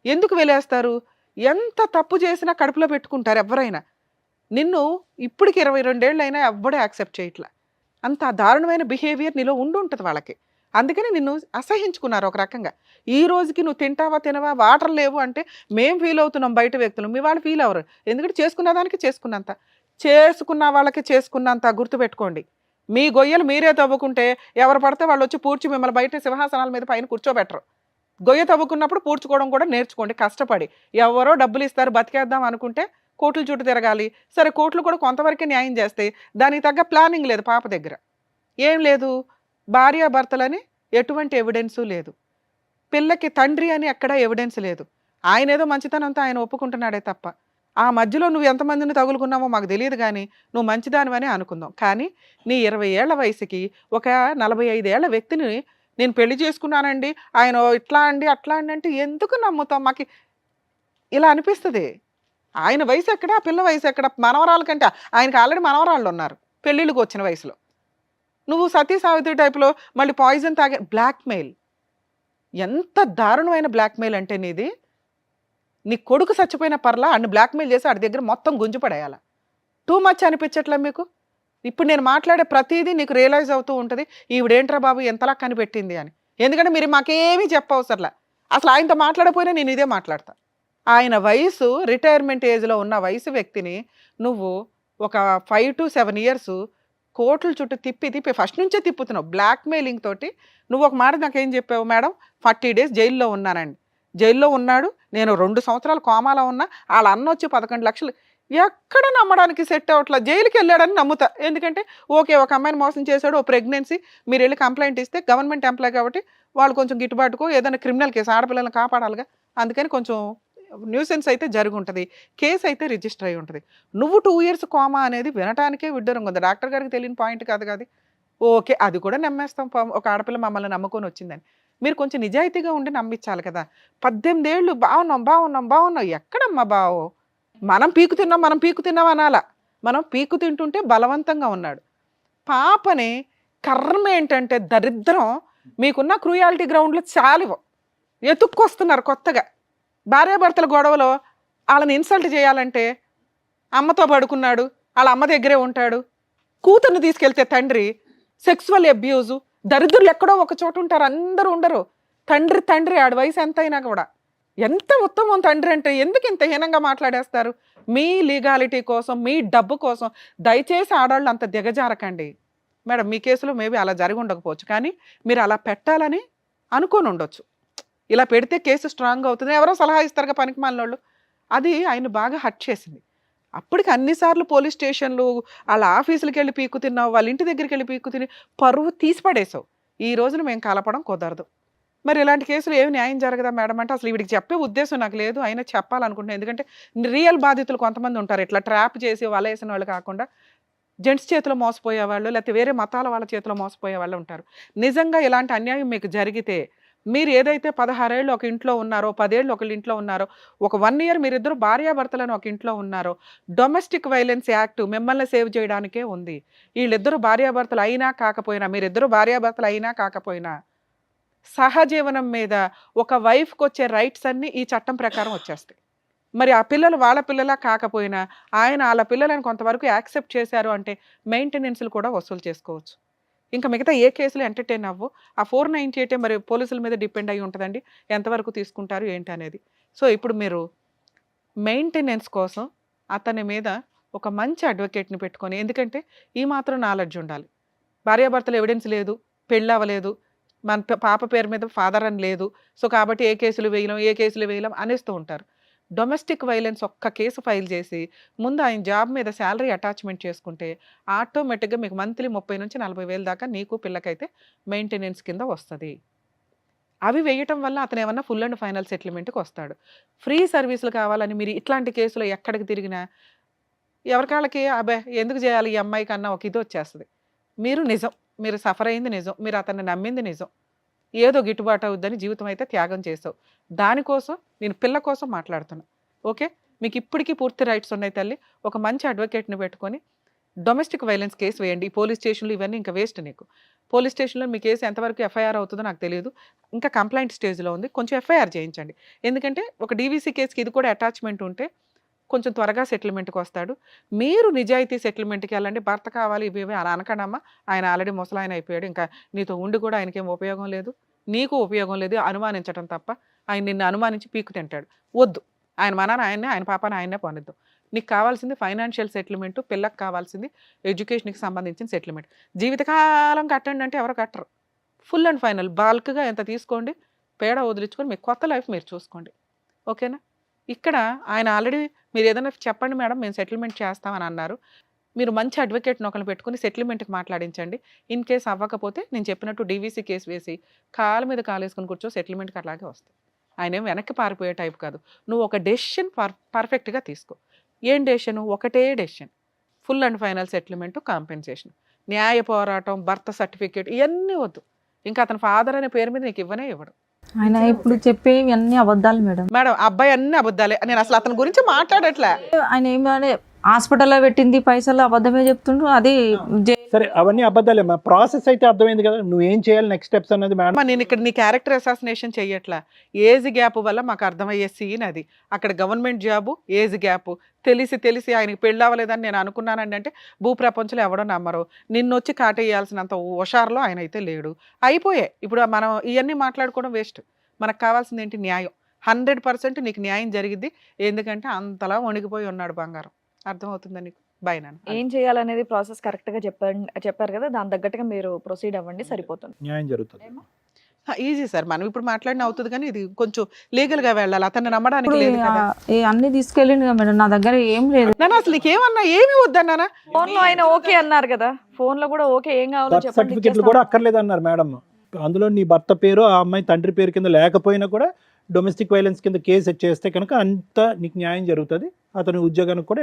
ఎందుకు వెలేస్తారు? ఎంత తప్పు చేసినా కడుపులో పెట్టుకుంటారు ఎవరైనా. నిన్ను ఇప్పటికి 22 ఏళ్ళు అయినా ఎవ్వడూ యాక్సెప్ట్ చేయట్లా. అంత దారుణమైన బిహేవియర్ నీలో ఉంటుంది వాళ్ళకి. అందుకని నిన్ను అసహించుకున్నారు ఒక రకంగా. ఈ రోజుకి నువ్వు తింటావా తినవా వాటర్ లేవు అంటే మేము ఫీల్ అవుతున్నాం బయట వ్యక్తులు, మీ వాళ్ళు ఫీల్ అవ్వరు. ఎందుకంటే చేసుకున్న దానికి చేసుకున్నంత, చేసుకున్న వాళ్ళకి చేసుకున్నంత గుర్తుపెట్టుకోండి. మీ గొయ్యలు మీరే తవ్వుకుంటే ఎవరు పడితే వాళ్ళు వచ్చి పూడ్చి మిమ్మల్ని బయట సింహాసనాల మీద పైన కూర్చోబెట్టరు. గొయ్య తవ్వుకున్నప్పుడు పూడ్చుకోవడం కూడా నేర్చుకోండి కష్టపడి. ఎవరో డబ్బులు ఇస్తారు బతికేద్దాం అనుకుంటే కోర్టుల చుట్టూ తిరగాలి. సరే కోర్టులు కూడా కొంతవరకే న్యాయం చేస్తాయి, దానికి తగ్గ ప్లానింగ్ లేదు పాప దగ్గర. ఏం లేదు, భార్యాభర్తలని ఎటువంటి ఎవిడెన్సు లేదు, పిల్లకి తండ్రి అని ఎక్కడ ఎవిడెన్స్ లేదు. ఆయన ఏదో మంచితనంతో ఆయన ఒప్పుకుంటున్నాడే తప్ప ఆ మధ్యలో నువ్వు ఎంతమందిని తగులుకున్నావో మాకు తెలియదు. కానీ నువ్వు మంచిదానివని అనుకుందాం. కానీ నీ 20 ఏళ్ల వయసుకి ఒక 45 ఏళ్ల వ్యక్తిని నేను పెళ్లి చేసుకున్నానండి, ఆయన ఇట్లా అండి అట్లా అండి అంటే ఎందుకు నమ్ముతాం? మాకు ఇలా అనిపిస్తుంది. ఆయన వయసు ఎక్కడ, ఆ పిల్ల వయసు ఎక్కడ? మనవరాల కంటే ఆయనకి ఆల్రెడీ మనవరాళ్ళు ఉన్నారు పెళ్ళిళ్ళకి వచ్చిన వయసులో. నువ్వు సతీ సావిత్రి టైప్లో మళ్ళీ పాయిజన్ తాగే బ్లాక్మెయిల్. ఎంత దారుణమైన బ్లాక్మెయిల్ అంటే నీది. నీ కొడుకు చచ్చిపోయిన పర్లా అన్ని బ్లాక్మెయిల్ చేసి వాడి దగ్గర మొత్తం గుంజుపడేయాల. టూ మచ్ అనిపించట్లే మీకు? ఇప్పుడు నేను మాట్లాడే ప్రతిదీ నీకు రియలైజ్ అవుతూ ఉంటుంది, ఈవిడేంట్రా బాబు ఎంతలా కనిపెట్టింది అని. ఎందుకంటే మీరు మాకేమీ చెప్పవసరలా. అసలు ఆయనతో మాట్లాడపోయినా నేను ఇదే మాట్లాడతా. ఆయన వయసు రిటైర్మెంట్ ఏజ్లో ఉన్న వయసు వ్యక్తిని నువ్వు ఒక 5 to 7 years కోర్టుల చుట్టూ తిప్పి ఫస్ట్ నుంచే తిప్పుతున్నావు బ్లాక్మెయిలింగ్ తోటి. నువ్వు ఒక మాట నాకేం చెప్పావు? మేడం 40 days జైల్లో ఉన్నానండి. జైల్లో ఉన్నాడు, నేను 2 సంవత్సరాలు కోమాలో ఉన్నా, వాళ్ళ అన్న వచ్చి 11 లక్షలు. ఎక్కడ నమ్మడానికి సెట్ అవట్లా. జైలుకి వెళ్ళాడని నమ్ముతా. ఎందుకంటే ఓకే ఒక అమ్మాయిని మోసం చేశాడు, ఓ ప్రెగ్నెన్సీ, మీరు వెళ్ళి కంప్లైంట్ ఇస్తే గవర్నమెంట్ ఎంప్లాయ్ కాబట్టి వాళ్ళు కొంచెం గిట్టుబాటుకో ఏదైనా క్రిమినల్ కేసు, ఆడపిల్లలను కాపాడాలిగా, అందుకని కొంచెం న్యూసెన్స్ అయితే జరిగి ఉంటుంది, కేసు అయితే రిజిస్టర్ అయి ఉంటుంది. నువ్వు 2 years కోమా అనేది వినటానికే విడ్డూరంగా ఉంది. డాక్టర్ గారికి తెలియని పాయింట్ కాదు కాదు. ఓకే అది కూడా నమ్మేస్తాం, ఒక ఆడపిల్ల మమ్మల్ని నమ్ముకొని వచ్చిందని. మీరు కొంచెం నిజాయితీగా ఉండి నమ్మించాలి కదా. 18 ఏళ్ళు బాగున్నాం. ఎక్కడమ్మా బావు? మనం పీకు తిన్నాం అనాలా. మనం పీకు తింటుంటే బలవంతంగా ఉన్నాడు. పాపని కర్మ ఏంటంటే దరిద్రం, మీకున్న క్రూయాలిటీ గ్రౌండ్లో చాలు ఎత్తుక్కొస్తున్నారు కొత్తగా. భార్యాభర్తల గొడవలో వాళ్ళని ఇన్సల్ట్ చేయాలంటే అమ్మతో పడుకున్నాడు, వాళ్ళ అమ్మ దగ్గరే ఉంటాడు. కూతుర్ని తీసుకెళ్తే తండ్రి సెక్సువల్ అబ్యూజు. దరిద్రులు ఎక్కడో ఒక చోట ఉంటారు, అందరూ ఉండరు. తండ్రి ఆడి వయసు ఎంత అయినా కూడా ఎంత ఉత్తమం తండ్రి అంటే ఎందుకు ఇంత హీనంగా మాట్లాడేస్తారు? మీ లీగాలిటీ కోసం, మీ డబ్బు కోసం దయచేసి ఆడవాళ్ళు అంత దిగజారకండి. మేడం మీ కేసులో మేబీ అలా జరిగి ఉండకపోవచ్చు, కానీ మీరు అలా పెట్టాలని అనుకొని ఉండొచ్చు. ఇలా పెడితే కేసు స్ట్రాంగ్ అవుతుంది, ఎవరో సలహా ఇస్తారుగా పనికి మాలినోళ్ళు. అది ఆయన బాగా హర్ట్ చేసింది. అప్పటికి అన్నిసార్లు పోలీస్ స్టేషన్లు, వాళ్ళ ఆఫీసులకి వెళ్ళి పీకు తిన్నావు, వాళ్ళ ఇంటి దగ్గరికి వెళ్ళి పీకు తిని పరువు తీసి పడేసావు. ఈ రోజున మేము కలపడం కుదరదు. మరి ఇలాంటి కేసులు ఏమి న్యాయం జరగదా మేడం అంటే అసలు వీడికి చెప్పే ఉద్దేశం నాకు లేదు, అయినా చెప్పాలనుకుంటున్నాను. ఎందుకంటే రియల్ బాధితులు కొంతమంది ఉంటారు, ఇట్లా ట్రాప్ చేసి వలేసిన వాళ్ళు కాకుండా జెంట్స్ చేతిలో మోసపోయే వాళ్ళు, లేకపోతే వేరే మతాల వాళ్ళ చేతిలో మోసపోయే వాళ్ళు ఉంటారు. నిజంగా ఇలాంటి అన్యాయం మీకు జరిగితే మీరు ఏదైతే 16 ఏళ్ళు ఒక ఇంట్లో ఉన్నారో, 10 ఏళ్ళు ఒక ఇంట్లో ఉన్నారో, ఒక 1 ఇయర్ మీరిద్దరు భార్యాభర్తలను ఒక ఇంట్లో ఉన్నారో, డొమెస్టిక్ వైలెన్స్ యాక్ట్ మిమ్మల్ని సేవ్ చేయడానికే ఉంది. వీళ్ళిద్దరు భార్యాభర్తలు అయినా కాకపోయినా, మీరిద్దరు భార్యాభర్తలు అయినా కాకపోయినా, సహజీవనం మీద ఒక వైఫ్కి వచ్చే రైట్స్ అన్నీ ఈ చట్టం ప్రకారం వచ్చేస్తాయి. మరి ఆ పిల్లలు వాళ్ళ పిల్లలా కాకపోయినా ఆయన వాళ్ళ పిల్లలను కొంతవరకు యాక్సెప్ట్ చేశారు అంటే మెయింటెనెన్స్లు కూడా వసూలు చేసుకోవచ్చు. ఇంకా మిగతా ఏ కేసులు ఎంటర్టైన్ అవ్వు. ఆ 498 మరి పోలీసుల మీద డిపెండ్ అయ్యి ఉంటుందండి, ఎంతవరకు తీసుకుంటారు ఏంటి అనేది. సో ఇప్పుడు మీరు మెయింటెనెన్స్ కోసం అతని మీద ఒక మంచి అడ్వకేట్ని పెట్టుకొని, ఎందుకంటే ఈ మాత్రం నాలెడ్జ్ ఉండాలి. భార్యాభర్తలు ఎవిడెన్స్ లేదు, పెళ్ళి అవ్వలేదు, మన పాప పేరు మీద ఫాదర్ అని లేదు, సో కాబట్టి ఏ కేసులు వేయలేం అనేస్తూ ఉంటారు. డొమెస్టిక్ వైలెన్స్ ఒక్క కేసు ఫైల్ చేసి ముందు ఆయన జాబ్ మీద శాలరీ అటాచ్మెంట్ చేసుకుంటే ఆటోమేటిక్గా మీకు మంత్లీ 30 నుంచి 40 వేలు దాకా నీకు పిల్లకైతే మెయింటెనెన్స్ కింద వస్తుంది. అవి వేయటం వల్ల అతను ఏమన్నా ఫుల్ అండ్ ఫైనల్ సెటిల్మెంట్కి వస్తాడు. ఫ్రీ సర్వీసులు కావాలని మీరు ఇట్లాంటి కేసులో ఎక్కడికి తిరిగినా ఎవరికాళ్ళకి అబ్బాయి ఎందుకు చేయాలి ఈ అమ్మాయి కన్నా ఒక ఇది వచ్చేస్తుంది. మీరు నిజం, మీరు సఫర్ అయింది నిజం, మీరు అతన్ని నమ్మింది నిజం, ఏదో గిట్టుబాటు అవుద్దని జీవితం అయితే త్యాగం చేసావు. దానికోసం నేను పిల్ల కోసం మాట్లాడుతున్నా. ఓకే, మీకు ఇప్పటికీ పూర్తి రైట్స్ ఉన్నాయి తల్లి. ఒక మంచి అడ్వకేట్ని పెట్టుకొని డొమెస్టిక్ వైలెన్స్ కేసు వేయండి. ఈ పోలీస్ స్టేషన్లు ఇవన్నీ ఇంకా వేస్ట్. నీకు పోలీస్ స్టేషన్లో మీ కేసు ఎంతవరకు ఎఫ్ఐఆర్ అవుతుందో నాకు తెలియదు, ఇంకా కంప్లైంట్ స్టేజ్లో ఉంది. కొంచెం ఎఫ్ఐఆర్ చేయించండి, ఎందుకంటే ఒక డీవీసీ కేసుకి ఇది కూడా అటాచ్మెంట్ ఉంటే కొంచెం త్వరగా సెటిల్మెంట్కి వస్తాడు. మీరు నిజాయితీ సెటిల్మెంట్కి వెళ్ళండి. భర్త కావాలి ఇవి అలా అనకనమ్మా, ఆయన ఆల్రెడీ ముసలాయన అయిపోయాడు, ఇంకా నీతో ఉండి కూడా ఆయనకేం ఉపయోగం లేదు, నీకు ఉపయోగం లేదు, అనుమానించడం తప్ప. ఆయన నిన్ను అనుమానించి పీకు తింటాడు. వద్దు, ఆయన మనని ఆయన్నే, ఆయన పాపని ఆయన్నే పోనిద్దాం. నీకు కావాల్సింది ఫైనాన్షియల్ సెటిల్మెంట్, పిల్లకి కావాల్సింది ఎడ్యుకేషన్కి సంబంధించిన సెటిల్మెంట్. జీవితకాలం కట్టండి అంటే ఎవరు కట్టరు. ఫుల్ అండ్ ఫైనల్ బల్క్గా ఎంత తీసుకోండి, పేడ వదిలించుకొని మీ కొత్త లైఫ్ మీరు చూసుకోండి. ఓకేనా? ఇక్కడ ఆయన ఆల్రెడీ మీరు ఏదైనా చెప్పండి మేడం మేము సెటిల్మెంట్ చేస్తామని అన్నారు. మీరు మంచి అడ్వకేట్ని ఒకరిని పెట్టుకుని సెటిల్మెంట్కి మాట్లాడించండి. ఇన్ కేసు అవ్వకపోతే నేను చెప్పినట్టు డీవీసీ కేసు వేసి కాళ్ళ మీద కాలేసుకుని కూర్చో, సెటిల్మెంట్కి అలాగే వస్తాయి. ఆయన ఏం వెనక్కి పారిపోయే టైప్ కాదు. నువ్వు ఒక డెసిషన్ పర్ఫెక్ట్గా తీసుకో. ఏం డెసిషన్? ఒకటే decision, full and final settlement, compensation, న్యాయ పోరాటం, బర్త్ సర్టిఫికేట్ ఇవన్నీ వద్దు. ఇంకా అతని ఫాదర్ అనే పేరు మీద నీకు ఇవ్వనే ఇవ్వడు. ఆయన ఇప్పుడు చెప్పేవి అన్ని అబద్ధాలు మేడం. మేడం అబ్బాయి అన్ని అబద్ధాలే. నేను అసలు అతని గురించి మాట్లాడట్లే. ఆయన ఏమని హాస్పిటల్లో పెట్టింది పైసలు అబద్ధమే చెప్తుండ్రు. అది సరే అవన్నీ అబద్ధాలే. ప్రాసెస్ అయితే అర్థమైంది కదా, నువ్వు ఏం చేయాలి నెక్స్ట్ స్టెప్స్ అనేది. మేడం నేను ఇక్కడ నీ క్యారెక్టర్ అసాసినేషన్ చెయ్యట్లా. ఏజ్ గ్యాప్ వల్ల మాకు అర్థమయ్యే సీన్ అది. అక్కడ గవర్నమెంట్ జాబు, ఏజ్ గ్యాప్, తెలిసి ఆయనకి పెళ్ళి అవ్వలేదని నేను అనుకున్నానండి అంటే భూప్రపంచంలో ఎవడో నమ్మరు. నిన్ను వచ్చి కాటేయాల్సినంత హుషారులో ఆయన అయితే లేడు. అయిపోయాయి. ఇప్పుడు మనం ఇవన్నీ మాట్లాడుకోవడం వేస్ట్. మనకు కావాల్సింది ఏంటి? న్యాయం. 100% నీకు న్యాయం జరిగిద్ది. ఎందుకంటే అంతలా వణికిపోయి ఉన్నాడు బంగారం. అర్థమవుతుందా నీకు? బై నాన్న. ఏం చేయాలనేది ప్రాసెస్ కరెక్ట్గా చెప్పారు కదా, దాని తగ్గట్టుగా మీరు ప్రొసీడ్ అవ్వండి, సరిపోతుంది. న్యాయం జరుగుతుంది. ఈజీ సార్, మనం ఇప్పుడు మాట్లాడిన అవుతుంది, కానీ ఇది కొంచెం లీగల్ గా వెళ్ళాలి. అతన్ని నమ్మడానికి లేదు కదా. అన్ని తీసుకెళ్ళింది కదా మేడం, నా దగ్గర ఏం లేదు. నాన్న అసలు నీకేమన్నా ఏమి వద్దన్నా? ఫోన్ లో ఆయన ఓకే అన్నారు కదా, ఫోన్ లో కూడా ఓకే, ఏం కావాలో బర్త్ చెప్పండి, సర్టిఫికెట్లు కూడా అక్కర్లేదు అన్నారు మేడం. అందులో నీ భర్త పేరు ఆ అమ్మాయి తండ్రి పేరు కింద లేకపోయినా కూడా డొమెస్టిక్ వైలెన్స్ కింద కేసు చేస్తే కనుక అంత నీకు న్యాయం జరుగుతుంది. అతని ఉద్యోగానికి కూడా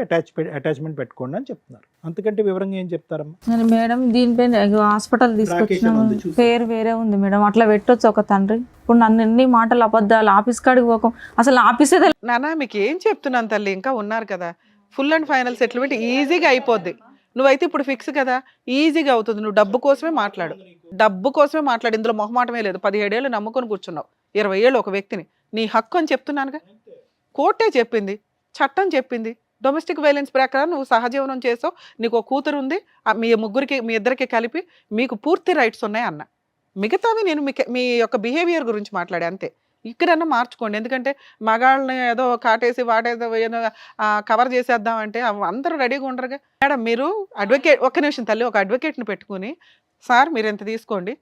అటాచ్మెంట్ పెట్టుకోండి అని చెప్తున్నారు. అంతకంటే వివరంగా ఏం చెప్తారమ్మా? మరి మేడం దీనిపైన హాస్పిటల్ తీసుకొచ్చినాము, పేరు వేరే ఉంది మేడం, అట్లా పెట్టొచ్చు ఒక తండ్రి. ఇప్పుడు నన్ను ఎన్ని మాటలు అబద్ధాలు, ఆఫీస్ కాడికి పోకం, అసలు ఆఫీసే నాన్న మీకు ఏం చెప్తున్నాను తల్లి, ఇంకా ఉన్నారు కదా. ఫుల్ అండ్ ఫైనల్ సెటిల్మెంట్ ఈజీగా అయిపోద్ది. నువ్వైతే ఇప్పుడు ఫిక్స్ కదా, ఈజీగా అవుతుంది. నువ్వు డబ్బు కోసమే మాట్లాడు, ఇందులో మొహమాటమే లేదు. 17 ఏళ్ళు నమ్ముకొని కూర్చున్నావు, 20 ఏళ్ళు ఒక వ్యక్తిని. నీ హక్కు అని చెప్తున్నానుగా. కోర్టే చెప్పింది, చట్టం చెప్పింది. డొమెస్టిక్ వైలెన్స్ ప్రకారం నువ్వు సహజీవనం చేసావు, నీకు ఒక కూతురు ఉంది, మీ ఇద్దరికి కలిపి మీకు పూర్తి రైట్స్ ఉన్నాయి అన్న. మిగతావి నేను మీ యొక్క బిహేవియర్ గురించి మాట్లాడే అంతే. ఇక్కడన్నా మార్చుకోండి. ఎందుకంటే మగాళ్ళని ఏదో కాటేసి వాటేదో కవర్ చేసేద్దామంటే అందరూ రెడీగా ఉండరుగా. మేడం మీరు అడ్వకేట్, ఒక్క నిమిషం తల్లి, ఒక అడ్వకేట్ని పెట్టుకుని సార్ మీరు ఎంత తీసుకోండి,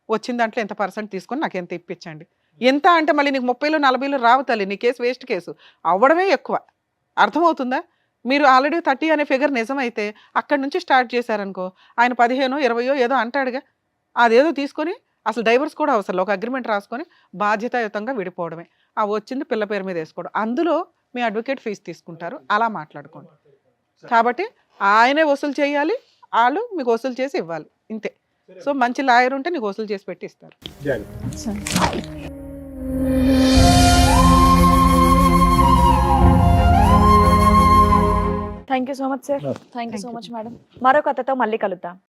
వచ్చిన దాంట్లో ఎంత % తీసుకొని నాకు ఎంత ఇప్పించండి. ఎంత అంటే మళ్ళీ నీకు 30లో 40లో రావు తల్లి, నీ కేసు వేస్ట్ కేసు అవ్వడమే ఎక్కువ. అర్థమవుతుందా? మీరు ఆల్రెడీ 30 అనే ఫిగర్ నిజమైతే అక్కడి నుంచి స్టార్ట్ చేశారనుకో, ఆయన 15, 20 ఏదో అంటాడుగా, అదేదో తీసుకొని అసలు డైవర్స్ కూడా అవసరం, ఒక అగ్రిమెంట్ రాసుకొని బాధ్యతాయుతంగా విడిపోవడమే. ఆ వచ్చింది పిల్ల పేరు మీద వేసుకోవడం, అందులో మీ అడ్వకేట్ ఫీజు తీసుకుంటారు. అలా మాట్లాడుకోండి. కాబట్టి ఆయనే వసూలు చేయాలి, వాళ్ళు మీకు వసూలు చేసి ఇవ్వాలి, ఇంతే. సో మంచి లాయర్ ఉంటే నీకు వసూలు చేసి పెట్టి ఇస్తారు. జాగ్రత్త. సరే. Thank you so much sir. No. Thank you so much madam. మరో కథతో మళ్ళీ కలుద్దాం.